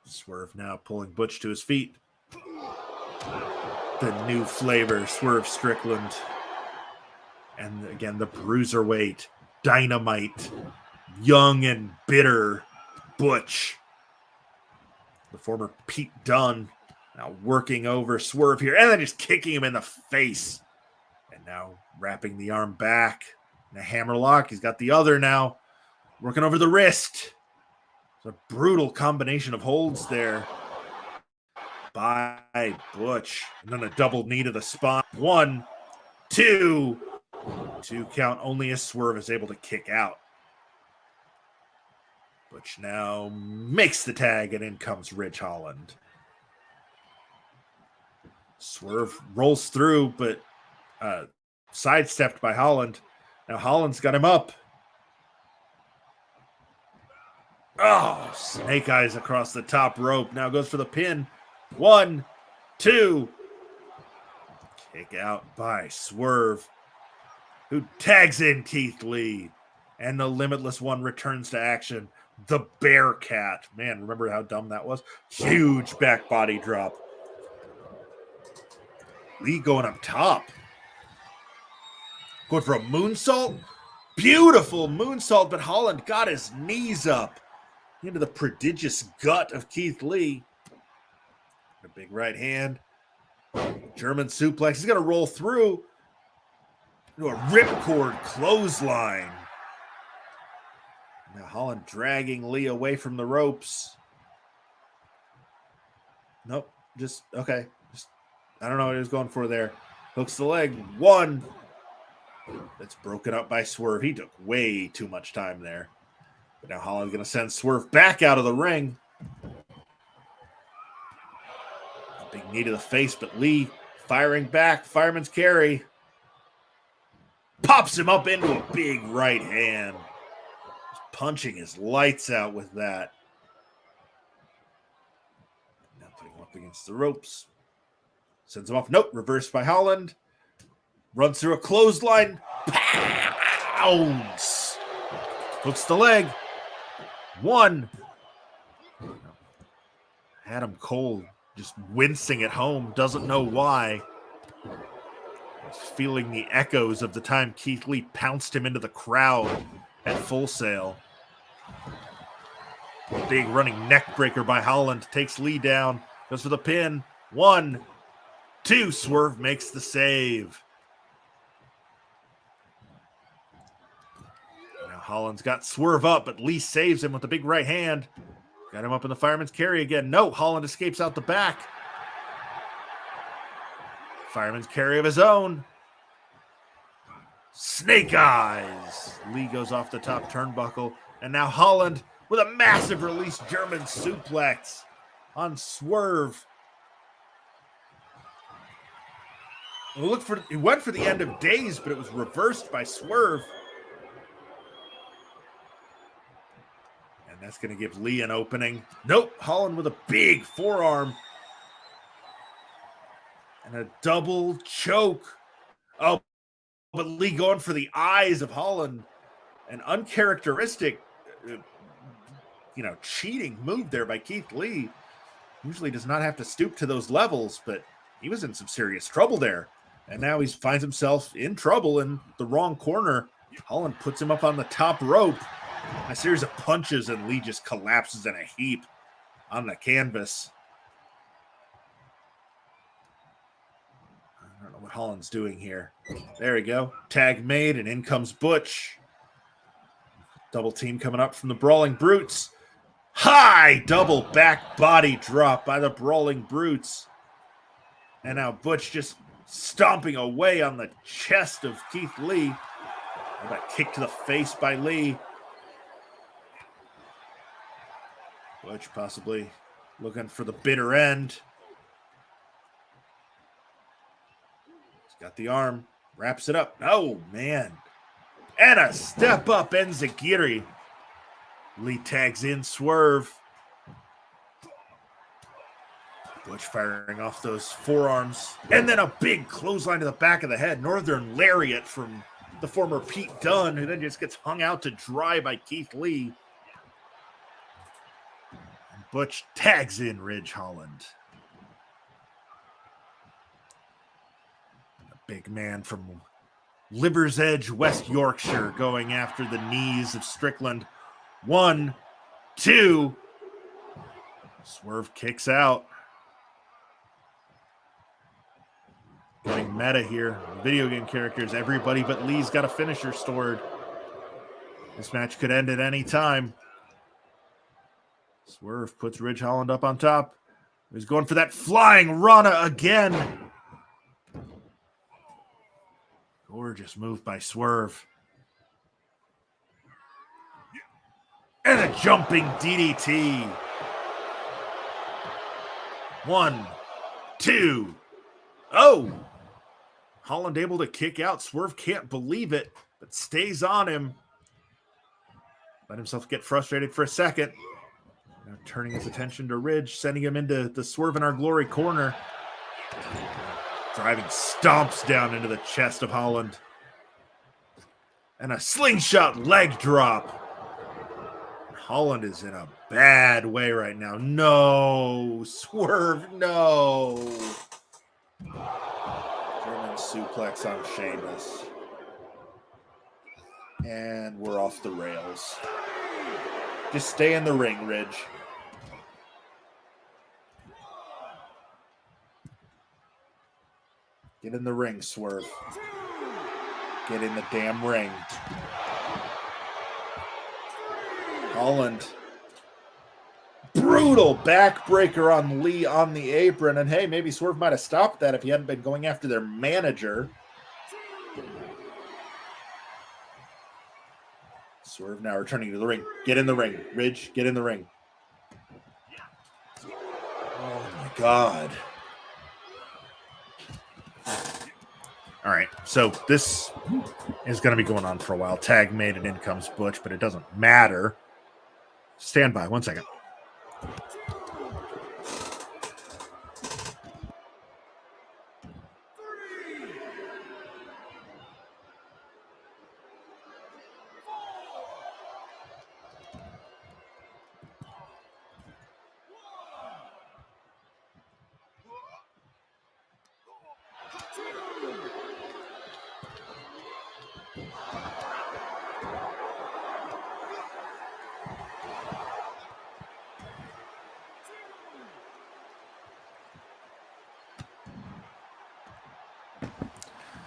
Swerve now pulling Butch to his feet. The new flavor, Swerve Strickland. And again, the bruiserweight, dynamite, young and bitter Butch. The former Pete Dunne now working over Swerve here, and then just kicking him in the face. And now wrapping the arm back. And a hammerlock. He's got the other now. Working over the wrist. It's a brutal combination of holds there by Butch. And then a double knee to the spine. 1, 2. 2 count only as Swerve is able to kick out. Butch now makes the tag, and in comes Ridge Holland. Swerve rolls through, but sidestepped by Holland. Now Holland's got him up. Oh, snake eyes across the top rope. Now goes for the pin. 1, 2. Kick out by Swerve, who tags in Keith Lee. And the Limitless One returns to action. The Bearcat. Man, remember how dumb that was? Huge back body drop. Lee going up top. Going for a moonsault. Beautiful moonsault, but Holland got his knees up into the prodigious gut of Keith Lee. A big right hand. German suplex. He's going to roll through into a ripcord clothesline. Now Holland dragging Lee away from the ropes. Nope. Okay. I don't know what he was going for there. Hooks the leg. One. That's broken up by Swerve. He took way too much time there. But now Holland's going to send Swerve back out of the ring. A big knee to the face, but Lee firing back. Fireman's carry. Pops him up into a big right hand. Just punching his lights out with that. Now putting him up against the ropes. Sends him off. Nope. Reversed by Holland. Runs through a clothesline. Pounds. Hooks the leg. One. Adam Cole just wincing at home. Doesn't know why. He's feeling the echoes of the time Keith Lee pounced him into the crowd at Full Sail. Big running neck breaker by Holland. Takes Lee down. Goes for the pin. 1, 2. Swerve makes the save. Holland's got Swerve up, but Lee saves him with a big right hand. Got him up in the fireman's carry again. No, Holland escapes out the back. Fireman's carry of his own. Snake eyes. Lee goes off the top turnbuckle. And now Holland with a massive release German suplex on Swerve. He went for the end of days, but it was reversed by Swerve. That's going to give Lee an opening. Nope. Holland with a big forearm. And a double choke. Oh, but Lee going for the eyes of Holland. An uncharacteristic, cheating move there by Keith Lee. Usually does not have to stoop to those levels, but he was in some serious trouble there. And now he finds himself in trouble in the wrong corner. Holland puts him up on the top rope. A series of punches, and Lee just collapses in a heap on the canvas. I don't know what Holland's doing here. There we go. Tag made, and in comes Butch. Double team coming up from the Brawling Brutes. High double back body drop by the Brawling Brutes. And now Butch just stomping away on the chest of Keith Lee. That kick to the face by Lee. Butch possibly looking for the bitter end. He's got the arm. Wraps it up. Oh, man. And a step up Enziguri. Lee tags in Swerve. Butch firing off those forearms. And then a big clothesline to the back of the head. Northern Lariat from the former Pete Dunne, who then just gets hung out to dry by Keith Lee. Butch tags in Ridge Holland. A big man from Liver's Edge, West Yorkshire, going after the knees of Strickland. 1, 2. Swerve kicks out. Getting meta here. Video game characters, everybody but Lee's got a finisher stored. This match could end at any time. Swerve puts Ridge Holland up on top. He's going for that flying Rana again. Gorgeous move by Swerve. And a jumping DDT. 1, 2. Oh! Holland able to kick out. Swerve can't believe it, but stays on him. Let himself get frustrated for a second. Now turning his attention to Ridge, sending him into the Swerve in Our Glory corner. Driving stomps down into the chest of Holland. And a slingshot leg drop. Holland is in a bad way right now. No, Swerve, no. German suplex on Sheamus. And we're off the rails. Just stay in the ring, Ridge. Get in the ring, Swerve. Get in the damn ring. Holland. Brutal backbreaker on Lee on the apron. And hey, maybe Swerve might have stopped that if he hadn't been going after their manager. Swerve now returning to the ring. Get in the ring. Ridge, get in the ring. Oh, my God. All right, so this is going to be going on for a while. Tag made and in comes Butch, but it doesn't matter. Stand by 1 second.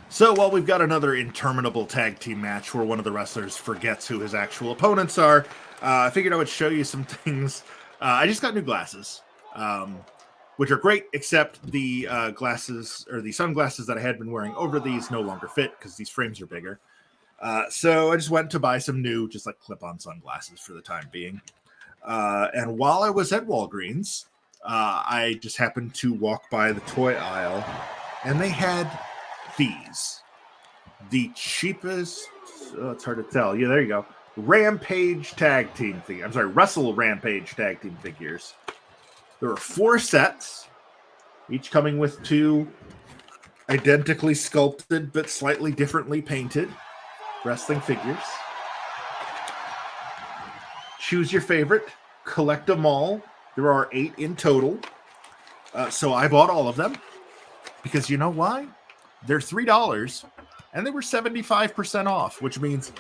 So while we've got another interminable tag team match where one of the wrestlers forgets who his actual opponents are, I figured I would show you some things. I just got new glasses, which are great, except the glasses or the sunglasses that I had been wearing over these no longer fit because these frames are bigger. So I just went to buy some new, just like clip-on sunglasses for the time being. And while I was at Walgreens, I just happened to walk by the toy aisle, and they had these. The cheapest, it's hard to tell. Yeah, there you go. Rampage tag team figure. I'm sorry, Wrestle Rampage tag team figures. There were 4 sets, each coming with 2 identically sculpted but slightly differently painted wrestling figures. Choose your favorite, collect them all. There are 8 in total. So I bought all of them because you know why? They're $3 and they were 75% off, which means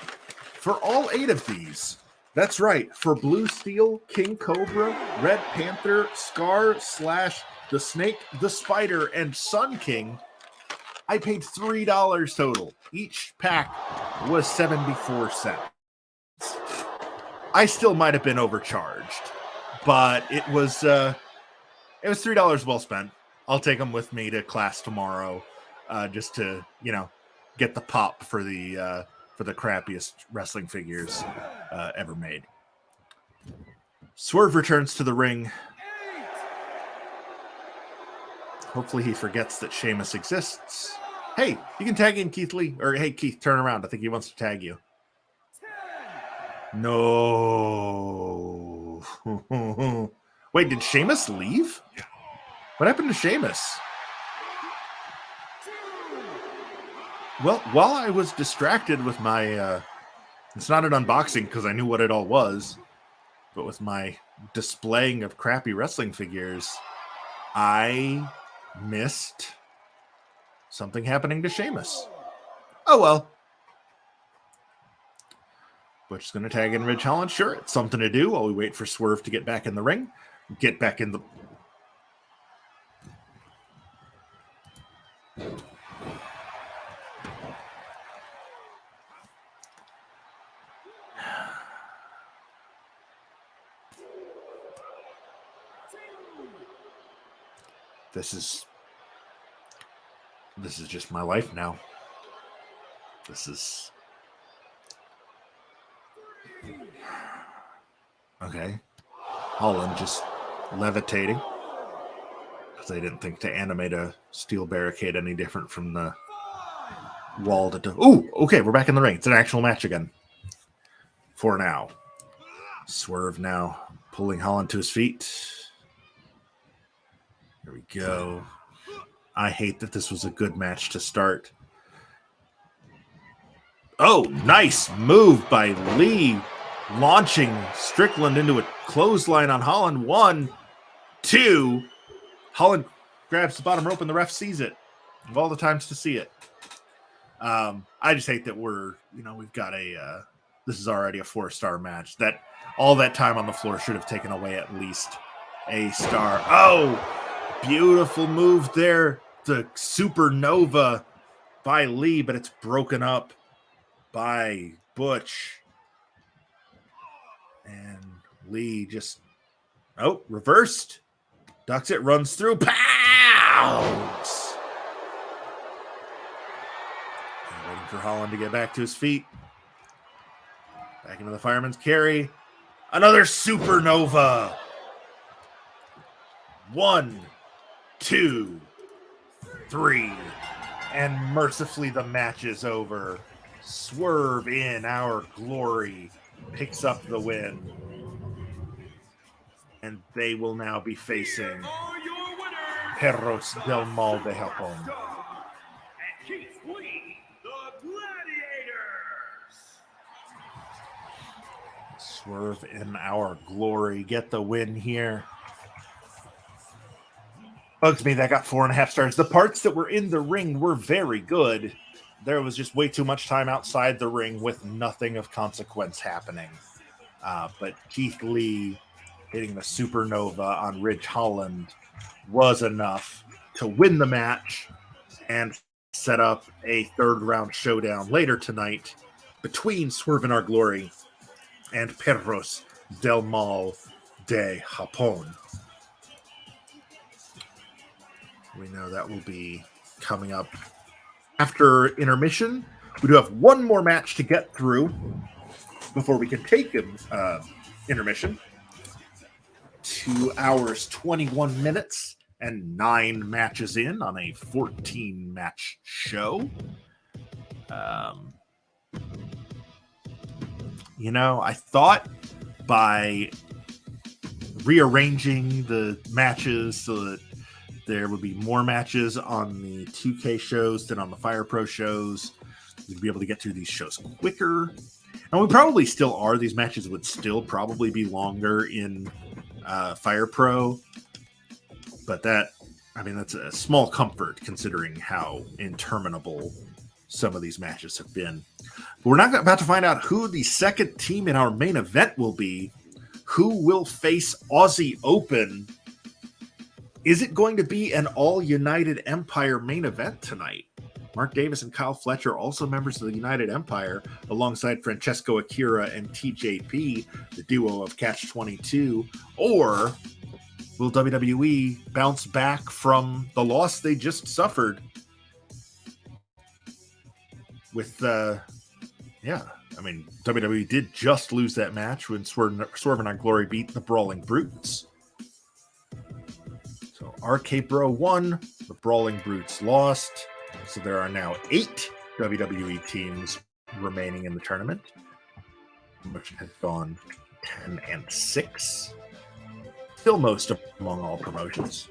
for all 8 of these, that's right, for Blue Steel, King Cobra, Red Panther, Scar, Slash, the Snake, the Spider, and Sun King, I paid $3 total. Each pack was 74 cents. I still might have been overcharged, but it was $3 well spent. I'll take them with me to class tomorrow, just to get the pop for the crappiest wrestling figures ever made. Swerve returns to the ring. Hopefully he forgets that Sheamus exists. Hey, you can tag in Keith Lee. Or, hey, Keith, turn around. I think he wants to tag you. No. Wait, did Sheamus leave? What happened to Sheamus? Well, while I was distracted with my... it's not an unboxing because I knew what it all was. But with my displaying of crappy wrestling figures, I missed something happening to Sheamus. Oh, well. Butch's going to tag in Ridge Holland. Sure, it's something to do while we wait for Swerve to get back in the ring. Get back in the... This is just my life now. This is... Okay. Holland just levitating. Because they didn't think to animate a steel barricade any different from the wall to... Ooh, okay, we're back in the ring. It's an actual match again. For now. Swerve now pulling Holland to his feet. There we go. I hate that this was a good match to start. Oh, nice move by Lee. Launching Strickland into a clothesline on Holland. 1, 2. Holland grabs the bottom rope and the ref sees it. Of all the times to see it. I just hate that we've got this is already a 4-star match. That all that time on the floor should have taken away at least a star. Oh, beautiful move there. The supernova by Lee, but it's broken up by Butch. And Lee just, reversed. Ducks it, runs through, pounds. Waiting for Holland to get back to his feet. Back into the fireman's carry. Another supernova. 1, 2, 3. And mercifully the match is over. Swerve in Our Glory picks up the win. And they will now be facing Perros del Mal de Japón. Swerve in Our Glory get the win here. Bugs me that got 4.5 stars. The parts that were in the ring were very good. There was just way too much time outside the ring with nothing of consequence happening. But Keith Lee hitting the supernova on Ridge Holland was enough to win the match and set up a 3rd round showdown later tonight between Swerve in Our Glory and Perros del Mal de Japón. We know that will be coming up after intermission. We do have one more match to get through before we can take intermission. 2 hours, 21 minutes, and 9 matches in on a 14-match show. I thought by rearranging the matches so that there would be more matches on the 2K shows than on the Fire Pro shows, we'd be able to get through these shows quicker. And we probably still are. These matches would still probably be longer in Fire Pro. But that's a small comfort considering how interminable some of these matches have been. But we're not about to find out who the second team in our main event will be. Who will face Aussie Open? Is it going to be an all-United Empire main event tonight? Mark Davis and Kyle Fletcher, also members of the United Empire, alongside Francesco Akira and TJP, the duo of Catch 22. Or will WWE bounce back from the loss they just suffered? WWE did just lose that match when Swerve in Our Glory beat the Brawling Brutes. So RK Bro won, the Brawling Brutes lost. So there are now 8 WWE teams remaining in the tournament, which has gone 10-6. Still most among all promotions.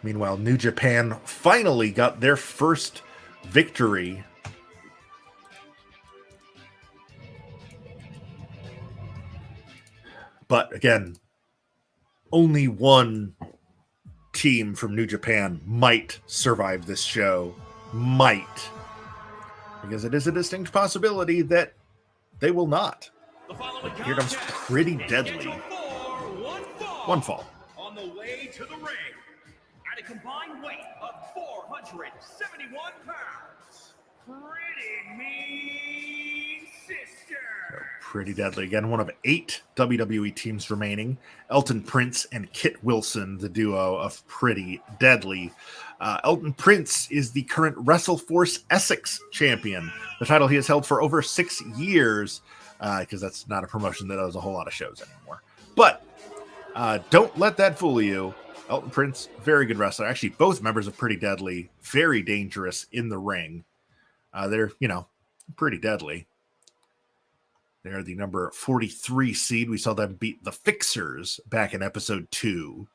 Meanwhile, New Japan finally got their first victory. But again, only one team from New Japan might survive this show. Might. Because it is a distinct possibility that they will not. Here comes Pretty Deadly. One fall. On the way to the ring, at a combined weight of 471 pounds, Pretty Mean Sister. Pretty Deadly. Again, one of 8 WWE teams remaining. Elton Prince and Kit Wilson, the duo of Pretty Deadly. Elton Prince is the current WrestleForce Essex champion, the title he has held for over 6 years, because that's not a promotion that does a whole lot of shows anymore. But don't let that fool you. Elton Prince, very good wrestler. Actually, both members of Pretty Deadly, very dangerous in the ring. They're, pretty deadly. They're the number 43 seed. We saw them beat the Fixers back in episode 2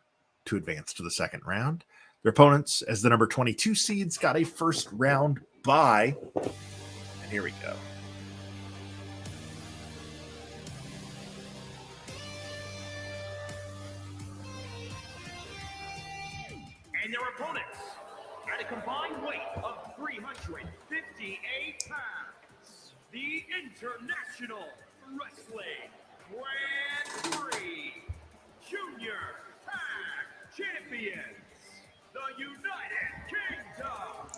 to advance to the second round. Their opponents, as the number 22 seeds, got a first round bye. And here we go. And their a combined weight of 358 pounds, the International Wrestling Grand Prix Junior Tag Champions, the United Kingdom.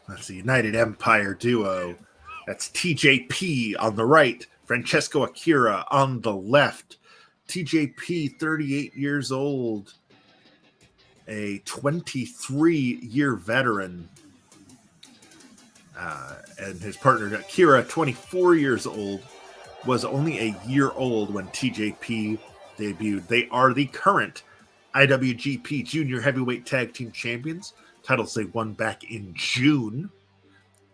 That's the United Empire duo. That's TJP on the right, Francesco Akira on the left. TJP, 38 years old, a 23-year veteran. And his partner, Akira, 24 years old, was only a year old when TJP debuted. They are the current IWGP Junior Heavyweight Tag Team Champions, titles they won back in June.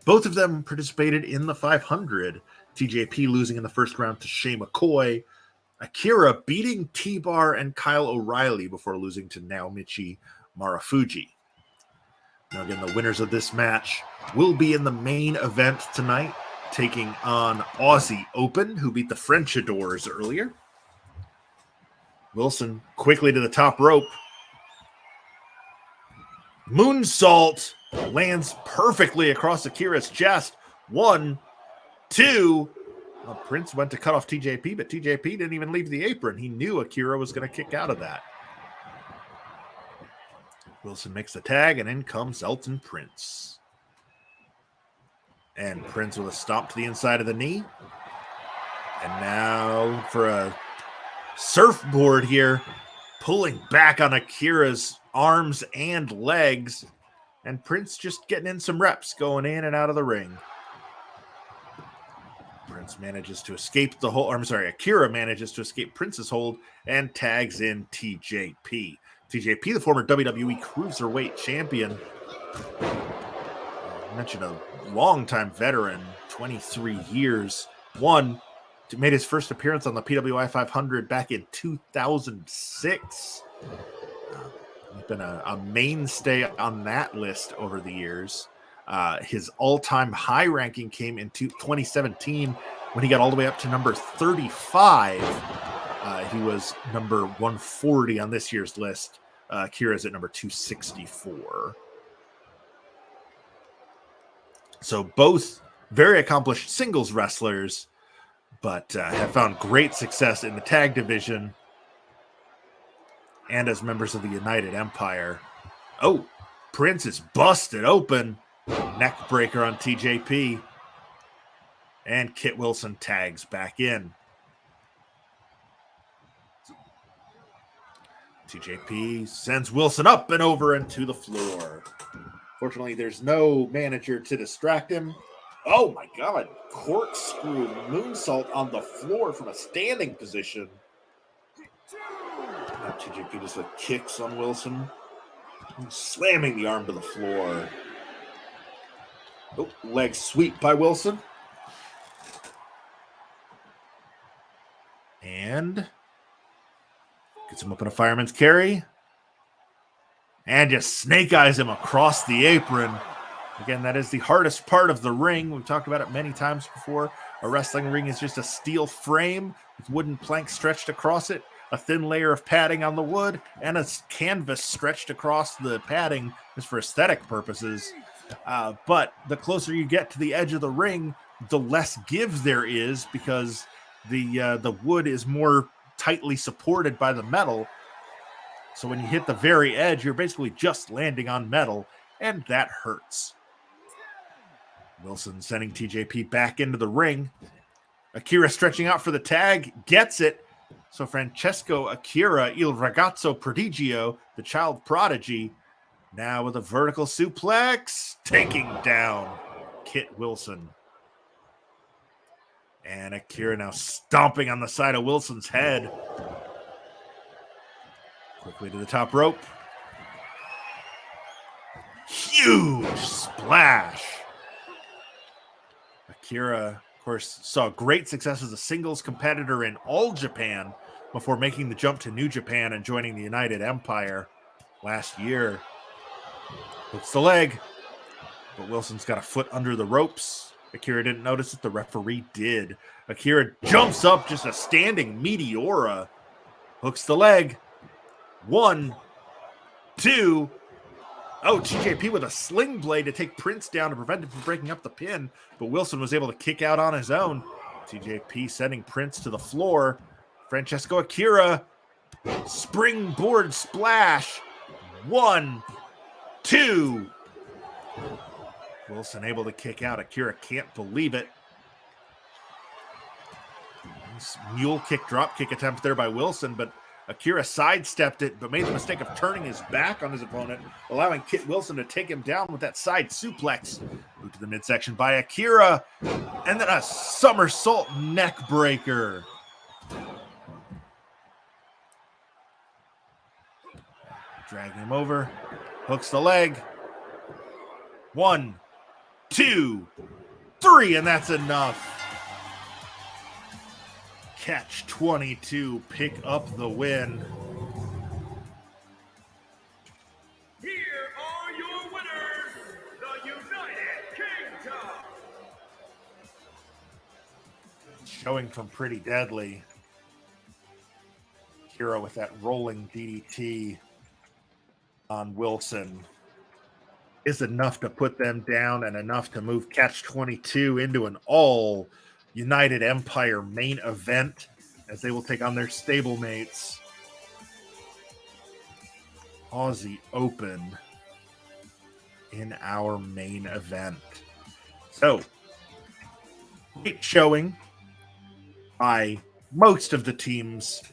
Both of them participated in the 500. TJP losing in the first round to Shay McCoy. Akira beating T-Bar and Kyle O'Reilly before losing to Naomichi Marufuji. Now again, the winners of this match will be in the main event tonight, taking on Aussie Open, who beat the Frenchadors earlier. Wilson quickly to the top rope. Moonsault lands perfectly across Akira's chest. 1, 2. Well, Prince went to cut off TJP, but TJP didn't even leave the apron. He knew Akira was going to kick out of that. Wilson makes the tag, and in comes Elton Prince. And Prince with a stomp to the inside of the knee. And now for a surfboard here, pulling back on Akira's arms and legs. And Prince just getting in some reps, going in and out of the ring. Prince manages to escape the hold. Akira manages to escape Prince's hold and tags in TJP. TJP, the former WWE Cruiserweight Champion. I mentioned a longtime veteran, 23 years. Made his first appearance on the PWI 500 back in 2006. He's been a mainstay on that list over the years. His all-time high ranking came in 2017 when he got all the way up to number 35. He was number 140 on this year's list. Akira's at number 264. So both very accomplished singles wrestlers, but have found great success in the tag division and as members of the United Empire. Oh, Prince is busted open. Neck breaker on TJP. And Kit Wilson tags back in. TJP sends Wilson up and over and to the floor. Fortunately, there's no manager to distract him. Oh my God, corkscrew moonsault on the floor from a standing position. Now TJP just kicks on Wilson, slamming the arm to the floor. Oh, leg sweep by Wilson. And gets him up in a fireman's carry. And just snake eyes him across the apron. Again, that is the hardest part of the ring. We've talked about it many times before. A wrestling ring is just a steel frame with wooden planks stretched across it, a thin layer of padding on the wood, and a canvas stretched across the padding just for aesthetic purposes. But the closer you get to the edge of the ring, the less give there is because the wood is more tightly supported by the metal. So when you hit the very edge, you're basically just landing on metal, and that hurts. Wilson sending TJP back into the ring. Akira stretching out for the tag, gets it. So Francesco Akira, Il Ragazzo Prodigio, the child prodigy, now with a vertical suplex, taking down Kit Wilson. And Akira now stomping on the side of Wilson's head. Quickly to the top rope. Huge splash. Akira, of course, saw great success as a singles competitor in All Japan before making the jump to New Japan and joining the United Empire last year. Hooks the leg, but Wilson's got a foot under the ropes. Akira didn't notice it. The referee did. Akira jumps up, just a standing Meteora. Hooks the leg. 1, 2. Oh, TJP with a sling blade to take Prince down to prevent him from breaking up the pin, but Wilson was able to kick out on his own. TJP sending Prince to the floor. Francesco Akira, springboard splash. 1, 2. Wilson able to kick out. Akira can't believe it. Nice mule kick, drop kick attempt there by Wilson, but Akira sidestepped it, but made the mistake of turning his back on his opponent, allowing Kit Wilson to take him down with that side suplex. Moved to the midsection by Akira, and then a somersault neck breaker. Dragging him over, hooks the leg. 1, 2, 3, and that's enough. Catch 22, pick up the win. Here are your winners, the United Kingdom. Showing from Pretty Deadly. Hero with that rolling DDT on Wilson is enough to put them down and enough to move Catch 22 into an all United Empire main event as they will take on their stablemates. Aussie Open in our main event. So, great showing by most of the teams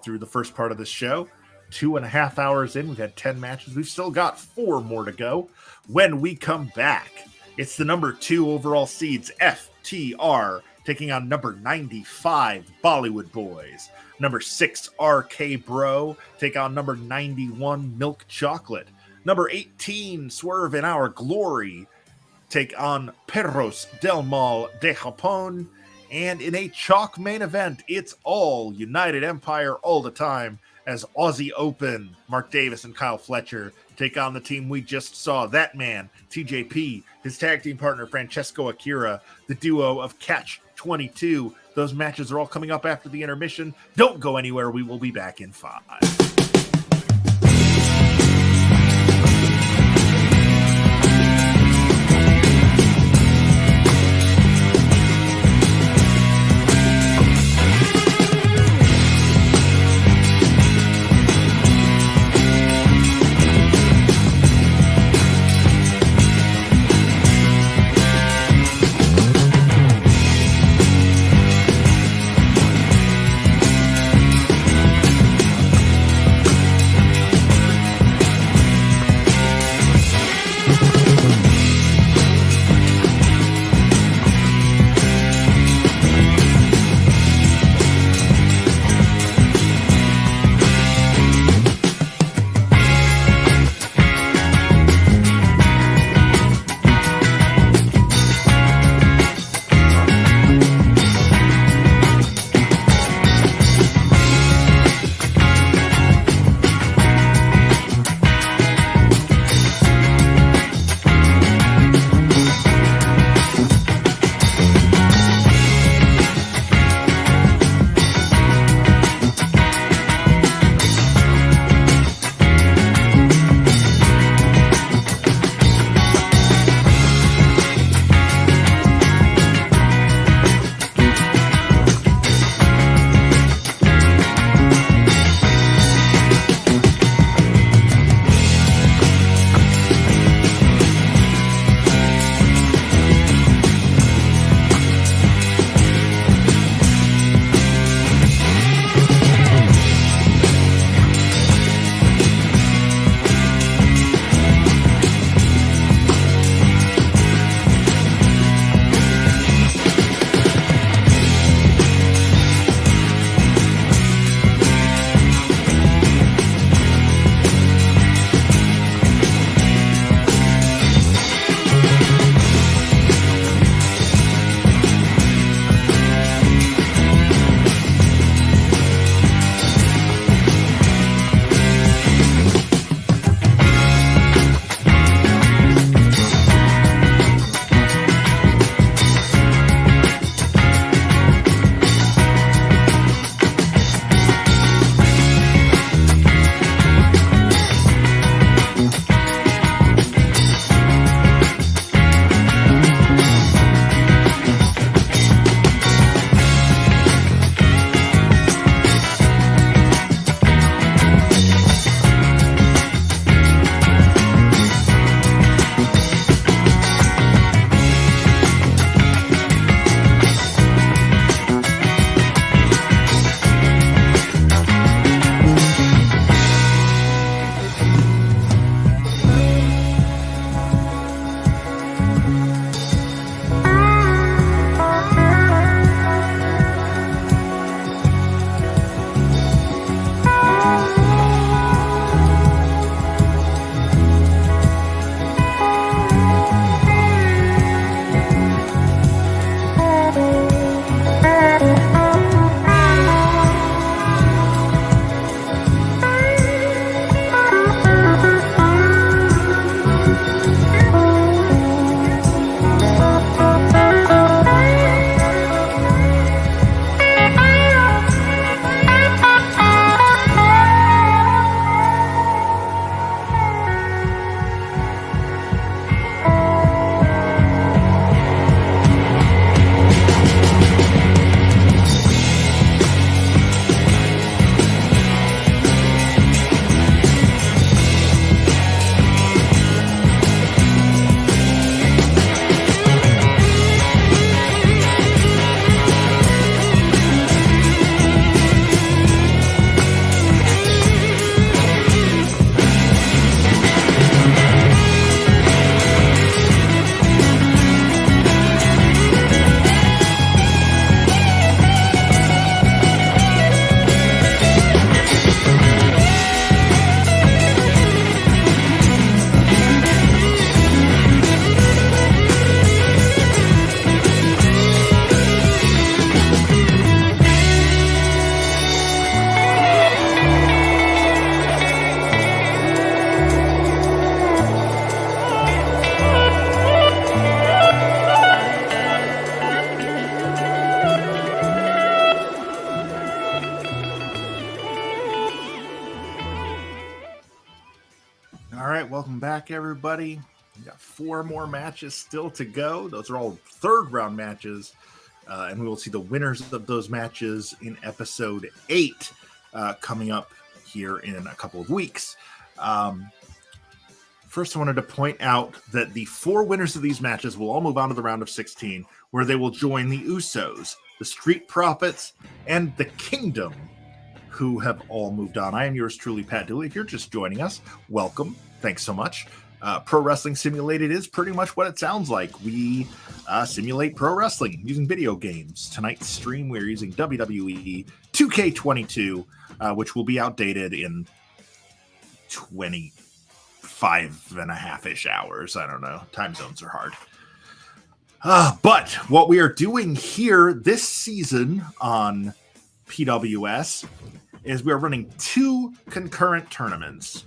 through the first part of this show. 2.5 hours in, we've had 10 matches. We've still got 4 more to go. When we come back, it's the number 2 overall seeds, FTR, taking on number 95, Bollywood Boys. Number 6, RK Bro, take on number 91, Milk Chocolate. Number 18, Swerve in Our Glory, take on Perros del Mal de Japón. And in a chalk main event, it's all United Empire all the time as Aussie Open, Mark Davis and Kyle Fletcher take on the team we just saw. That man, TJP, his tag team partner, Francesco Akira, the duo of Catch 22. Those matches are all coming up after the intermission. Don't go anywhere. We will be back in 5. Welcome back, everybody. We got 4 more matches still to go. Those are all third-round matches, and we will see the winners of those matches in episode 8 coming up here in a couple of weeks. First, I wanted to point out that the 4 winners of these matches will all move on to the round of 16, where they will join the Usos, the Street Profits, and the Kingdom, who have all moved on. I am yours truly, Pat Dooley. If you're just joining us, welcome. Thanks so much. Pro Wrestling Simulated is pretty much what it sounds like. We simulate pro wrestling using video games. Tonight's stream, we're using WWE 2K22, which will be outdated in 25 and a half-ish hours. I don't know. Time zones are hard. But what we are doing here this season on PWS is we are running 2 concurrent tournaments.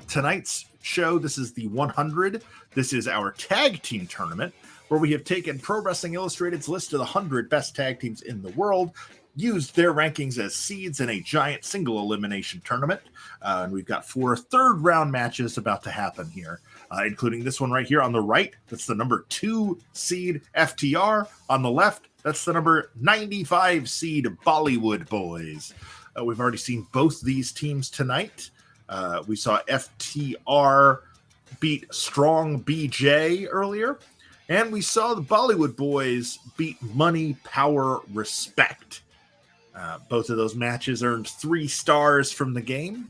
Tonight's show, this is the 100. This is our tag team tournament, where we have taken Pro Wrestling Illustrated's list of the 100 best tag teams in the world, used their rankings as seeds in a giant single elimination tournament. And we've got 4 third-round matches about to happen here, including this one right here on the right. That's the number 2 seed FTR. On the left, that's the number 95 seed Bollywood Boys. We've already seen both these teams tonight. We saw FTR beat Strong BJ earlier, and we saw the Bollywood Boys beat Money, Power, Respect. Both of those matches earned 3 stars from the game,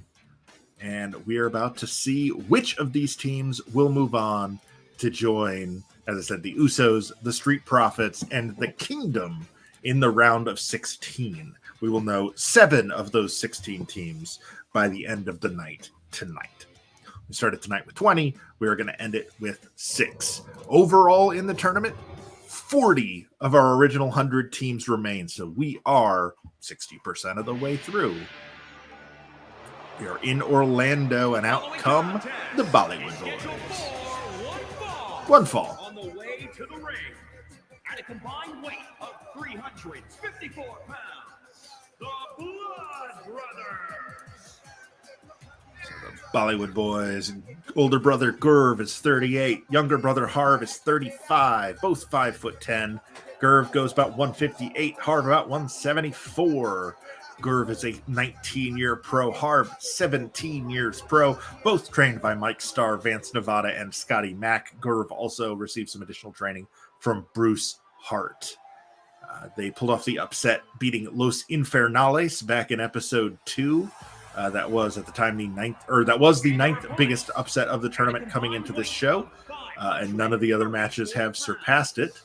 and we are about to see which of these teams will move on to join, as I said, the Usos, the Street Profits, and the Kingdom in the round of 16. We will know 7 of those 16 teams by the end of the night tonight. We started tonight with 20. We are going to end it with 6. Overall in the tournament, 40 of our original 100 teams remain, so we are 60% of the way through. We are in Orlando, and out come the Bollywood Boys. One fall. On the way to the ring, at a combined weight of 354 pounds, the Blood Brothers. The Bollywood Boys. Older brother Gurv is 38. Younger brother Harv is 35. Both 5'10". Gurv goes about 158. Harv about 174. Gurv is a 19-year pro. Harv, 17 years pro. Both trained by Mike Starr, Vance Nevada, and Scotty Mack. Gurv also received some additional training from Bruce Hart. They pulled off the upset, beating Los Infernales back in episode 2. That was at the time the 9th biggest upset of the tournament coming into this show, and none of the other matches have surpassed it.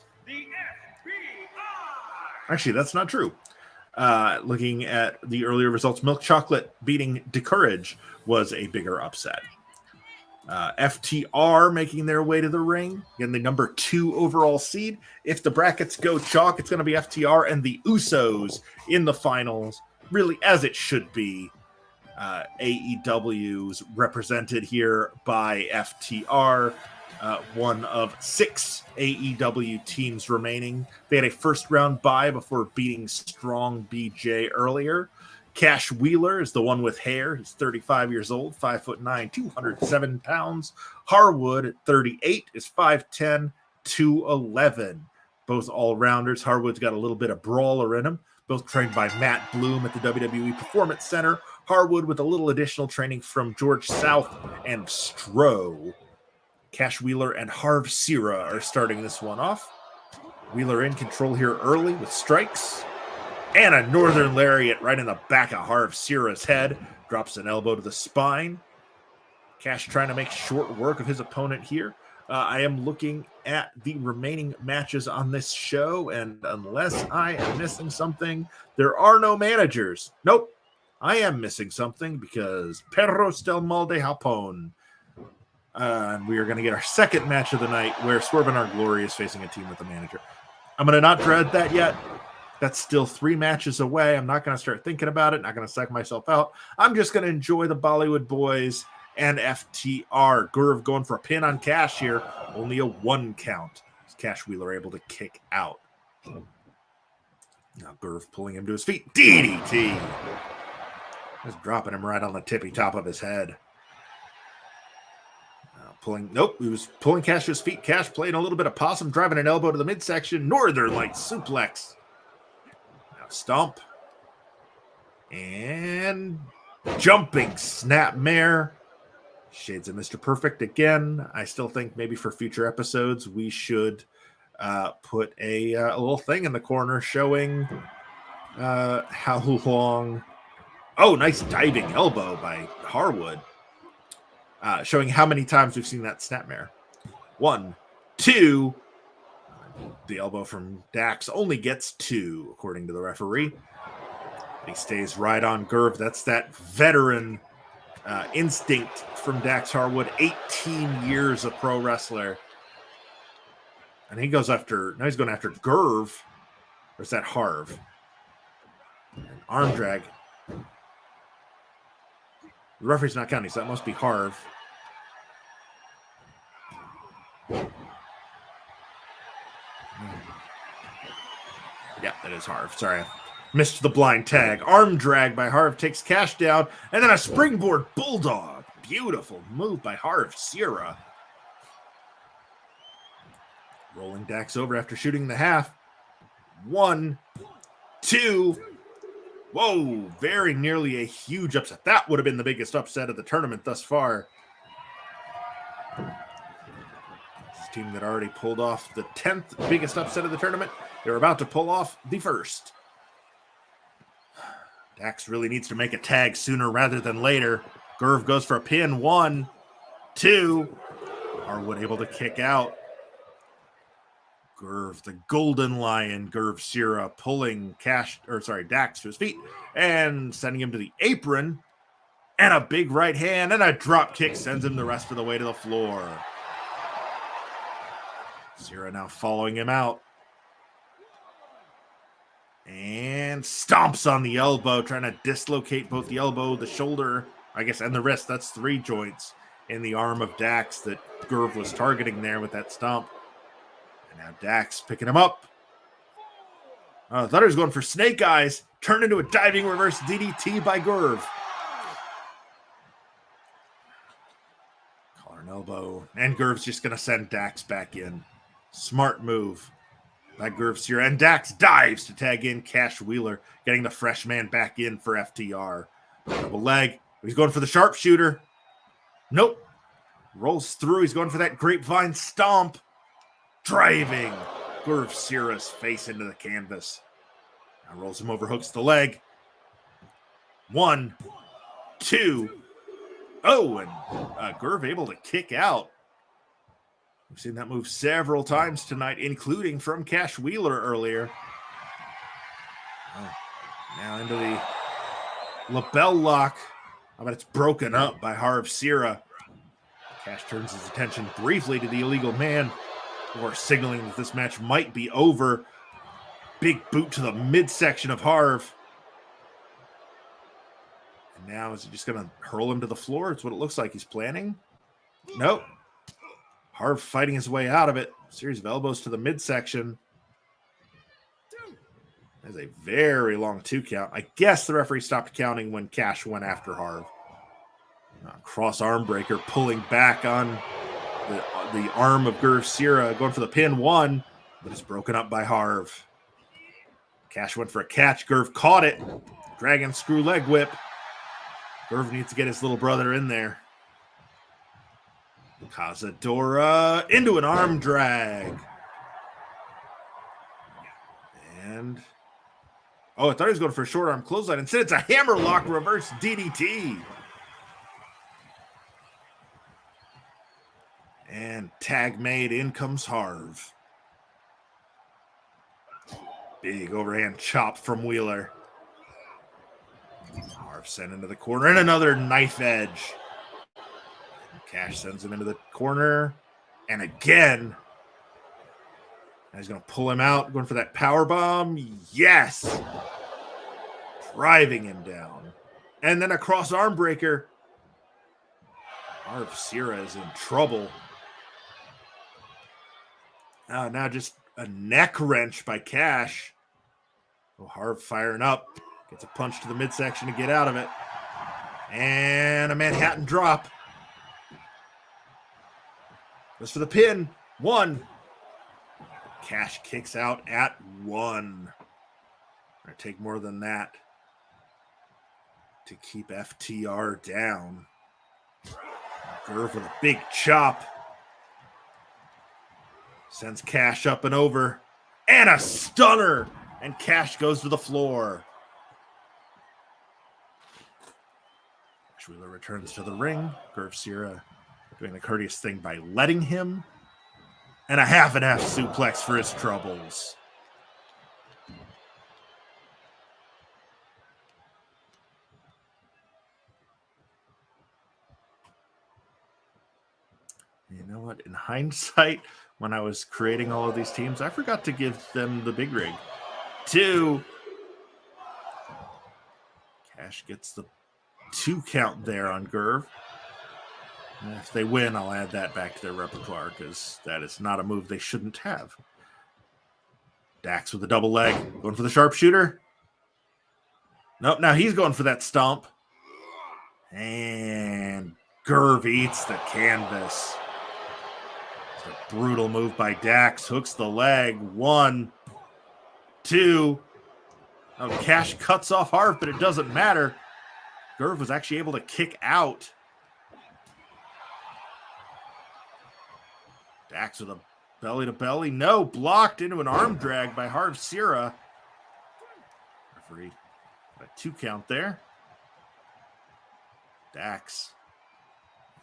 Actually, that's not true. Looking at the earlier results, Milk Chocolate beating DeCourage was a bigger upset. FTR making their way to the ring, again the number 2 overall seed. If the brackets go chalk, it's going to be FTR and the Usos in the finals, really as it should be. AEW's represented here by FTR, one of 6 AEW teams remaining. They had a first-round bye before beating Strong BJ earlier. Cash Wheeler is the one with hair. He's 35 years old, 5'9", 207 pounds. Harwood at 38 is 5'10", 211. Both all-rounders. Harwood's got a little bit of brawler in him. Both trained by Matt Bloom at the WWE Performance Center. Harwood with a little additional training from George South and Stroh. Cash Wheeler and Harv Sira are starting this one off. Wheeler in control here early with strikes. And a Northern Lariat right in the back of Harv Sira's head. Drops an elbow to the spine. Cash trying to make short work of his opponent here. I am looking at the remaining matches on this show, and unless I am missing something, there are no managers. Nope, I am missing something because Perros del Mal de Japón. And we are going to get our second match of the night where Swerve in Our Glory is facing a team with a manager. I'm going to not dread that yet. That's still 3 matches away. I'm not going to start thinking about it. Not going to psych myself out. I'm just going to enjoy the Bollywood Boys and FTR. Gurv going for a pin on Cash here. Only a 1 count. Cash Wheeler able to kick out. Now Gurv pulling him to his feet. DDT. Just dropping him right on the tippy top of his head. He was pulling Cash to his feet. Cash playing a little bit of possum, driving an elbow to the midsection. Northern Light suplex. Now stomp. And jumping snap mare. Shades of Mr. Perfect again. I still think maybe for future episodes we should put a little thing in the corner showing how long. Oh, nice diving elbow by Harwood. Showing how many times we've seen that snapmare. 1, 2. The elbow from Dax only gets 2, according to the referee. He stays right on Gerv. That's that veteran instinct from Dax Harwood. 18 years of pro wrestler. And he goes after, now he's going after Gerv. Or is that Harv? Arm drag. The referee's not counting, so that must be Harv. Yeah, that is Harv. Sorry, I missed the blind tag. Arm drag by Harv takes Cash down, and then a springboard bulldog. Beautiful move by Harv Sierra. Rolling Dax over after shooting the half. 1, 2. Whoa, very nearly a huge upset. That would have been the biggest upset of the tournament thus far. This team that already pulled off the 10th biggest upset of the tournament, they're about to pull off the first. Dax really needs to make a tag sooner rather than later. Gerv goes for a pin. 1, 2. Harwood able to kick out. Gerv, the golden lion, Gerv Sierra, pulling Dax to his feet and sending him to the apron. And a big right hand and a drop kick sends him the rest of the way to the floor. Sierra now following him out. And stomps on the elbow, trying to dislocate both the elbow, the shoulder, I guess, and the wrist. That's 3 joints in the arm of Dax that Gerv was targeting there with that stomp. And now Dax picking him up. I thought he was going for snake eyes. Turned into a diving reverse DDT by Gerv. Collar and elbow. And Gerv's just going to send Dax back in. Smart move by Gerv Sierra. And Dax dives to tag in Cash Wheeler, getting the fresh man back in for FTR. Double leg. He's going for the sharpshooter. Nope. Rolls through. He's going for that grapevine stomp. Driving Gerv Sierra's face into the canvas. Now rolls him over, hooks the leg. 1, 2. Oh, and Gerv able to kick out. We've seen that move several times tonight, including from Cash Wheeler earlier. Oh, now into the lapel lock. But it's broken up by Harv Sierra. Cash turns his attention briefly to the illegal man, before signaling that this match might be over. Big boot to the midsection of Harv. And now is he just going to hurl him to the floor? It's what it looks like he's planning. Nope. Harv fighting his way out of it. Series of elbows to the midsection. That's a very long 2 count. I guess the referee stopped counting when Cash went after Harv. Cross arm breaker pulling back on the arm of Gerv Sierra, going for the pin. 1, but it's broken up by Harv. Cash went for a catch. Gerv caught it. Dragon screw leg whip. Gerv needs to get his little brother in there. Cazadora into an arm drag. And oh, I thought he was going for a short arm clothesline. Instead, it's a hammerlock reverse DDT. And tag made. In comes Harv. Big overhand chop from Wheeler. Harv sent into the corner. And another knife edge. Cash sends him into the corner. And again. He's going to pull him out. Going for that power bomb. Yes. Driving him down. And then a cross arm breaker. Harv Sierra is in trouble. Now just a neck wrench by Cash. Oh, Harv firing up. Gets a punch to the midsection to get out of it. And a Manhattan drop. Goes for the pin. 1. Cash kicks out at 1. Or take more than that to keep FTR down. Gerv with a big chop. Sends Cash up and over. And a stunner. And Cash goes to the floor. Wheeler returns to the ring. Gerv Sierra doing the courteous thing by letting him. And a half and half suplex for his troubles. You know what? In hindsight, when I was creating all of these teams, I forgot to give them the big rig. 2. Cash gets the 2 count there on Gerv. And if they win, I'll add that back to their repertoire because that is not a move they shouldn't have. Dax with a double leg. Going for the sharpshooter. Nope, now he's going for that stomp. And Gerv eats the canvas. It's a brutal move by Dax. Hooks the leg. 1, 2. Oh, Cash cuts off Harv, but it doesn't matter. Gerv was actually able to kick out. Dax with a belly to belly. No, blocked into an arm drag by Harv Sierra. Referee, a 2 count there. Dax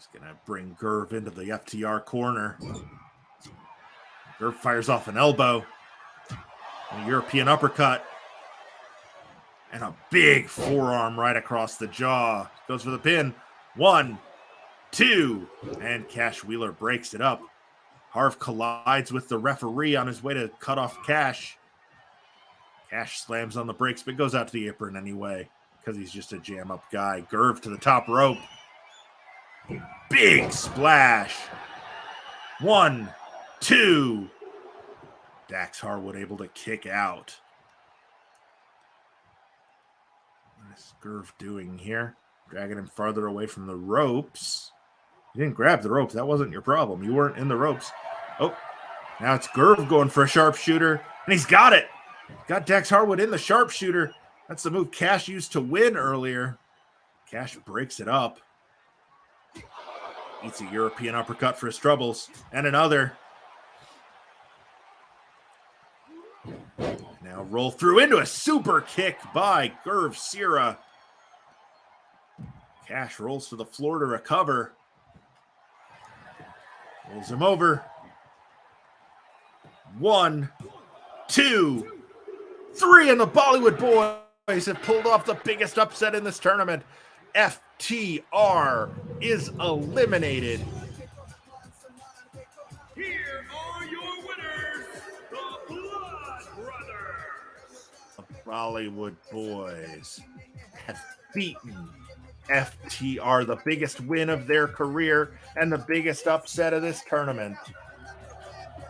is going to bring Gerv into the FTR corner. Gerv fires off an elbow. A European uppercut. And a big forearm right across the jaw. Goes for the pin. 1, 2. And Cash Wheeler breaks it up. Harv collides with the referee on his way to cut off Cash. Cash slams on the brakes, but goes out to the apron anyway because he's just a jam-up guy. Gerv to the top rope. Big splash. 1, 2. Dax Harwood able to kick out. What is Gerv doing here? Dragging him farther away from the ropes. You didn't grab the ropes. That wasn't your problem. You weren't in the ropes. Oh, now it's Gerv going for a sharpshooter, and he's got it. Got Dax Harwood in the sharpshooter. That's the move Cash used to win earlier. Cash breaks it up. Eats a European uppercut for his troubles, and another. Now roll through into a super kick by Gerv Sierra. Cash rolls to the floor to recover. Rolls him over. 1, 2, 3, and the Bollywood Boys have pulled off the biggest upset in this tournament. FTR is eliminated. Here are your winners, the Blood Brothers. The Bollywood Boys have beaten FTR, the biggest win of their career and the biggest upset of this tournament.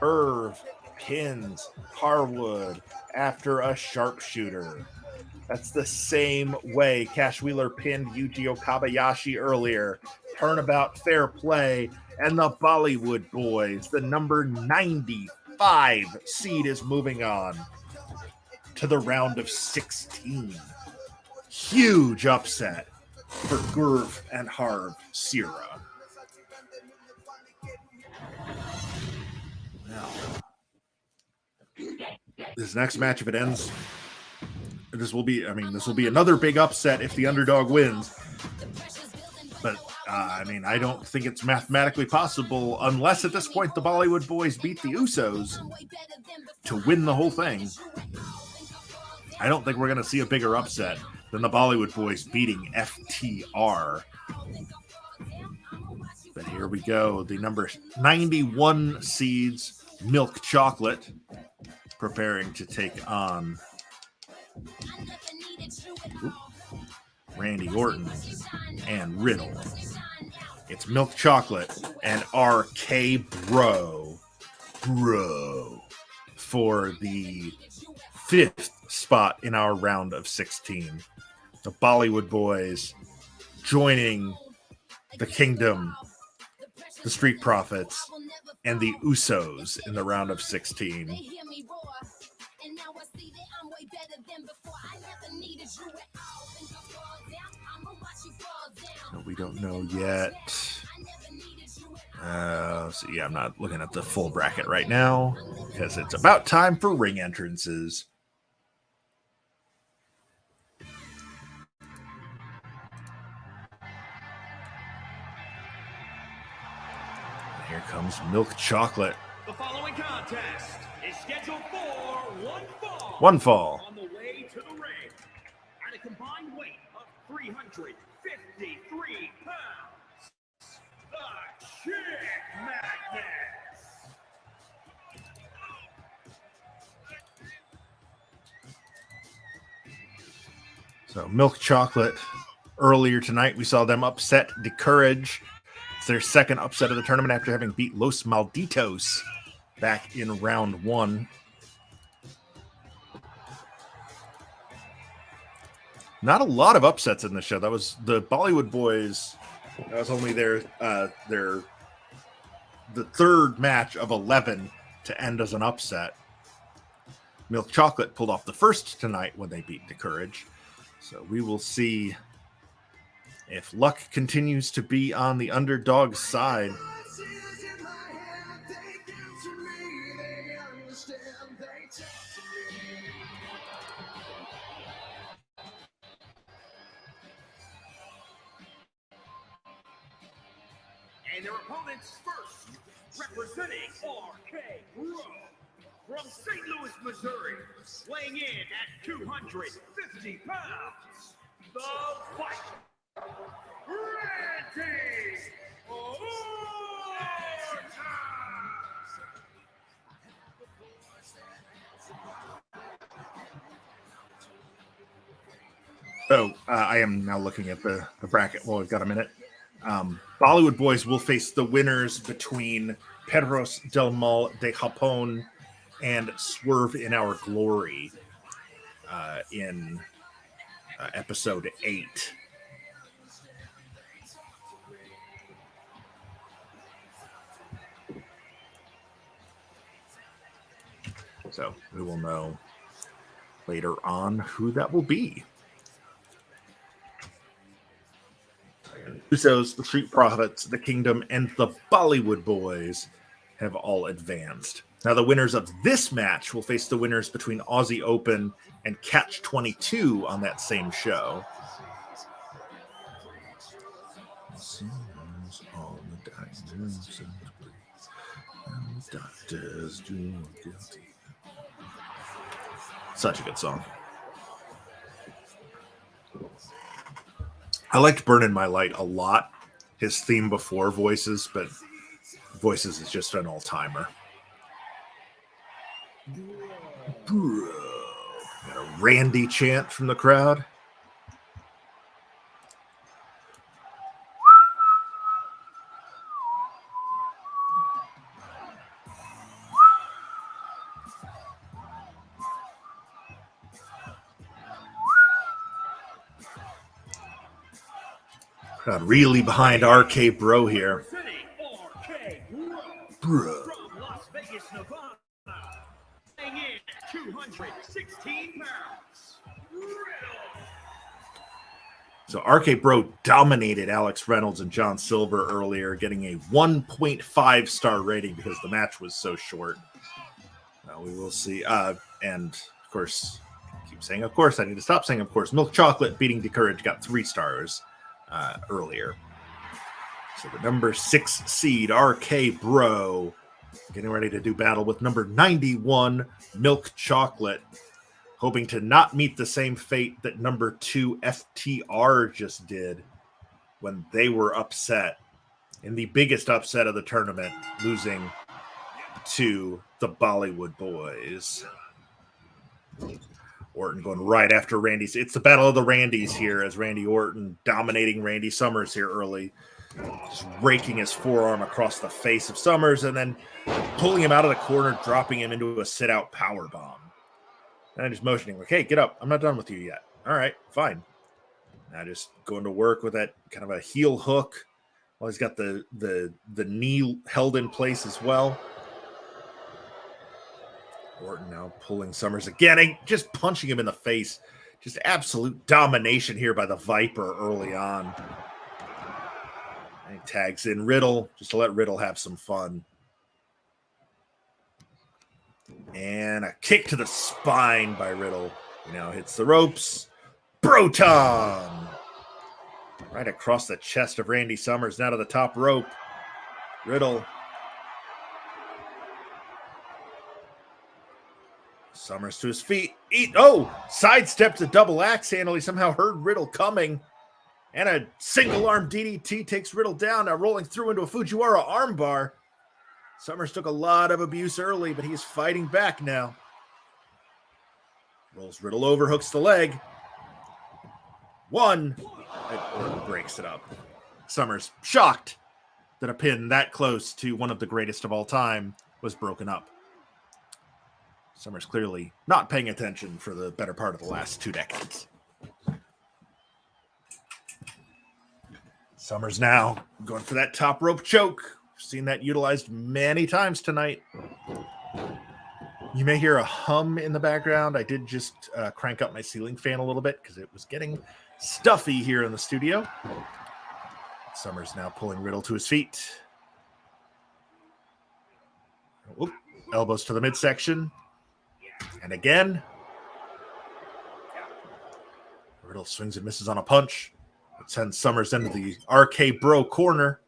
Gerv pins Harwood after a sharpshooter. That's the same way Cash Wheeler pinned Yuji Okabayashi earlier. Turnabout fair play, and the Bollywood Boys, the number 95 seed, is moving on to the round of 16. Huge upset for Gerv and Harv Sierra. Now, this next match, if it ends, this will be another big upset if the underdog wins. But, I don't think it's mathematically possible, unless at this point the Bollywood Boys beat the Usos, to win the whole thing. I don't think we're going to see a bigger upset than the Bollywood Boys beating FTR. But here we go. The number 91 seeds, Milk Chocolate, preparing to take on Randy Orton and Riddle. It's Milk Chocolate and RK Bro for the 5th spot in our round of 16. The Bollywood Boys joining the Kingdom the Street Profits, and the Usos in the round of 16. No, we don't know yet. So yeah, I'm not looking at the full bracket right now because it's about time for ring entrances. Here comes Milk Chocolate. The following contest is scheduled for one fall. On the way to the ring at a combined weight of 353 pounds. The Chick Magnets. So Milk Chocolate, earlier tonight we saw them upset the Courage. It's their second upset of the tournament after having beat Los Malditos back in round 1. Not a lot of upsets in the show. That was the Bollywood Boys. That was only the third match of 11 to end as an upset. Milk Chocolate pulled off the first tonight when they beat the Courage. So we will see if luck continues to be on the underdog's side. And their opponents first, representing RK Bro from St. Louis, Missouri, weighing in at 250 pounds, the Fight, Randy Orton! So I am now looking at the bracket. Well, we've got a minute. Bollywood Boys will face the winners between Perros del Mal de Japón and Swerve in Our Glory in episode 8. So we will know later on who that will be. Usos, the Street Profits, the Kingdom, and the Bollywood Boys have all advanced. Now, the winners of this match will face the winners between Aussie Open and Catch 22 on that same show. Such a good song. I liked Burnin' My Light a lot. His theme before Voices, but Voices is just an all-timer. Bro. Got a Randy chant from the crowd. Crowd really behind RK Bro here. Bro. From Las Vegas, Nevada, weighing in at 216 pounds. So RK Bro dominated Alex Reynolds and John Silver earlier, getting a 1.5 star rating because the match was so short. We will see. And of course, I keep saying, of course, I need to stop saying, of course, Milk Chocolate beating DeCourage got 3 stars earlier. So the number 6 seed, RK Bro, getting ready to do battle with number 91, Milk Chocolate, hoping to not meet the same fate that number 2, FTR, just did when they were upset in the biggest upset of the tournament, losing to the Bollywood Boys. Orton going right after Randy's. It's the battle of the Randys here, as Randy Orton dominating Randy Summers here early. Just raking his forearm across the face of Summers and then pulling him out of the corner, dropping him into a sit-out powerbomb. And I'm just motioning, like, hey, get up. I'm not done with you yet. All right, fine. Now just going to work with that kind of a heel hook Well, he's got the knee held in place as well. Orton now pulling Summers again, just punching him in the face. Just absolute domination here by the Viper early on. And he tags in Riddle just to let Riddle have some fun. And a kick to the spine by Riddle. He now hits the ropes. Broton! Right across the chest of Randy Summers, now to the top rope. Riddle. Summers to his feet. Sidesteps the double axe handle. He somehow heard Riddle coming. And a single arm DDT takes Riddle down, now rolling through into a Fujiwara armbar. Summers took a lot of abuse early, but he's fighting back now. Rolls Riddle over, hooks the leg. One. Orton breaks it up. Summers, shocked that a pin that close to one of the greatest of all time was broken up. Summers clearly not paying attention for the better part of the last 2 decades. Summers now going for that top rope choke. We've seen that utilized many times tonight. You may hear a hum in the background. I did just crank up my ceiling fan a little bit because it was getting stuffy here in the studio. Summers now pulling Riddle to his feet. Oop, elbows to the midsection. And again. Riddle swings and misses on a punch. It sends Summers into the RK Bro corner.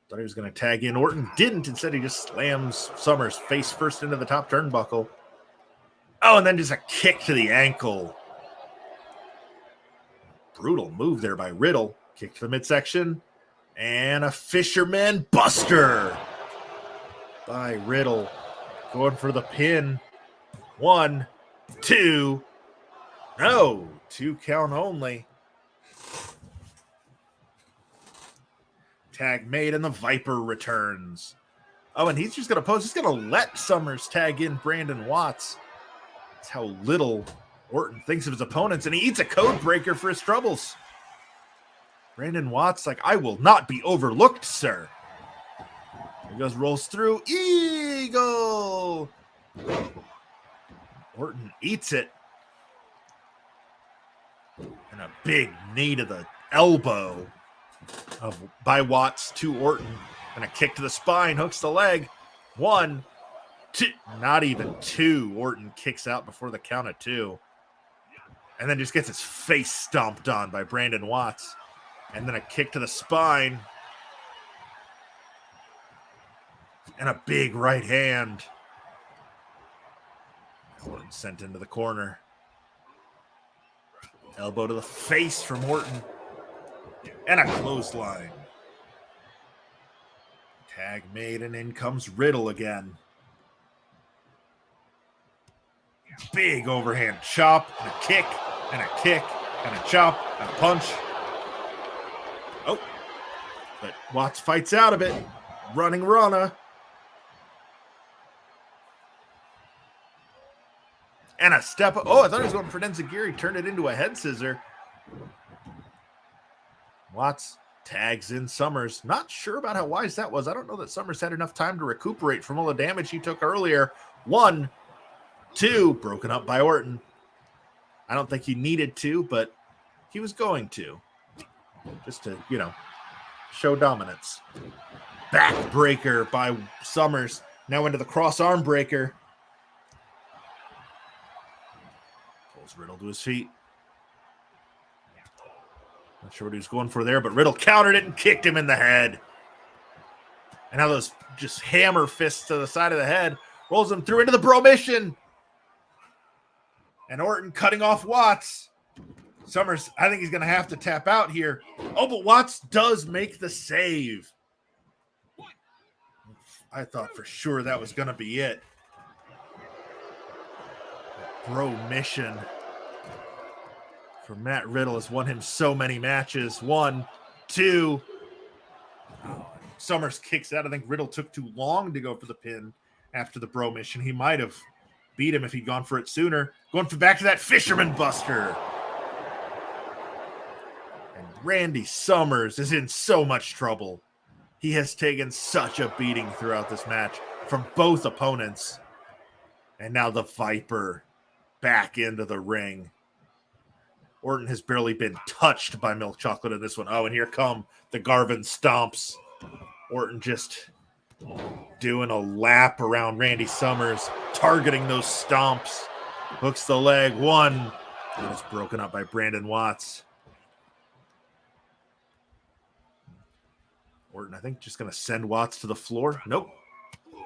Thought he was going to tag in. Orton didn't. Instead, he just slams Summers face first into the top turnbuckle. Oh, and then just a kick to the ankle. Brutal move there by Riddle. Kick to the midsection. And a Fisherman Buster by Riddle. Going for the pin. 1, 2. No, 2 count only. Tag made and the Viper returns. Oh, and he's just going to pose. He's going to let Summers tag in Brandon Watts. That's how little Orton thinks of his opponents, and he eats a code breaker for his troubles. Brandon Watts like, I will not be overlooked, sir. He goes, rolls through. Eagle! Orton eats it. And a big knee to the elbow by Watts to Orton. And a kick to the spine, hooks the leg. 1, 2, not even 2. Orton kicks out before the count of 2. And then just gets his face stomped on by Brandon Watts. And then a kick to the spine. And a big right hand. Orton sent into the corner. Elbow to the face from Orton. And a clothesline. Tag made, and in comes Riddle again. Big overhand chop, and a kick, and a kick, and a chop, and a punch. Oh, but Watts fights out of it. Running Rana. And a step. Oh, I thought he was going for Enziguri. Turned it into a head scissor. Watts tags in Summers. Not sure about how wise that was. I don't know that Summers had enough time to recuperate from all the damage he took earlier. 1, 2, broken up by Orton. I don't think he needed to, but he was going to. Just to, show dominance. Backbreaker by Summers. Now into the cross arm breaker. Pulls Riddle to his feet. Not sure what he was going for there, but Riddle countered it and kicked him in the head. And now those just hammer fists to the side of the head. Rolls him through into the bro mission. And Orton cutting off Watts. Summers, I think he's going to have to tap out here. Oh, but Watts does make the save. I thought for sure that was going to be it. Bro mission for Matt Riddle has won him so many matches. 1, 2. Oh, Summers kicks out. I think Riddle took too long to go for the pin after the bro mission. He might have beat him if he'd gone for it sooner. Going for back to that Fisherman Buster. And Randy Summers is in so much trouble. He has taken such a beating throughout this match from both opponents. And now the Viper back into the ring. Orton has barely been touched by milk chocolate in this one. Oh, and here come the Garvin stomps. Orton just doing a lap around Randy Summers, targeting those stomps. Hooks the leg, one. And it's broken up by Brandon Watts. Orton, I think, just going to send Watts to the floor. Nope.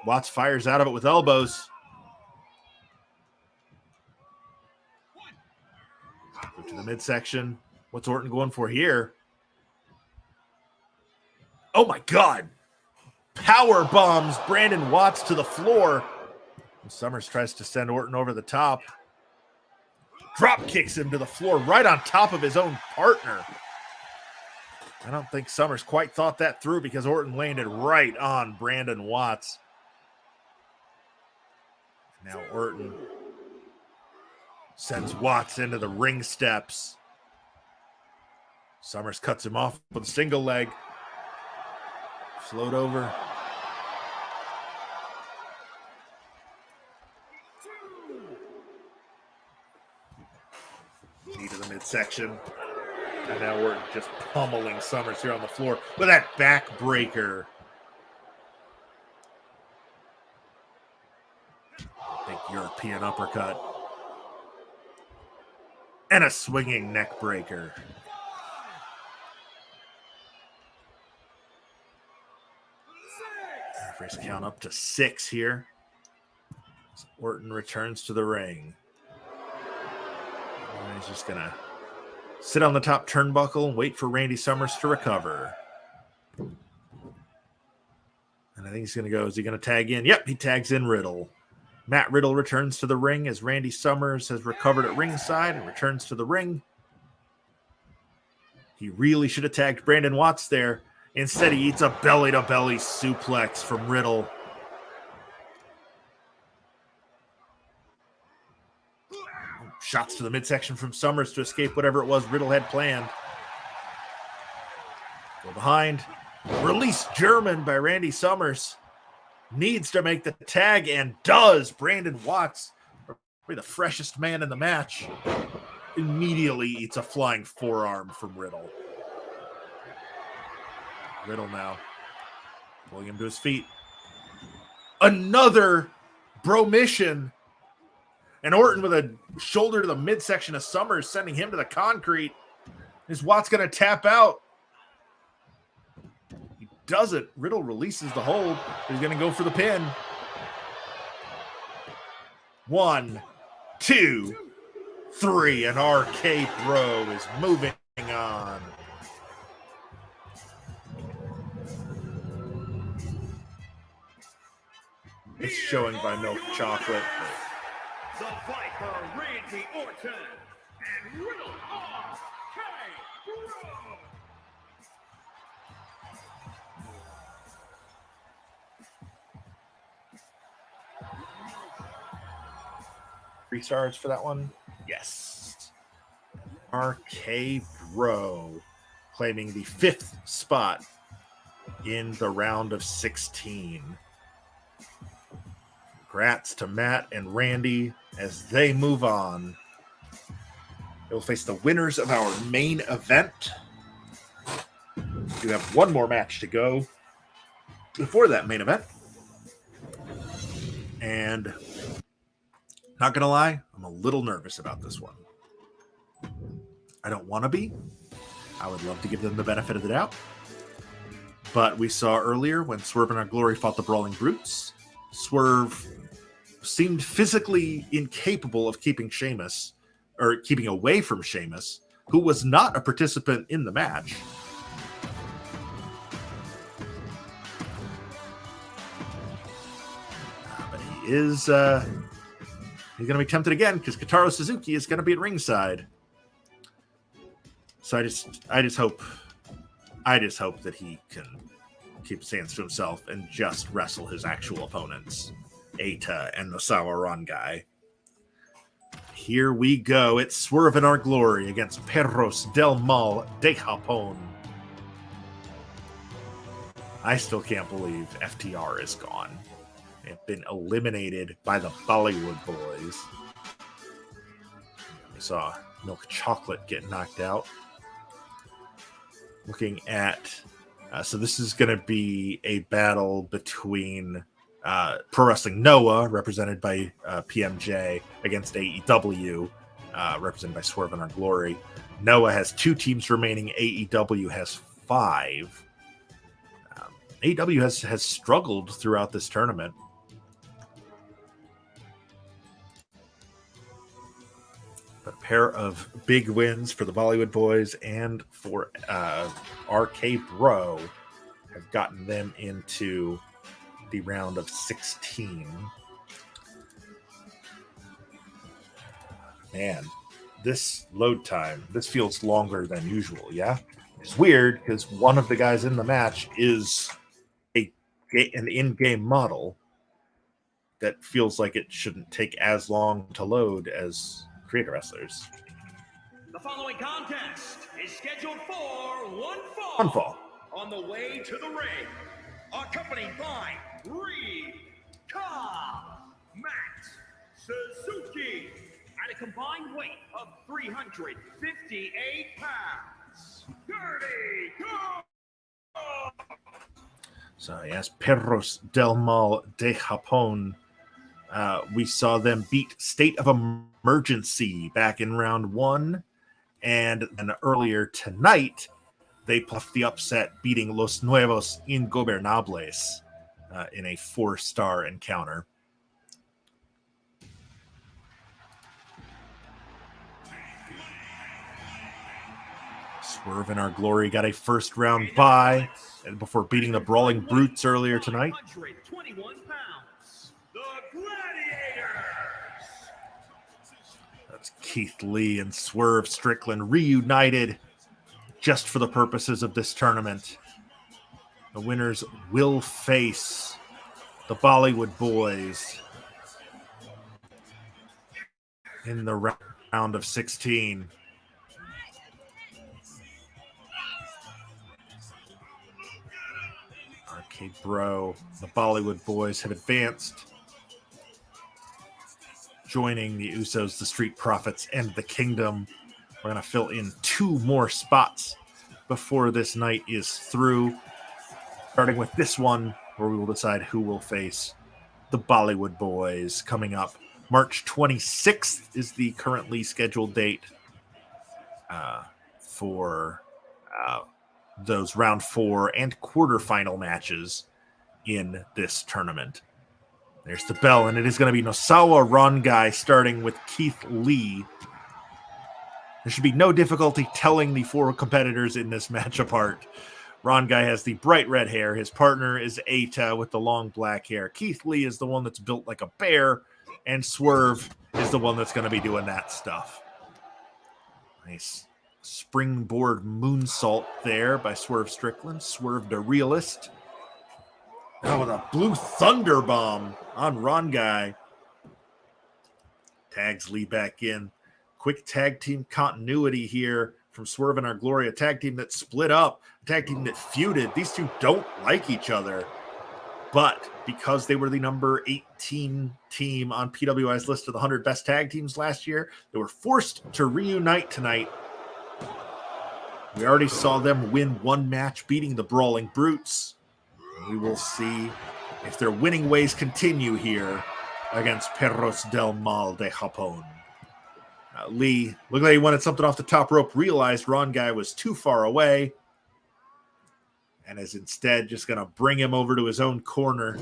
Watts fires out of it with elbows. Go to the midsection. What's Orton going for here? Oh, my God. Power bombs Brandon Watts to the floor. Summers tries to send Orton over the top. Drop kicks him to the floor right on top of his own partner. I don't think Summers quite thought that through because Orton landed right on Brandon Watts. Now Orton sends Watts into the ring steps. Summers cuts him off with a single leg. Float over. Knee to the midsection. And now we're just pummeling Summers here on the floor with that backbreaker. Big European uppercut. And a swinging neck breaker. First count up to 6 here. Orton returns to the ring. He's just going to sit on the top turnbuckle and wait for Randy Summers to recover. And I think he's going to go. Is he going to tag in? Yep, he tags in Riddle. Matt Riddle returns to the ring as Randy Summers has recovered at ringside and returns to the ring. He really should have tagged Brandon Watts there. Instead, he eats a belly-to-belly suplex from Riddle. Shots to the midsection from Summers to escape whatever it was Riddle had planned. Go behind. Release German by Randy Summers. Needs to make the tag and does. Brandon Watts, probably the freshest man in the match, immediately eats a flying forearm from Riddle. Riddle now pulling him to his feet. Another Bromission. And Orton with a shoulder to the midsection of Summers, sending him to the concrete. Is Watts going to tap out? He doesn't. Riddle releases the hold. He's going to go for the pin. 1, 2, 3. And RK Bro is moving on. It's showing by Milk Chocolate. The Viper, Randy Orton, and Riddle RK Bro. 3 stars for that one? Yes. RK Bro claiming the 5th spot in the round of 16. Congrats to Matt and Randy as they move on. They will face the winners of our main event. We do have one more match to go before that main event. And not going to lie, I'm a little nervous about this one. I don't want to be. I would love to give them the benefit of the doubt. But we saw earlier when Swerve and Our Glory fought the Brawling Brutes, Swerve seemed physically incapable of keeping Sheamus, or keeping away from Sheamus, who was not a participant in the match. But he is, he's going to be tempted again because Kotaro Suzuki is going to be at ringside. So I just hope that he can keep his hands to himself and just wrestle his actual opponents, Eita and Nosawa Rongai. Here we go. It's Swerve in Our Glory against Perros del Mal de Japón. I still can't believe FTR is gone. They've been eliminated by the Bollywood Boys. We saw Milk Chocolate get knocked out. Looking at... so this is going to be a battle between Pro Wrestling Noah, represented by PMJ, against AEW, represented by Swerve in Our Glory. Noah has 2 teams remaining. AEW has 5. AEW has struggled throughout this tournament. But a pair of big wins for the Bollywood Boys and for RK Bro have gotten them into the round of 16. Man, this load time, this feels longer than usual, yeah? It's weird because one of the guys in the match is an in-game model that feels like it shouldn't take as long to load as creator wrestlers. The following contest is scheduled for one fall. On the way to the ring, accompanied by Matt Suzuki at a combined weight of 358 pounds. Dirty Go! So yes, Perros del Mal de Japón. We saw them beat State of Emergency back in round 1. And then earlier tonight, they puffed the upset, beating Los Nuevos Ingobernables in a 4-star encounter. Swerve in Our Glory got a first-round bye and before beating the Brawling Brutes earlier tonight. That's Keith Lee and Swerve Strickland reunited just for the purposes of this tournament. The winners will face the Bollywood Boys in the round of 16. RK Bro, the Bollywood Boys have advanced, joining the Usos, the Street Profits, and the Kingdom. We're going to fill in 2 more spots before this night is through, starting with this one, where we will decide who will face the Bollywood Boys. Coming up, March 26th is the currently scheduled date for those round 4 and quarterfinal matches in this tournament. There's the bell, and it is going to be Nosawa Rongai starting with Keith Lee. There should be no difficulty telling the 4 competitors in this match apart. Rongai has the bright red hair. His partner is Eita with the long black hair. Keith Lee is the one that's built like a bear, and Swerve is the one that's going to be doing that stuff. Nice springboard moonsault there by Swerve Strickland. Swerve the realist. Oh, with a blue thunder bomb on Rongai. Tags Lee back in. Quick tag team continuity here from Swerve in Our Glory. A tag team that split up. A tag team that feuded. These two don't like each other. But because they were the number 18 team on PWI's list of the 100 best tag teams last year, they were forced to reunite tonight. We already saw them win 1 match, beating the Brawling Brutes. We will see if their winning ways continue here against Perros del Mal de Japón. Lee looked like he wanted something off the top rope, realized Rongai was too far away, and is instead just going to bring him over to his own corner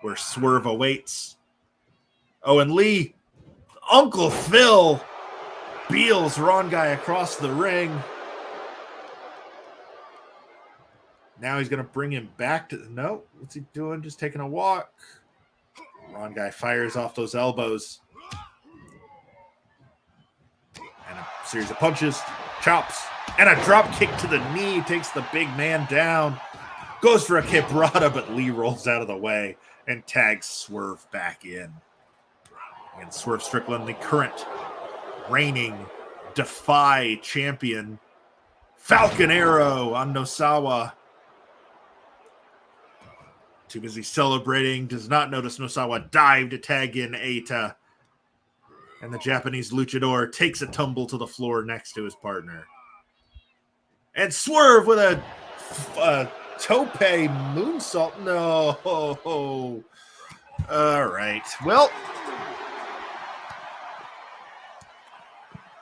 where Swerve awaits. Oh, and Lee, Uncle Phil, beals Rongai across the ring. Now he's going to bring him back to... No, what's he doing? Just taking a walk. Rongai fires off those elbows. And a series of punches, chops, and a drop kick to the knee. Takes the big man down. Goes for a quebrada, but Lee rolls out of the way and tags Swerve back in. And Swerve Strickland, the current reigning Defy champion. Falcon Arrow on Nosawa. Too busy celebrating, does not notice Nosawa dive to tag in Eita. And the Japanese luchador takes a tumble to the floor next to his partner. And Swerve with a tope moonsault. No. All right. Well.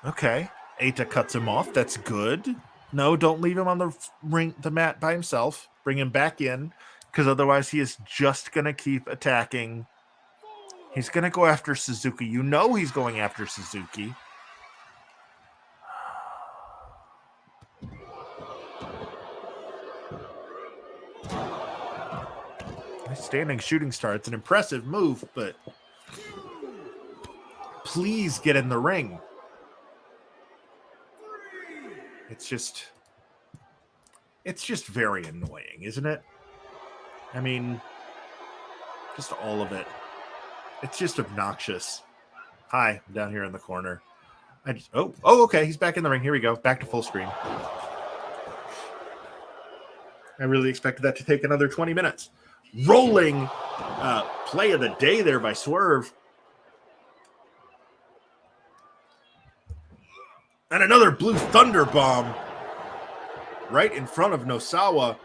Okay. Eita cuts him off. That's good. No, don't leave him on the mat by himself. Bring him back in, because otherwise he is just going to keep attacking. He's going to go after Suzuki. You know he's going after Suzuki. Standing shooting star. It's an impressive move, but please get in the ring. It's just very annoying, isn't it? I mean, just all of it. It's just obnoxious. Hi, I'm down here in the corner. Okay, he's back in the ring. Here we go. Back to full screen. I really expected that to take another 20 minutes. Rolling play of the day there by Swerve. And another Blue Thunder Bomb right in front of Nosawa.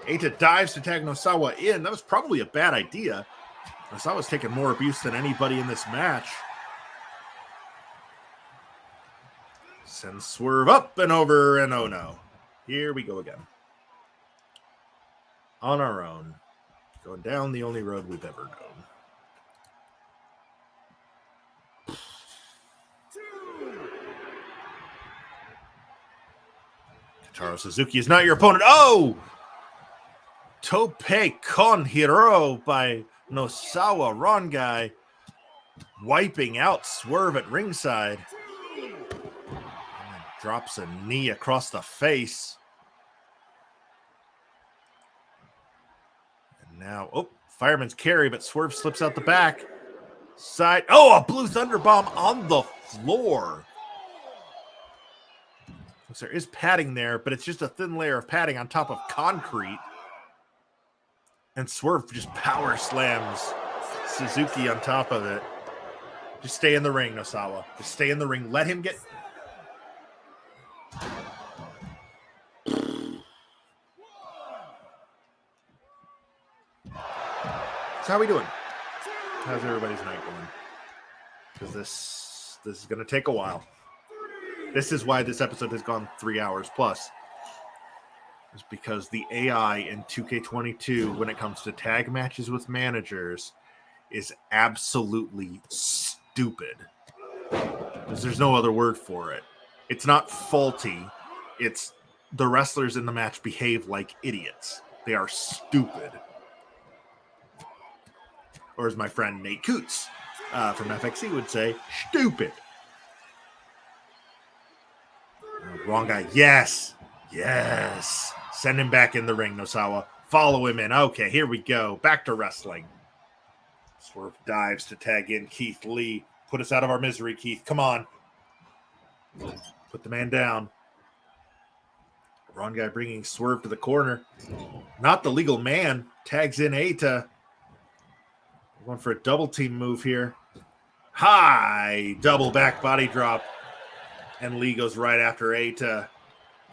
Eita dives to tag Nosawa in. That was probably a bad idea. Nosawa's taken more abuse than anybody in this match. Sends Swerve up and over, and oh no. Here we go again. On our own. Going down the only road we've ever known. Taro Suzuki is not your opponent. Oh! Tope con hero by Nosawa Rongai, wiping out Swerve at ringside. And drops a knee across the face. And now, fireman's carry, but Swerve slips out the back. Side. Oh, a Blue Thunder Bomb on the floor. There is padding there, but it's just a thin layer of padding on top of concrete. And Swerve just power slams Suzuki on top of it. Just stay in the ring, Nosawa. Just stay in the ring. Let him get... So how are we doing? How's everybody's night going? Because this is going to take a while. This is why this episode has gone 3 hours plus. Is because the AI in 2K22, when it comes to tag matches with managers, is absolutely stupid. Because there's no other word for it. It's not faulty. It's the wrestlers in the match behave like idiots. They are stupid. Or as my friend Nate Coots from FXC would say, stupid. Wrong guy. Yes. Send him back in the ring, Nosawa. Follow him in. Okay, here we go. Back to wrestling. Swerve dives to tag in Keith Lee. Put us out of our misery, Keith. Come on. Put the man down. Wrong guy bringing Swerve to the corner. Not the legal man. Tags in Eita. Going for a double team move here. High double back body drop. And Lee goes right after Eita.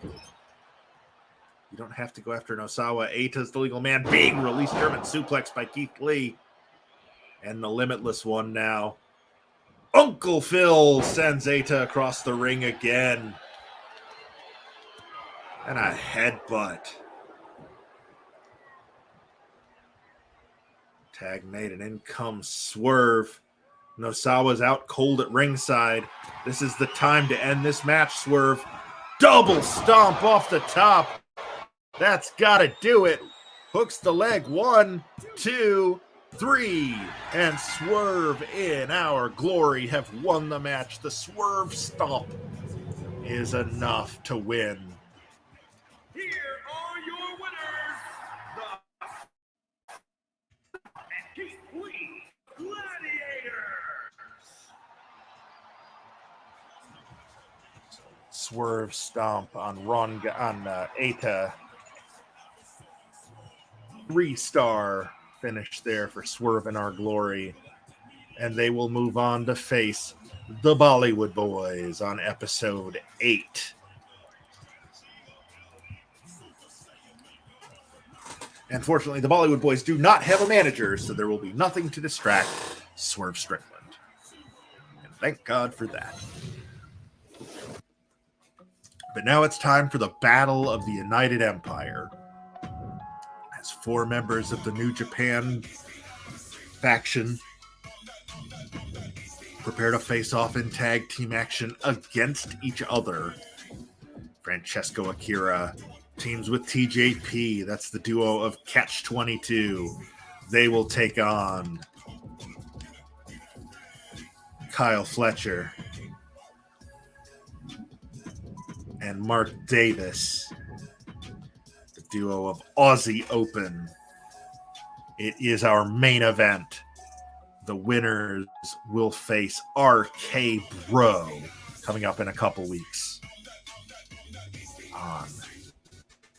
You don't have to go after Nosawa. Eita's the legal man. Big release German suplex by Keith Lee. And the limitless one now. Uncle Phil sends Eita across the ring again. And a headbutt. Tag made, and in comes Swerve. Nosawa's out cold at ringside. This is the time to end this match, Swerve. Double stomp off the top. That's got to do it. Hooks the leg. 1, 2, 3. And Swerve in our glory have won the match. The Swerve stomp is enough to win. Here are your winners, the and Keith Lee Gladiators. Swerve stomp on Eita. 3-star finish there for Swerve in Our Glory. And they will move on to face the Bollywood Boys on episode 8. Unfortunately, the Bollywood Boys do not have a manager, so there will be nothing to distract Swerve Strickland. And thank God for that. But now it's time for the Battle of the United Empire. As 4 members of the New Japan faction prepare to face off in tag team action against each other. Francesco Akira teams with TJP. That's the duo of Catch 22. They will take on Kyle Fletcher and Mark Davis, the duo of Aussie Open. It is our main event. The winners will face RK Bro coming up in a couple weeks on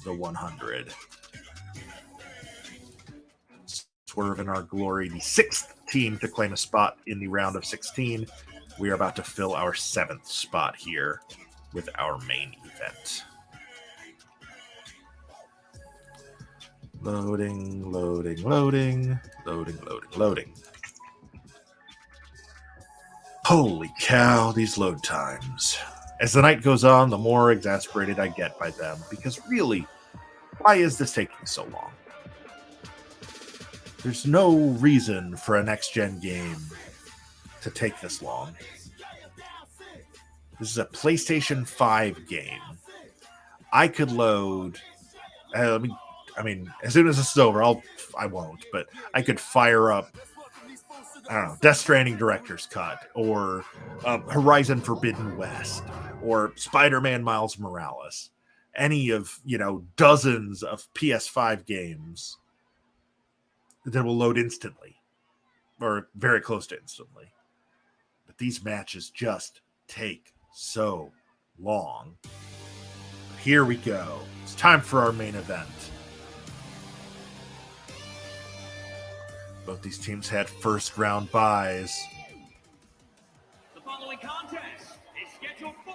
the 100. Swerve in Our Glory, the 6th team to claim a spot in the round of 16. We are about to fill our 7th spot here with our main event. Loading. Holy cow, these load times. As the night goes on, the more exasperated I get by them, because really, why is this taking so long? There's no reason for a next-gen game to take this long. This is a PlayStation 5 game. I could load... I mean, as soon as this is over, I won't, but I could fire up, I don't know, Death Stranding Director's Cut, or Horizon Forbidden West, or Spider-Man Miles Morales. Any of, dozens of PS5 games that will load instantly, or very close to instantly. But these matches just take so long. Here we go. It's time for our main event. Both these teams had first round buys. The following contest is scheduled for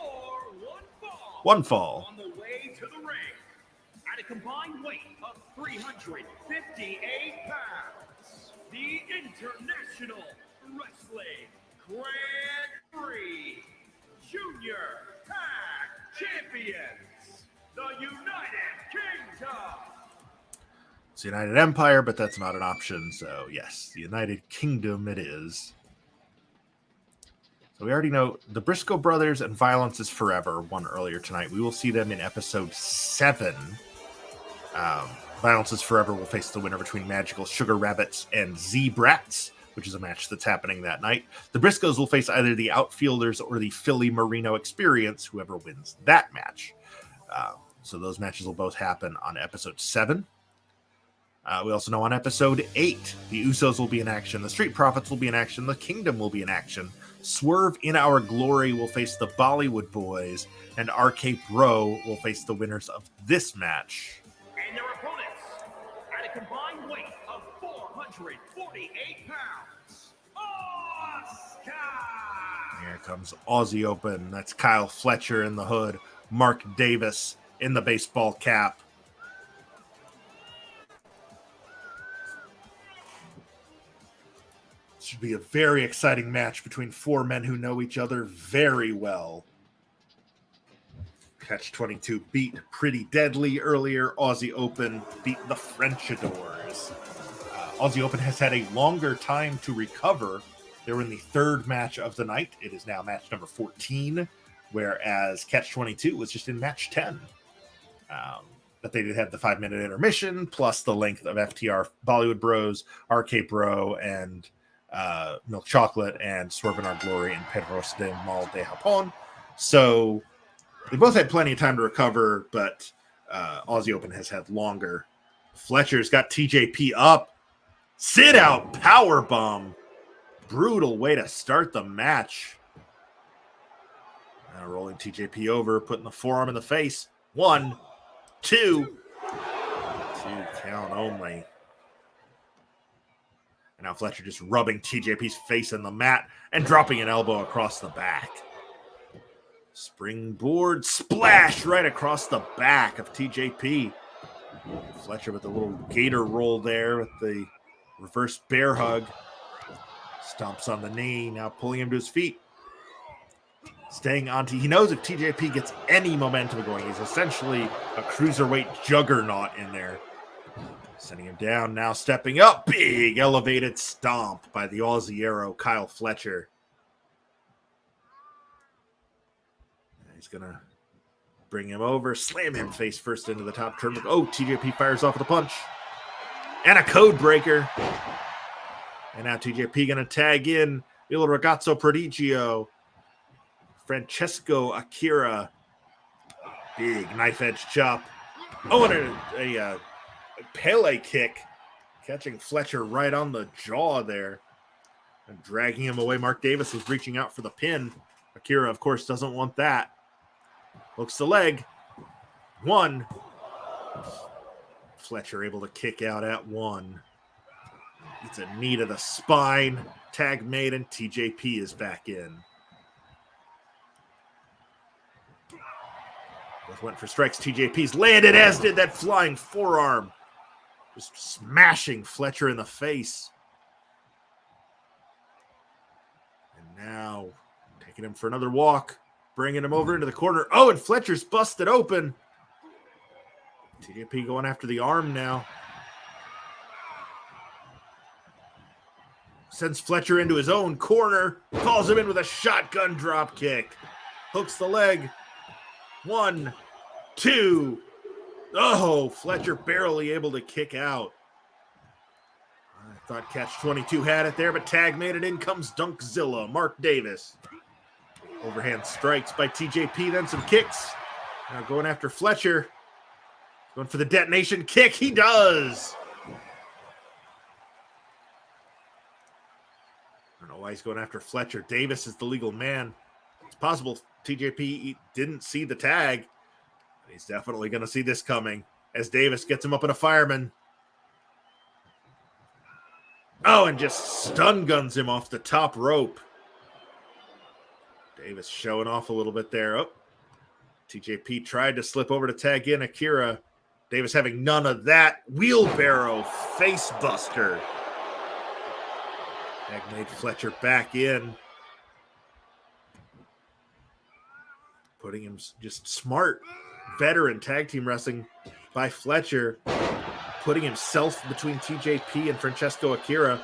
one fall. On the way to the ring, at a combined weight of 358 pounds, the International Wrestling Grand Prix Junior Tag Champions, the United Kingdom. It's the United Empire, but that's not an option. So, yes, the United Kingdom it is. So we already know the Briscoe Brothers and Violence is Forever won earlier tonight. We will see them in episode 7. Violence is Forever will face the winner between Magical Sugar Rabbits and Z-Brats, which is a match that's happening that night. The Briscoes will face either the Outfielders or the Philly Marino Experience, whoever wins that match. So those matches will both happen on episode 7. We also know on episode 8, the Usos will be in action, the Street Profits will be in action, the Kingdom will be in action, Swerve in Our Glory will face the Bollywood Boys, and RK Bro will face the winners of this match. And their opponents, at a combined weight of 448 pounds, Oscar! Here comes Aussie Open. That's Kyle Fletcher in the hood, Mark Davis in the baseball cap. Should be a very exciting match between 4 men who know each other very well. Catch 22 beat Pretty Deadly earlier. Aussie Open beat the Frenchadors. Aussie Open has had a longer time to recover. They were in the 3rd match of the night. It is now match number 14, whereas Catch 22 was just in match 10. But they did have the 5-minute intermission, plus the length of FTR Bollywood Bros, RK Bro, and Milk Chocolate, and Swerve in Our Glory, and Pedros de Mal de Japón. So they both had plenty of time to recover, but Aussie Open has had longer. Fletcher's got TJP up. Sit out powerbomb. Brutal way to start the match. Now rolling TJP over, putting the forearm in the face. 1, 2. 2 count only. And now Fletcher just rubbing TJP's face in the mat and dropping an elbow across the back. Springboard splash right across the back of TJP. Fletcher with a little gator roll there with the reverse bear hug. Stomps on the knee, now pulling him to his feet. Staying on he knows if TJP gets any momentum going, he's essentially a cruiserweight juggernaut in there. Sending him down, now stepping up. Big elevated stomp by the Aussie Arrow, Kyle Fletcher. He's going to bring him over, slam him face first into the top turnbuckle. Oh, TJP fires off with a punch. And a code breaker. And now TJP going to tag in Il Ragazzo Prodigio. Francesco Akira. Big knife edge chop. Oh, and a Pele kick. Catching Fletcher right on the jaw there. And dragging him away. Mark Davis was reaching out for the pin. Akira, of course, doesn't want that. Hooks the leg. 1. Fletcher able to kick out at 1. It's a knee to the spine. Tag made, and TJP is back in. Both went for strikes. TJP's landed, as did that flying forearm. Just smashing Fletcher in the face. And now taking him for another walk. Bringing him over into the corner. Oh, and Fletcher's busted open. TJP going after the arm now. Sends Fletcher into his own corner. Calls him in with a shotgun drop kick. Hooks the leg. 1, 2. Oh, Fletcher barely able to kick out. I thought Catch 22 had it there, but tag made it. In comes Dunkzilla, Mark Davis. Overhand strikes by TJP, then some kicks. Now going after Fletcher. Going for the detonation kick. He does. I don't know why he's going after Fletcher. Davis is the legal man. It's possible TJP didn't see the tag. He's definitely going to see this coming as Davis gets him up in a fireman. Oh, and just stun guns him off the top rope. Davis showing off a little bit there. Oh, TJP tried to slip over to tag in Akira. Davis having none of that. Wheelbarrow face buster. Tag made Fletcher back in. Putting him just smart veteran tag team wrestling by Fletcher. Putting himself between TJP and Francesco Akira.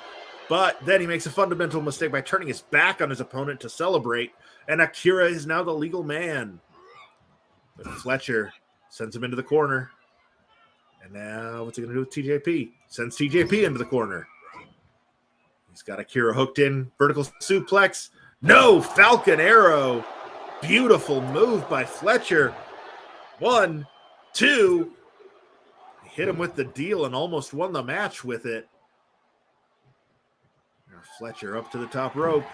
But then he makes a fundamental mistake by turning his back on his opponent to celebrate. And Akira is now the legal man. But Fletcher sends him into the corner. And now what's he going to do with TJP? Sends TJP into the corner. He's got Akira hooked in. Vertical suplex. No, Falcon Arrow. Beautiful move by Fletcher. 1, 2. He hit him with the deal and almost won the match with it. Now Fletcher up to the top rope.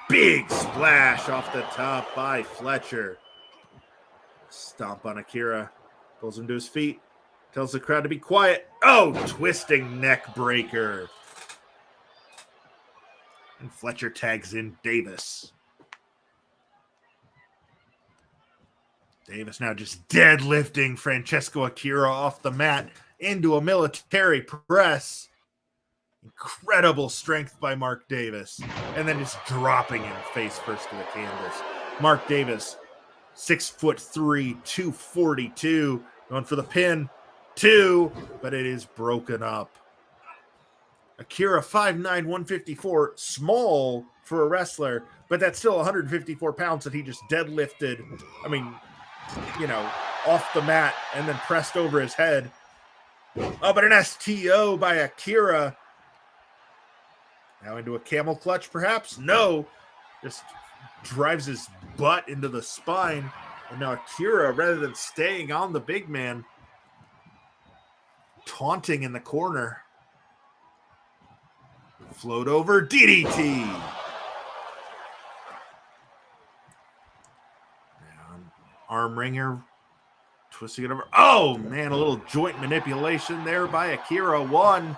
Big splash off the top by Fletcher. Stomp on Akira. Pulls him to his feet. Tells the crowd to be quiet. Oh, twisting neck breaker. And Fletcher tags in Davis. Davis now just deadlifting Francesco Akira off the mat into a military press. Incredible strength by Mark Davis. And then just dropping him face first to the canvas. Mark Davis, 6'3", 242. Going for the pin. 2, but it is broken up. Akira, 5'9", 154. Small for a wrestler, but that's still 154 pounds that he just deadlifted. I mean, you know, off the mat and then pressed over his head. Oh, but an STO by Akira. Now into a camel clutch, perhaps? No. Just drives his butt into the spine. And now Akira, rather than staying on the big man, taunting in the corner. Float over, DDT. Now, arm wringer twisting it over. Oh, man, a little joint manipulation there by Akira. One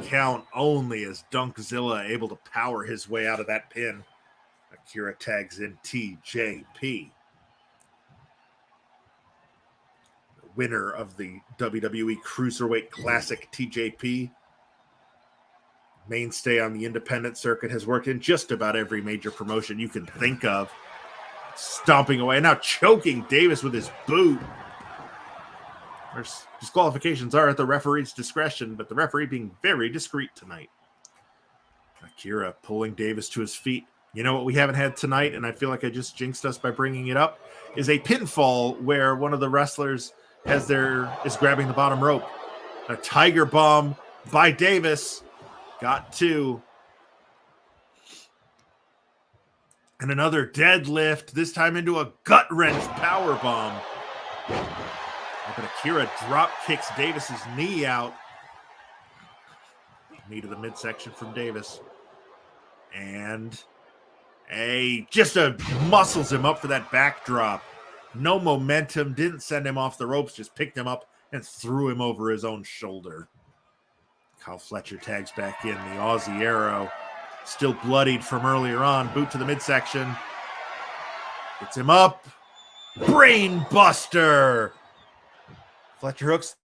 count only as Dunkzilla able to power his way out of that pin. Akira tags in TJP. Winner of the WWE Cruiserweight Classic, TJP. Mainstay on the independent circuit, has worked in just about every major promotion you can think of. Stomping away, now choking Davis with his boot. Disqualifications are at the referee's discretion, but the referee being very discreet tonight. Akira pulling Davis to his feet. You know what we haven't had tonight, and I feel like I just jinxed us by bringing it up, is a pinfall where one of the wrestlers is grabbing the bottom rope. A tiger bomb by Davis. Got two. And another deadlift, this time into a gut-wrench power bomb. But Akira drop kicks Davis's knee out. Knee to the midsection from Davis. And just muscles him up for that backdrop. No momentum, didn't send him off the ropes, just picked him up and threw him over his own shoulder. Kyle Fletcher tags back in, the Aussie Arrow. Still bloodied from earlier on. Boot to the midsection. Gets him up. Brain buster. Fletcher hooks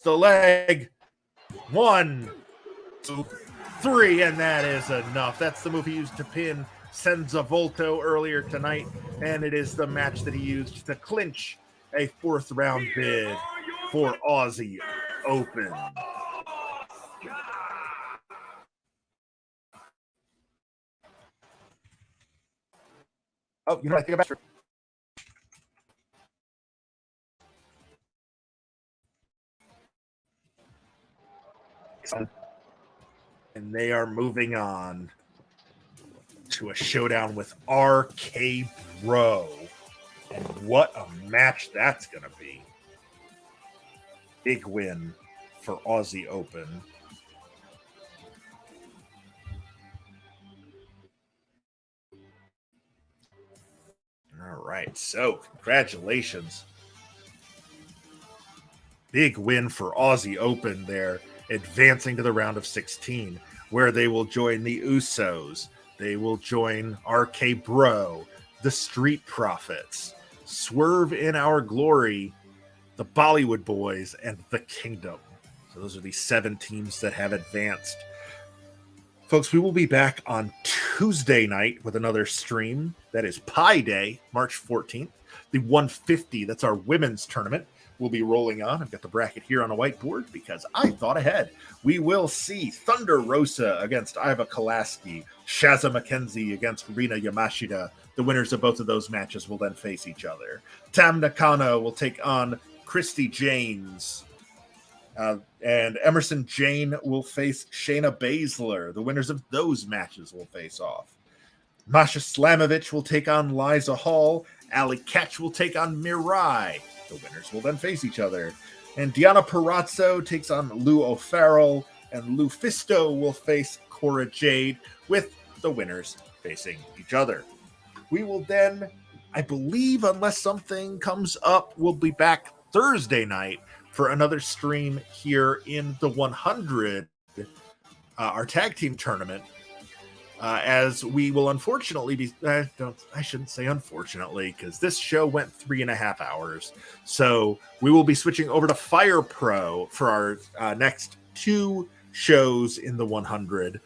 the leg. 1, 2, 3, and that is enough. That's the move he used to pin Senza Volto earlier tonight, and it is the match that he used to clinch a 4th round bid for Aussie Open. Oh, you know what I think about it? And they are moving on to a showdown with RK Bro. And what a match that's going to be. Big win for Aussie Open. All right, so congratulations. Big win for Aussie Open there, advancing to the round of 16, where they will join the Usos. They will join RK Bro, the Street Profits, Swerve in Our Glory, the Bollywood Boys, and the Kingdom. So those are the 7 teams that have advanced. Folks, we will be back on Tuesday night with another stream. That is Pi Day, March 14th. The 150, that's our women's tournament, will be rolling on. I've got the bracket here on a whiteboard because I thought ahead. We will see Thunder Rosa against Iva Kolaski, Shazza McKenzie against Rina Yamashita. The winners of both of those matches will then face each other. Tam Nakano will take on Christy James. And Emerson Jane will face Shayna Baszler. The winners of those matches will face off. Masha Slamovich will take on Liza Hall. Ali Ketch will take on Mirai. The winners will then face each other. And Diana Perazzo takes on Lou O'Farrell. And Lou Fisto will face Cora Jade, with the winners facing each other. We will then, I believe, unless something comes up, we'll be back Thursday night for another stream here in the 100, our tag team tournament, as we will unfortunately be, I shouldn't say unfortunately, because this show went 3.5 hours. So we will be switching over to Fire Pro for our next 2 shows in the 100,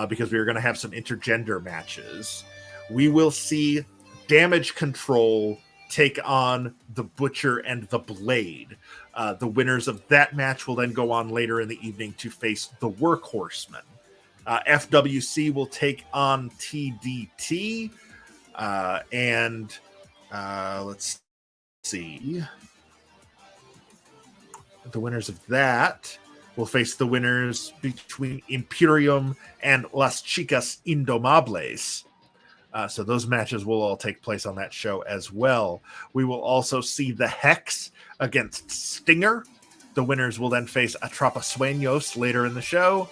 because we are going to have some intergender matches. We will see Damage Control take on the Butcher and the Blade. The winners of that match will then go on later in the evening to face the Workhorsemen. FWC will take on TDT. And let's see. The winners of that will face the winners between Imperium and Las Chicas Indomables. So those matches will all take place on that show as well. We will also see the Hex against Stinger. The winners will then face Atrapasueños later in the show.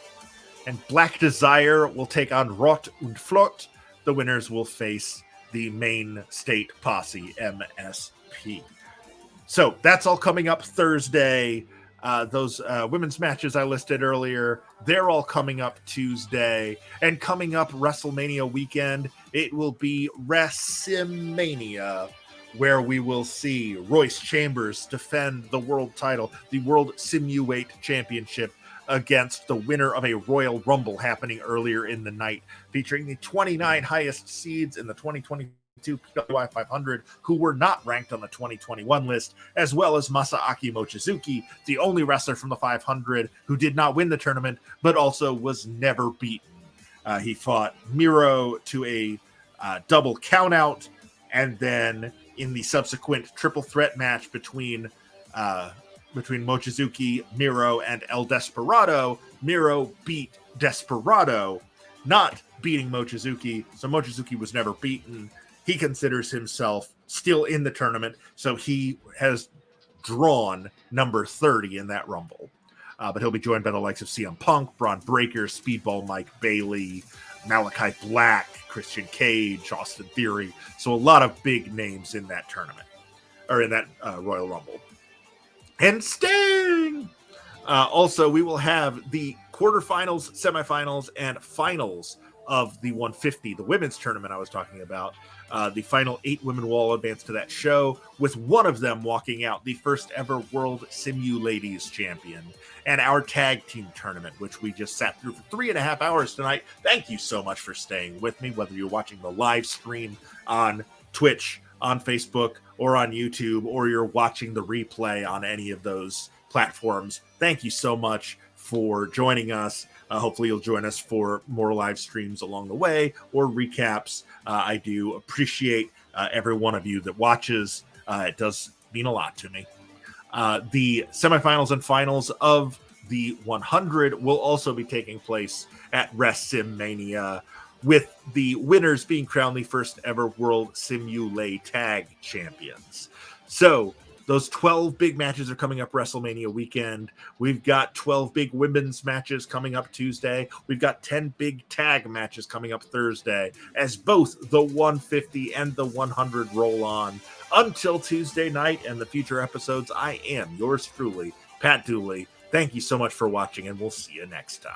And Black Desire will take on Rot und Flot. The winners will face the main state posse, MSP. So that's all coming up Thursday. Those women's matches I listed earlier, they're all coming up Tuesday. And coming up WrestleMania weekend, it will be WrestleMania, where we will see Royce Chambers defend the world title, the World Simuweight Championship, against the winner of a Royal Rumble happening earlier in the night, featuring the 29 highest seeds in the 2022 PWI 500 who were not ranked on the 2021 list, as well as Masaaki Mochizuki, the only wrestler from the 500 who did not win the tournament, but also was never beaten. He fought Miro to a double countout, and then in the subsequent triple threat match between Mochizuki, Miro, and El Desperado, Miro beat Desperado, not beating Mochizuki, so Mochizuki was never beaten. He considers himself still in the tournament, so he has drawn number 30 in that Rumble. But he'll be joined by the likes of CM Punk, Braun Breaker, Speedball Mike Bailey, Malachi Black, Christian Cage, Austin Theory. So a lot of big names in that tournament, or in that Royal Rumble. And Sting! Also, we will have the quarterfinals, semifinals, and finals of the 150, the women's tournament I was talking about. The final 8 women will all advance to that show, with one of them walking out the first ever World Simu Ladies Champion, and our tag team tournament, which we just sat through for 3.5 hours tonight. Thank you so much for staying with me, whether you're watching the live stream on Twitch, on Facebook, or on YouTube, or you're watching the replay on any of those platforms. Thank you so much for joining us. Hopefully you'll join us for more live streams along the way, or recaps. I do appreciate every one of you that watches. It does mean a lot to me. The semifinals and finals of the 100 will also be taking place at WrestleMania, with the winners being crowned the first ever World Simulate Tag Champions. So those 12 big matches are coming up WrestleMania weekend. We've got 12 big women's matches coming up Tuesday. We've got 10 big tag matches coming up Thursday, as both the 150 and the 100 roll on. Until Tuesday night and the future episodes, I am yours truly, Pat Dooley. Thank you so much for watching, and we'll see you next time.